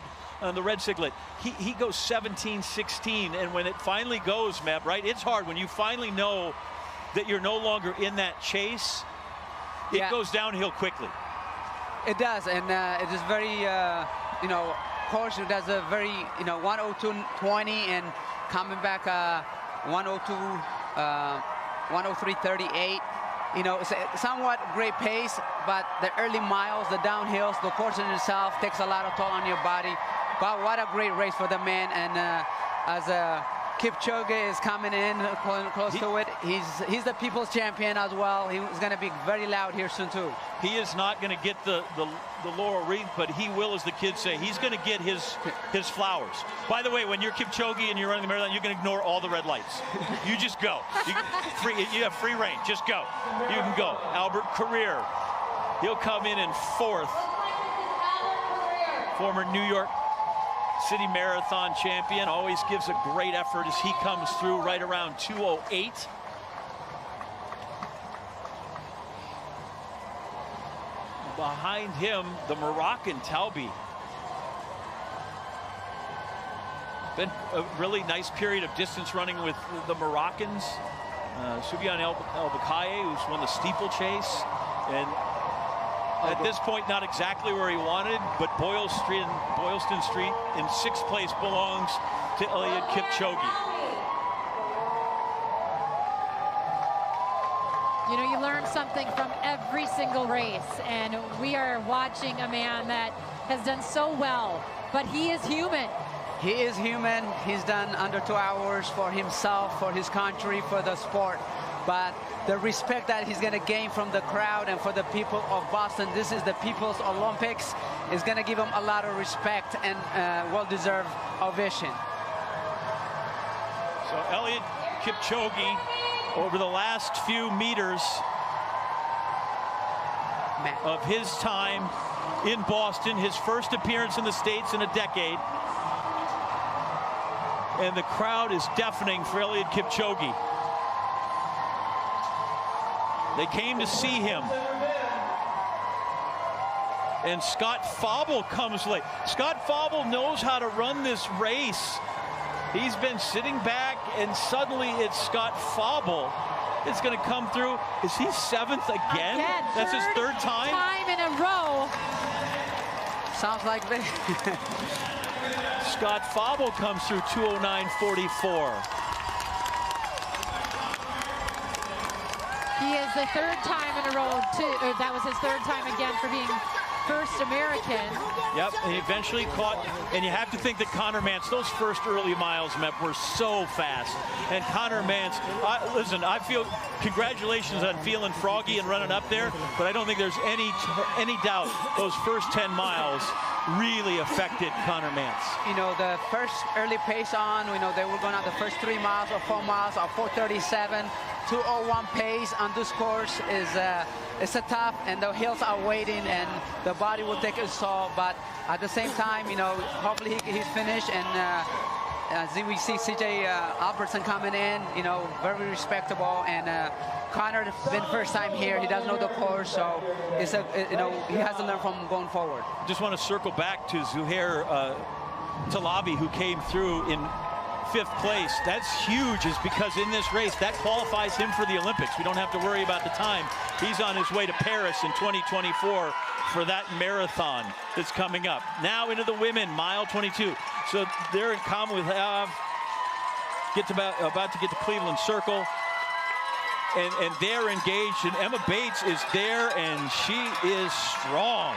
singlet, he goes 17:16. And when it finally goes, Meb, right, it's hard when you finally know that you're no longer in that chase. It goes downhill quickly. It does, and it is very, you know, Porsche does a very, you know, 1:02.20 and coming back 1:03.38. You know, it's a somewhat great pace, but the early miles, the downhills, the course in itself takes a lot of toll on your body. But what a great race for the man, and as Kipchoge is coming in close to it, he's the people's champion as well. He's going to be very loud here soon too. He is not going to get the laurel wreath, but he will, as the kids say, he's going to get his flowers. By the way, when you're Kipchoge and you're running the marathon, you can ignore all the red lights. You just go. You have free reign. Just go. You can go. Albert Carrier, he'll come in fourth. Former New York City Marathon champion, always gives a great effort as he comes through right around 2:08. Behind him, the Moroccan Talbi. Been a really nice period of distance running with the Moroccans. Soufiane El Bakaye, who's won the steeplechase, and at this point, not exactly where he wanted, but Boylston Street in 6th place belongs to Eliud Kipchoge. You know, you learn something from every single race, and we are watching a man that has done so well, but he is human. He is human. He's done under 2 hours for himself, for his country, for the sport. But the respect that he's going to gain from the crowd and for the people of Boston, this is the People's Olympics, is going to give him a lot of respect and well-deserved ovation. So Eliud Kipchoge, over the last few meters of his time in Boston, his first appearance in the States in a decade, and the crowd is deafening for Eliud Kipchoge. They came to see him. And Scott Fauble comes late. Scott Fauble knows how to run this race. He's been sitting back, and suddenly it's Scott Fauble. It's going to come through. Is he 7th again? That's his third time? Time in a row. Sounds like this. Scott Fauble comes through 2:09.44. He is the third time in a row, too. That was his third time again for being first American. Yep, and he eventually caught, and you have to think that Connor Mance, those first early miles, Mep, were so fast. And Connor Mance, listen, I feel, congratulations on feeling froggy and running up there, but I don't think there's any doubt those first 10 miles really affected Connor Mance. You know, the first early pace on, we know they were going out the first 3 miles or 4 miles or 4:37. 2:01 pace on this course is it's a tough, and the hills are waiting, and the body will take its toll. But at the same time, you know, hopefully he's finished. And as we see CJ Albertson coming in, you know, very respectable. And Connor been first time here. He doesn't know the course, so it's you know, he has to learn from going forward. Just want to circle back to Zuhair Talabi, who came through in 5th place. That's huge, is because in this race that qualifies him for the Olympics. We don't have to worry about the time. He's on his way to Paris in 2024 for that marathon that's coming up. Now into the women, mile 22. So they're in common with about to get to Cleveland Circle, and they're engaged, and Emma Bates is there, and she is strong.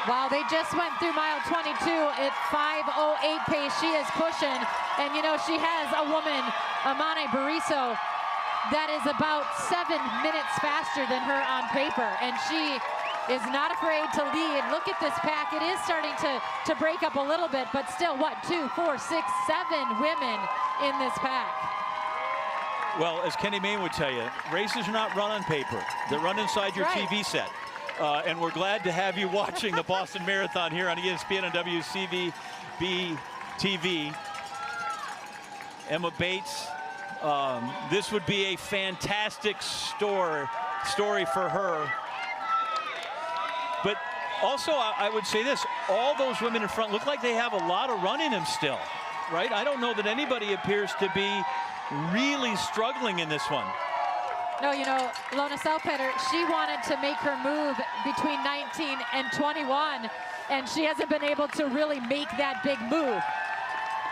Wow, they just went through mile 22 at 5:08 pace. She is pushing, and you know, she has a woman, Amane Bariso, that is about 7 minutes faster than her on paper, and she is not afraid to lead. Look at this pack. It is starting to break up a little bit, but still, what, 2, 4, 6, 7 women in this pack. Well, as Kenny Mayne would tell you, races are not run on paper. They're run inside your TV set. And we're glad to have you watching the Boston Marathon here on ESPN and WCVB TV. Emma Bates, this would be a fantastic story for her. But also, I would say this, all those women in front look like they have a lot of run in them still, right? I don't know that anybody appears to be really struggling in this one. No, you know, Lona Salpeter, she wanted to make her move between 19 and 21, and she hasn't been able to really make that big move.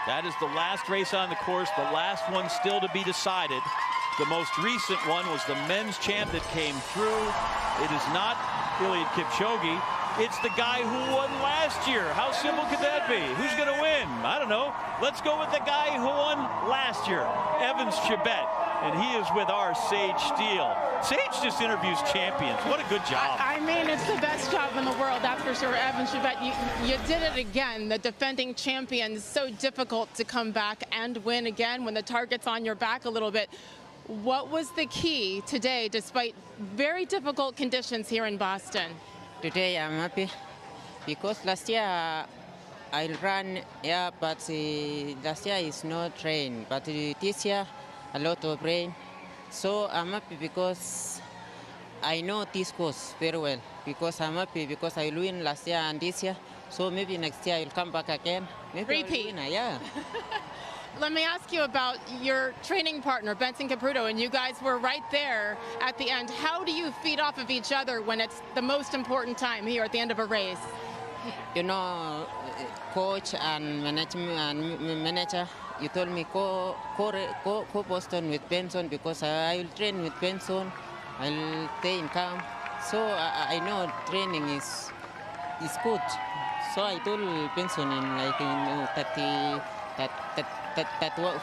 That is the last race on the course, the last one still to be decided. The most recent one was the men's champ that came through. It is not Eliud Kipchoge. It's the guy who won last year. How simple could that be? Who's going to win? I don't know. Let's go with the guy who won last year, Evans Chibet. And he is with our Sage Steele. Sage just interviews champions. What a good job. I mean, it's the best job in the world, that's for sure. Evan Chibet, you did it again. The defending champion. So difficult to come back and win again when the target's on your back a little bit. What was the key today, despite very difficult conditions here in Boston? Today I'm happy because last year I ran, yeah, but last year is not rain. But this year, a lot of rain. So I'm happy because I know this course very well. Because I'm happy because I win last year and this year. So maybe next year I'll come back again. Maybe repeat. Yeah. Let me ask you about your training partner, Benson Caputo, and you guys were right there at the end. How do you feed off of each other when it's the most important time here at the end of a race? You know, coach and manager, you told me go Boston with Benson because I will train with Benson. I'll stay in camp. So I know training is good. So I told Benson in like in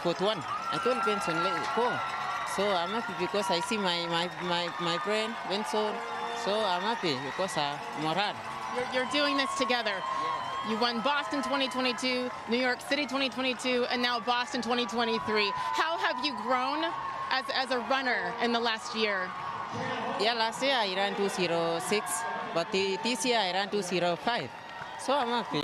41. I told Benson, let's go. So I'm happy because I see my friend Benson. So I'm happy because morale. You're doing this together. You won Boston 2022, New York City 2022, and now Boston 2023. How have you grown as a runner in the last year? Yeah, last year I ran 2:06, but this year I ran 2:05. So I'm happy.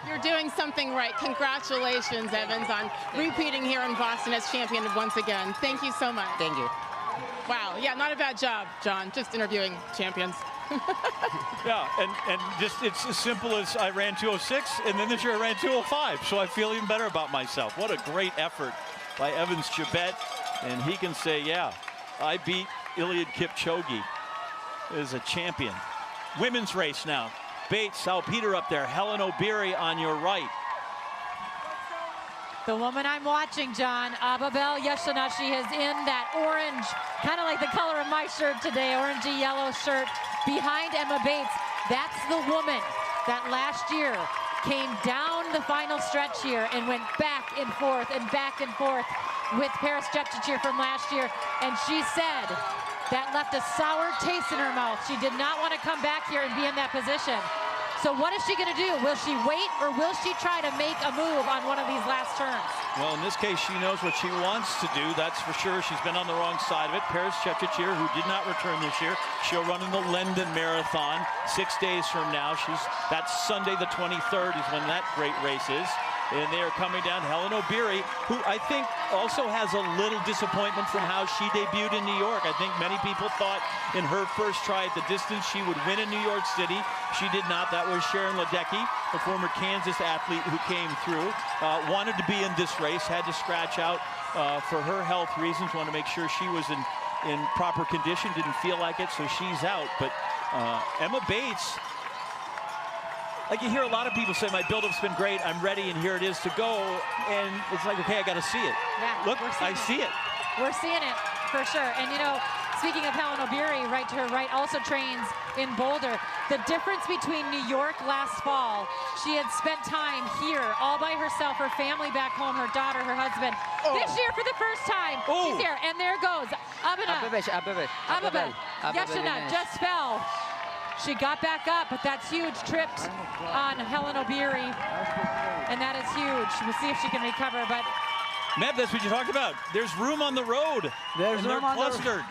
You're doing something right. Congratulations, Evans, on repeating here in Boston as champion once again. Thank you so much. Thank you. Wow, yeah, not a bad job, John, just interviewing champions. Yeah, and just it's as simple as I ran 2:06, and then this year I ran 2:05, so I feel even better about myself. What a great effort by Evans Chibet, and he can say, yeah, I beat Eliud Kipchoge as a champion. Women's race now. Bates, Salpeter up there, Helen Obiri on your right. The woman I'm watching, John, Ababel Yeshanashi, is in that orange, kind of like the color of my shirt today, orangey yellow shirt. behind Emma Bates. That's the woman that last year came down the final stretch here and went back and forth with Paris Jepchirchir from last year. And she said that left a sour taste in her mouth. She did not want to come back here and be in that position. So what is she going to do? Will she wait, or will she try to make a move on one of these last turns? Well, in this case, she knows what she wants to do. That's for sure. She's been on the wrong side of it. Paris Jepchirchir, who did not return this year, she'll run in the London Marathon 6 days from now. That's Sunday the 23rd is when that great race is. And they are coming down Helen Obiri, who I think also has a little disappointment from how she debuted in New York. I think many people thought in her first try at the distance she would win in New York City. She did not. That was Sharon Ledecky, a former Kansas athlete who came through. Wanted to be in this race, had to scratch out for her health reasons, wanted to make sure she was in proper condition, didn't feel like it, so she's out. But Emma Bates, like you hear a lot of people say, my build-up's been great, I'm ready, and here it is to go. And it's like, okay, I got to see it. Yeah, look, I see it. We're seeing it for sure. And you know, speaking of Helen Obiri, right to her right, also trains in Boulder. The difference between New York last fall, she had spent time here all by herself, her family back home, her daughter, her husband. This year, for the first time, she's here. And there goes Abeba Yeshina just fell. She got back up, but that's huge. Tripped on Helen Obiri, and that is huge. We'll see if she can recover, but... Meb, that's what you talked about. There's room on the road. There's room on clustered.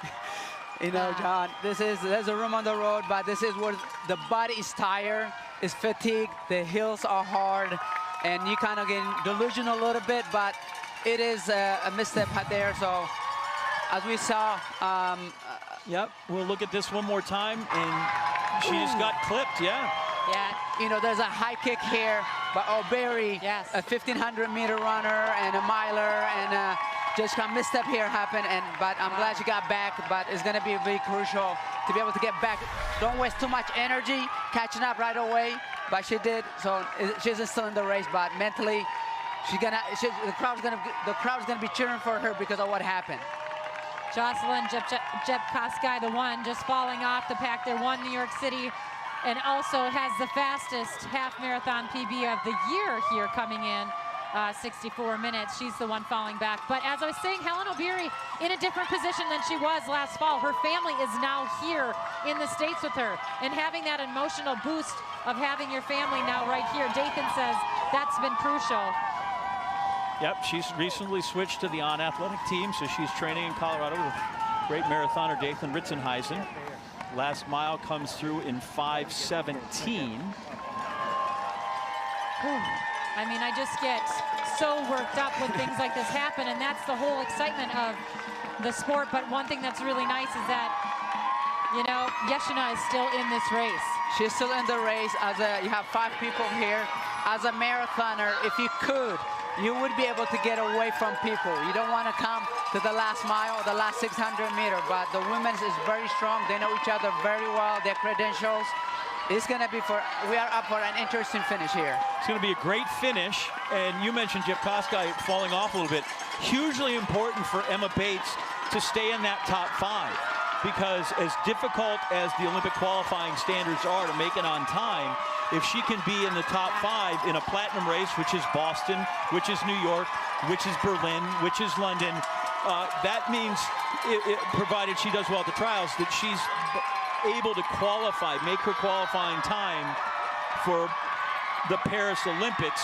You know, John, there's a room on the road, but this is where the body is tired, is fatigued, the hills are hard, and you kind of get delusional a little bit, but it is a misstep there, so as we saw... Yep, we'll look at this one more time, and she just got clipped, yeah. Yeah, you know, there's a high kick here, but Obiri, a 1,500-meter runner and a miler, and just a misstep here happened, but I'm glad she got back, but it's going to be very crucial to be able to get back. Don't waste too much energy catching up right away, but she did, so she's still in the race, but mentally, the crowd's gonna be cheering for her because of what happened. Jocelyn Jepkoskai, the one just falling off the pack there, won New York City, and also has the fastest half marathon PB of the year here coming in, 64 minutes. She's the one falling back. But as I was saying, Helen Obiri in a different position than she was last fall. Her family is now here in the States with her, and having that emotional boost of having your family now right here, Dathan says that's been crucial. Yep, she's recently switched to the On Athletic team, so she's training in Colorado with great marathoner Dathan Ritzenheisen. Last mile comes through in 5:17. I mean, I just get so worked up when things like this happen, and that's the whole excitement of the sport. But one thing that's really nice is that, you know, Yeshina is still in this race. She's still in the race. You have 5 people here. As a marathoner, if you could, you would be able to get away from people. You don't want to come to the last mile or the last 600 meter, but the women's is very strong. They know each other very well, their credentials. It's going to be we are up for an interesting finish here. It's going to be a great finish, and you mentioned Jepkoskai falling off a little bit. Hugely important for Emma Bates to stay in that top 5, because as difficult as the Olympic qualifying standards are to make it on time, if she can be in the top 5 in a platinum race, which is Boston, which is New York, which is Berlin, which is London, that means, provided she does well at the trials, that she's able to qualify, make her qualifying time for the Paris Olympics.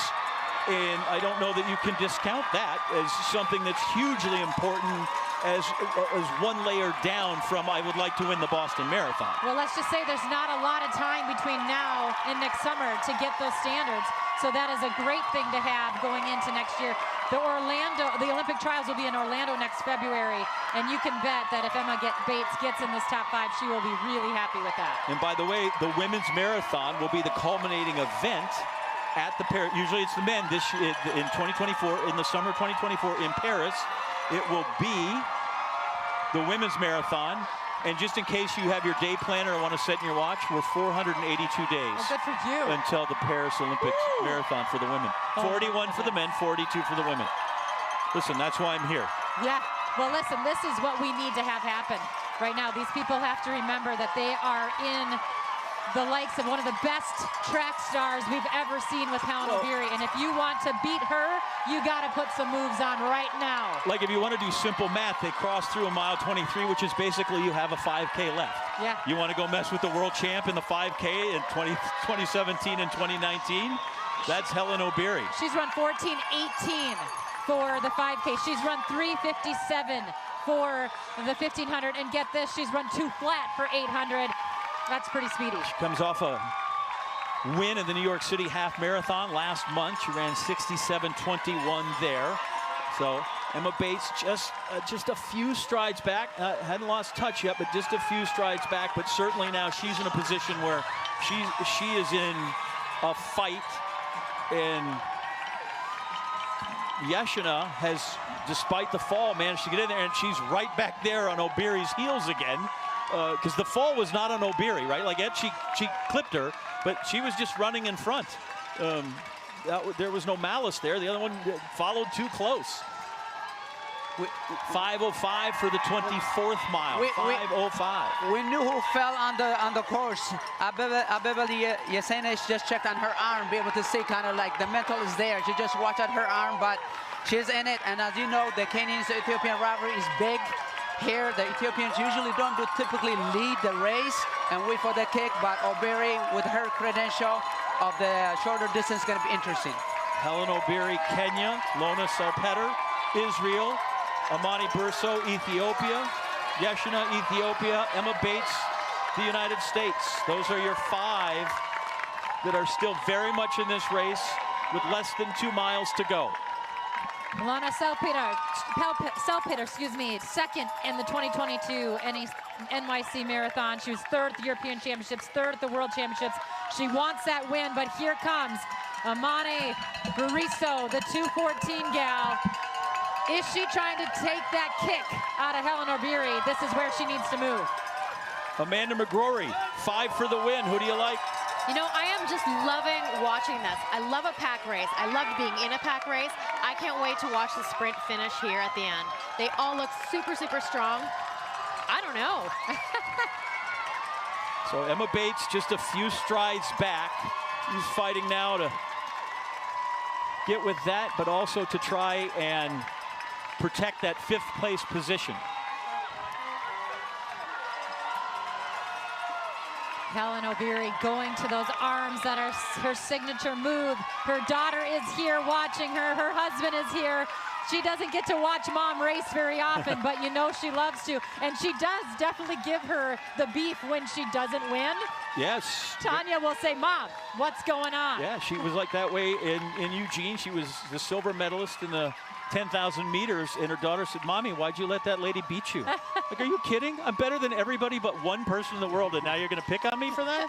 And I don't know that you can discount that as something that's hugely important as one layer down from I would like to win the Boston Marathon. Well, let's just say there's not a lot of time between now and next summer to get those standards. So that is a great thing to have going into next year. The Olympic trials will be in Orlando next February, and you can bet that if Emma Bates gets in this top 5, she will be really happy with that. And by the way, the women's marathon will be the culminating event at the Paris. Usually it's the men this year in 2024, in the summer 2024 in Paris. It will be the women's marathon. And just in case you have your day planner or want to set in your watch, we're 482 days good for you. until the Paris Olympics marathon for the women. 41 for the men, 42 for the women. Listen, that's why I'm here. Yeah. Well, listen, this is what we need to have happen right now. These people have to remember that they are in the likes of one of the best track stars we've ever seen with Helen Obiri. And if you want to beat her, you got to put some moves on right now. Like if you want to do simple math, they crossed through a mile 23, which is basically you have a 5K left. Yeah. You want to go mess with the world champ in the 5K in 2017 and 2019? That's Helen Obiri. She's run 14:18 for the 5K. She's run 3:57 for the 1500. And get this, she's run 2 flat for 800. That's pretty speedy. She comes off a win in the New York City half marathon last month. She ran 67:21 there. So Emma Bates just a few strides back. Hadn't lost touch yet, but just a few strides back. But certainly now she's in a position where she is in a fight. And Yeshina has, despite the fall, managed to get in there, and she's right back there on Obiri's heels again. Because the fall was not on Obiri, right? Like Ed, she clipped her, but she was just running in front. There was no malice there. The other one followed too close. 5:05 for the 24th mile. 5:05. We knew who fell on the course. Abebe Yesenia just checked on her arm, be able to see kind of like the mental is there. She just watched at her arm, but she's in it. And as you know, the Kenyan-Ethiopian rivalry is big. Here, the Ethiopians usually don't typically lead the race and wait for the kick, but Obiri, with her credential of the shorter distance, is going to be interesting. Helen Obiri, Kenya. Lona Salpeter, Israel. Amani Burso, Ethiopia. Yeshina, Ethiopia. Emma Bates, the United States. Those are your 5 that are still very much in this race with less than 2 miles to go. Lona Salpeter, second in the 2022 NYC Marathon. She was 3rd at the European Championships, 3rd at the World Championships. She wants that win, but here comes Amani Buriso, the 2:14 gal. Is she trying to take that kick out of Helen Obiri? This is where she needs to move. Amanda McGrory, 5 for the win. Who do you like? You know, I am just loving watching this. I love a pack race. I love being in a pack race. I can't wait to watch the sprint finish here at the end. They all look super, super strong. I don't know. So Emma Bates just a few strides back. She's fighting now to get with that, but also to try and protect that 5th place position. Helen Obiri going to those arms that are her signature move. Her daughter is here watching her. Her husband is here. She doesn't get to watch mom race very often, but you know she loves to. And she does definitely give her the beef when she doesn't win. Yes. Tanya will say, Mom, what's going on? Yeah, she was like that way in Eugene. She was the silver medalist in the 10,000 meters, and her daughter said, Mommy, why'd you let that lady beat you? Like, are you kidding? I'm better than everybody but one person in the world, and now you're going to pick on me for that?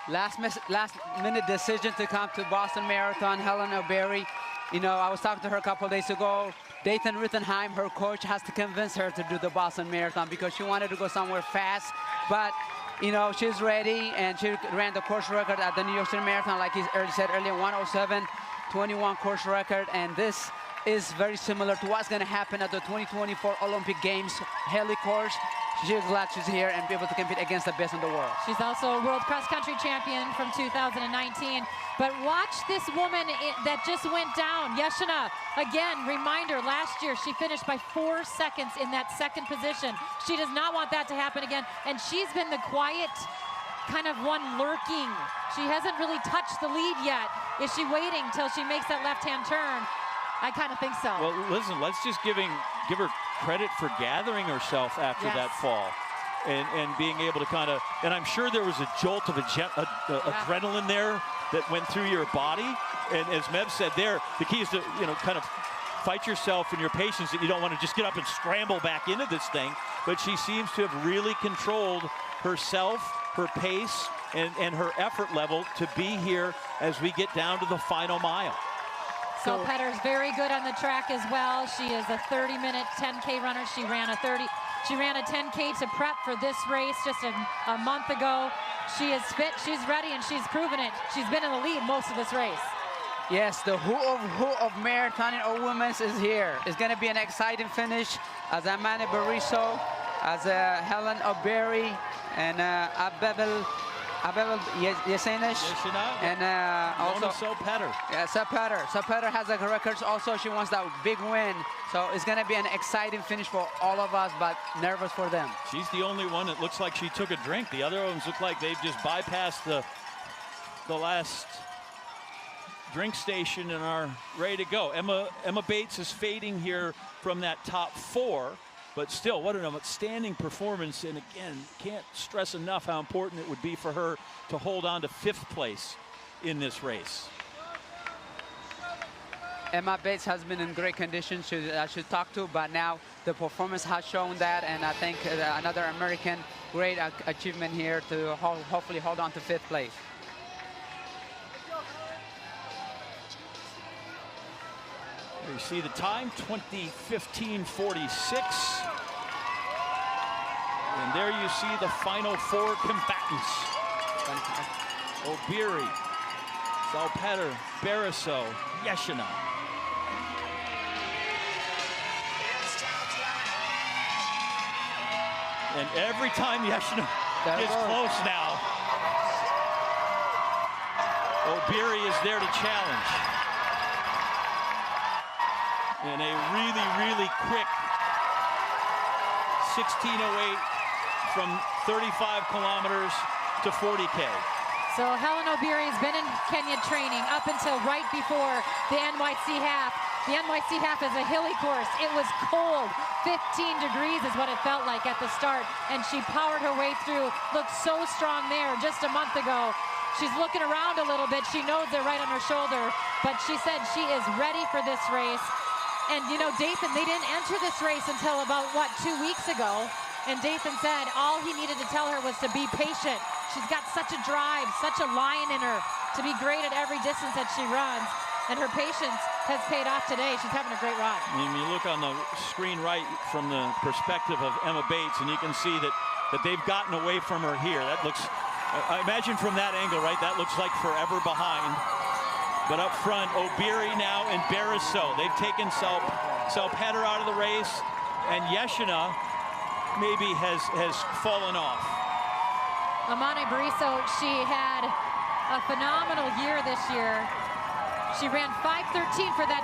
Last minute decision to come to Boston Marathon, Helen Obiri. You know, I was talking to her a couple of days ago. Dayton Rittenheim, her coach, has to convince her to do the Boston Marathon because she wanted to go somewhere fast. But, you know, she's ready, and she ran the course record at the New York City Marathon, like he said earlier, 1:07.21 course record. And this is very similar to what's going to happen at the 2024 Olympic Games Haley course. She's glad she's here and be able to compete against the best in the world. She's also a world cross-country champion from 2019. But watch this woman that just went down, Yeshina. Again, reminder, last year she finished by 4 seconds in that 2nd position. She does not want that to happen again. And she's been the quiet kind of one lurking. She hasn't really touched the lead yet. Is she waiting till she makes that left-hand turn? I kind of think so. Well, listen, let's just give her credit for gathering herself after that fall and being able to kind of, and I'm sure there was a jolt of adrenaline there that went through your body. And as Mev said there, the key is to, you know, kind of fight yourself and your patience that you don't want to just get up and scramble back into this thing. But she seems to have really controlled herself, her pace, and her effort level to be here as we get down to the final mile. Salpeter's very good on the track as well. She is a 30-minute 10K runner. She ran a 10K to prep for this race just a month ago. She is fit, she's ready, and she's proven it. She's been in the lead most of this race. Yes, the who of marathoning or women's is here. It's going to be an exciting finish as Amanda Buriso as Helen O'Berry and Abel Yesenish, and also Spectators. Yeah, Spectators has the records. Also, she wants that big win. So it's going to be an exciting finish for all of us, but nervous for them. She's the only one that looks like she took a drink. The other ones look like they've just bypassed the last drink station and are ready to go. Emma Bates is fading here from that top 4. But still, what an outstanding performance. And again, can't stress enough how important it would be for her to hold on to 5th place in this race. Emma Bates has been in great condition. I should talk to, but now the performance has shown that. And I think another American great achievement here to hopefully hold on to 5th place. You see the time, 20:15:46. And there you see the final 4 combatants. O'Beary, Salpeter, Bariso, Yeshina. And every time Yeshina gets close now, O'Beary is there to challenge. And a really, really quick 16:08 from 35 kilometers to 40K. So Helen O'Beary has been in Kenya training up until right before the NYC half. The NYC half is a hilly course. It was cold. 15 degrees is what it felt like at the start. And she powered her way through. Looked so strong there just a month ago. She's looking around a little bit. She knows they're right on her shoulder. But she said she is ready for this race. And, you know, Dathan, they didn't enter this race until about, 2 weeks ago. And Dathan said all he needed to tell her was to be patient. She's got such a drive, such a lion in her to be great at every distance that she runs. And her patience has paid off today. She's having a great run. And you look on the screen right from the perspective of Emma Bates, and you can see that they've gotten away from her here. That looks, I imagine from that angle, right, that looks like forever behind. But up front, O'Beary now and Bariso. They've taken Salpeter out of the race, and Yeshina maybe has fallen off. Amane Bariso, she had a phenomenal year this year. She ran 5:13 for that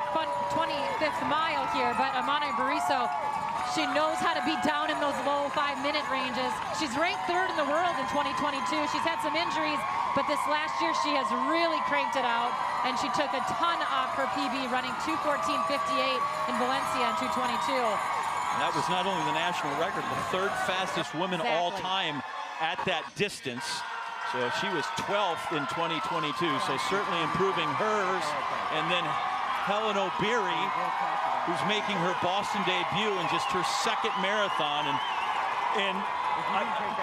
25th mile here, but Amane Bariso, she knows how to be down in those low 5-minute ranges. She's ranked 3rd in the world in 2022. She's had some injuries, but this last year she has really cranked it out, and she took a ton off her PB, running 2:14:58 in Valencia in 2:22. And that was not only the national record, the 3rd fastest woman all time at that distance. So she was 12th in 2022, so certainly improving hers. And then Helen O'Beary, who's making her Boston debut in just her 2nd marathon. And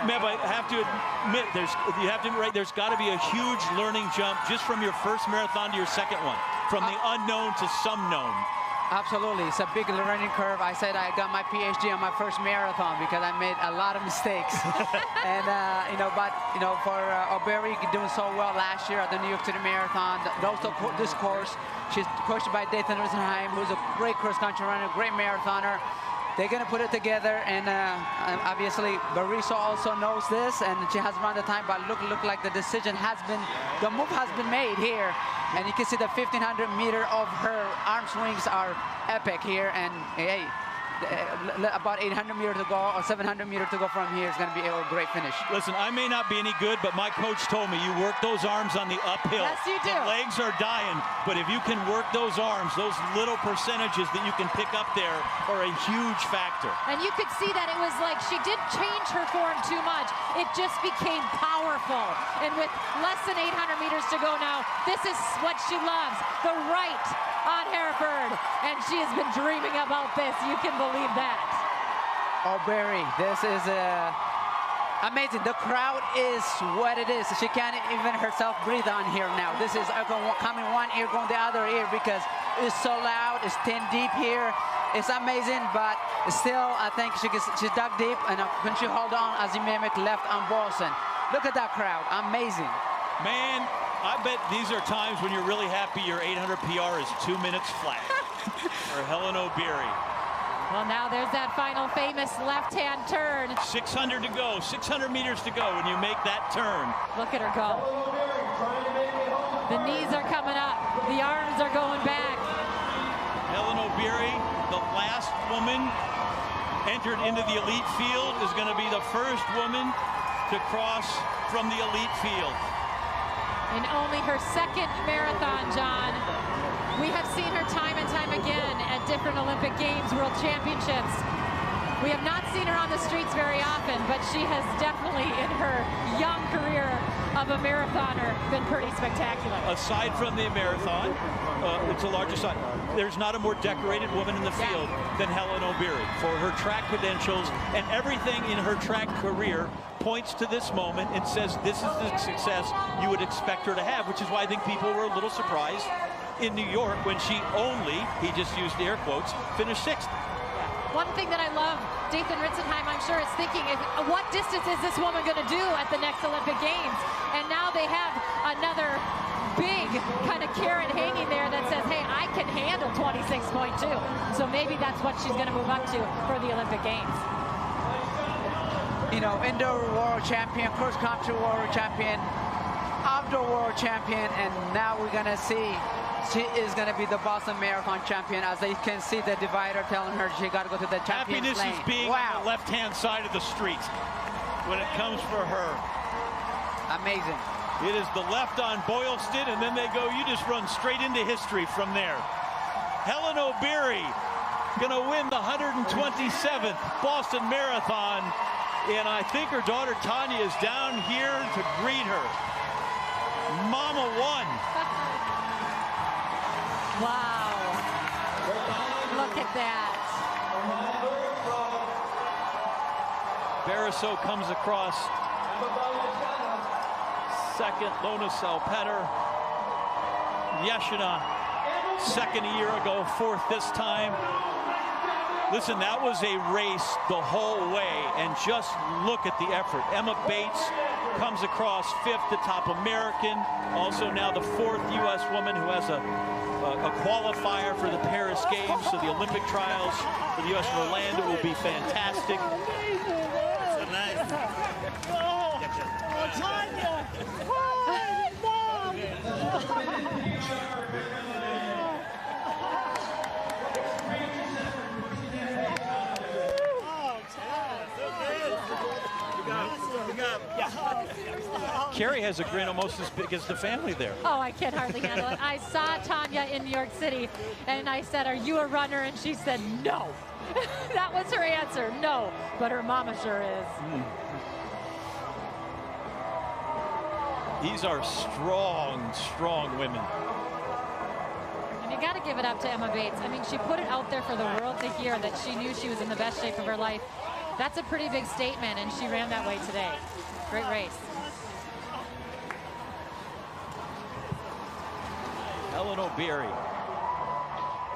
Meb, I have to admit, there's got to be a huge learning jump just from your 1st marathon to your 2nd one, from the unknown to some known. Absolutely, it's a big learning curve. I said I got my PhD on my 1st marathon because I made a lot of mistakes. And for O'Beary doing so well last year at the New York City Marathon, also this course, she's coached by Dathan Risenheim, who's a great cross-country runner, great marathoner. They're going to put it together, and obviously Bariso also knows this, and she has run the time, but look like the decision has been, the move has been made here. And you can see the 1,500 meter of her arm swings are epic here, and hey, about 800 meters to go or 700 meters to go from here is going to be a great finish. Listen, I may not be any good, but my coach told me you work those arms on the uphill. Yes, you do. The legs are dying, but if you can work those arms, those little percentages that you can pick up there are a huge factor. And you could see that it was like she did change her form too much. It just became powerful. And with less than 800 meters to go now, this is what she loves, the right on Hereford. And she has been dreaming about this. You can believe that. O'Beary, this is amazing. The crowd is what it is. She can't even herself breathe on here now. This is coming one ear, going the other ear because it's so loud. It's 10 deep here. It's amazing, but still, I think she's dug deep, and when she hold on, as you mimic left on Boston. Look at that crowd. Amazing. Man, I bet these are times when you're really happy your 800 PR is 2 minutes flat for Helen O'Beary. Well, now there's that final famous left-hand turn. 600 to go, 600 meters to go when you make that turn. Look at her go. The knees are coming up. The arms are going back. Helen O'Beary, the last woman entered into the elite field, is going to be the first woman to cross from the elite field. In only her second marathon, John. We have seen her time and time again at different Olympic Games, World Championships. We have not seen her on the streets very often, but she has definitely, in her young career of a marathoner, been pretty spectacular. Aside from the marathon, it's a larger side. There's not a more decorated woman in the field than Helen O'Beary for her track credentials, and everything in her track career points to this moment and says this is the success you would expect her to have, which is why I think people were a little surprised in New York when she only, he just used air quotes, finished 6th. One thing that I love, Dathan Ritzenheim, I'm sure, is thinking, what distance is this woman going to do at the next Olympic Games? And now they have another big kind of carrot hanging there that says, hey, I can handle 26.2. So maybe that's what she's going to move up to for the Olympic Games. You know, indoor world champion, cross country world champion, outdoor world champion, and now we're going to see she is going to be the Boston Marathon champion. As you can see the divider telling her she got to go to the champion's Happiness lane. is being on the left-hand side of the street when it comes for her. Amazing. It is the left on Boylston, and then they go, you just run straight into history from there. Helen O'Beary going to win the 127th Boston Marathon, and I think her daughter Tanya is down here to greet her. Mama won. Wow. Look at that. Bariso comes across. Second, Lona Salpeter. Yeshina, second a year ago, fourth this time. Listen, that was a race the whole way, and just look at the effort. Emma Bates comes across fifth, the top American. Also now the fourth U.S. woman who has a qualifier for the Paris Games, so the Olympic trials for the U.S. in Orlando will be fantastic. So nice. Oh, Tanya! Oh, Mom! Carrie has a grin almost as big as the family there. Oh, I can't hardly handle it. I saw Tanya in New York City, and I said, are you a runner? And she said, no. That was her answer, no. But her mama sure is. These are strong, strong women. And you got to give it up to Emma Bates. I mean, she put it out there for the world to hear that she knew she was in the best shape of her life. That's a pretty big statement, and she ran that way today. Great race. Helen O'Beary,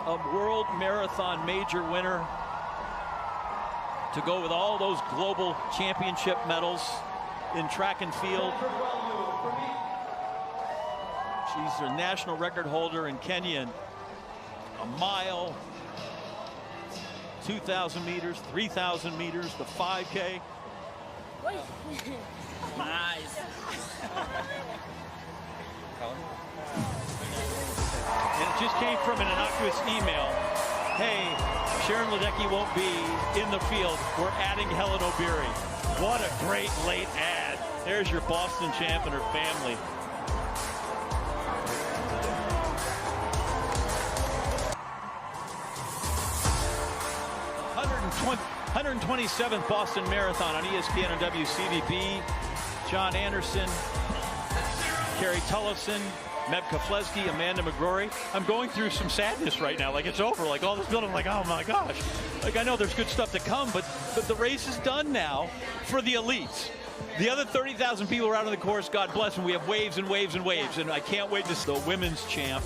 a world marathon major winner, to go with all those global championship medals in track and field. She's a national record holder in Kenya, a mile, 2,000 meters, 3,000 meters, the 5K. Nice. And it just came from an innocuous email. Hey, Sharon Ledecky won't be in the field. We're adding Helen O'Beary. What a great late ad. There's your Boston champ and her family. The 127th Boston Marathon on ESPN and WCVB. John Anderson, Carrie Tullifson, Meb Keflezighi, Amanda McGrory. I'm going through some sadness right now. Like, it's over. Like, all this building, like, oh my gosh. Like, I know there's good stuff to come, but the race is done now for the elites. The other 30,000 people are out on the course. God bless them. We have waves and waves and waves, and I can't wait to see the women's champ,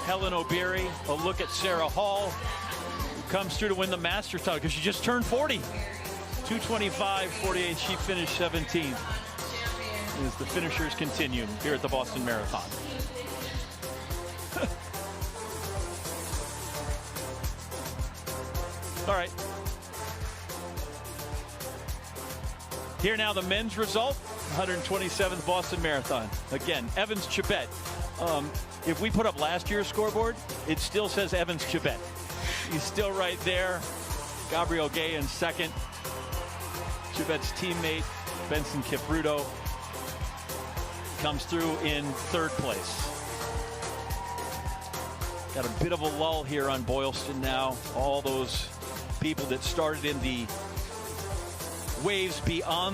Helen O'Beary. A look at Sarah Hall, who comes through to win the Masters title because she just turned 40. 2:25.48. She finished 17th. As the finishers continue here at the Boston Marathon. All right. Here now the men's result, 127th Boston Marathon. Again, Evans Chibet. If we put up last year's scoreboard, it still says Evans Chibet. He's still right there. Gabriel Gay in second. Chibet's teammate, Benson Kipruto, comes through in third place. Got a bit of a lull here on Boylston now. All those people that started in the waves beyond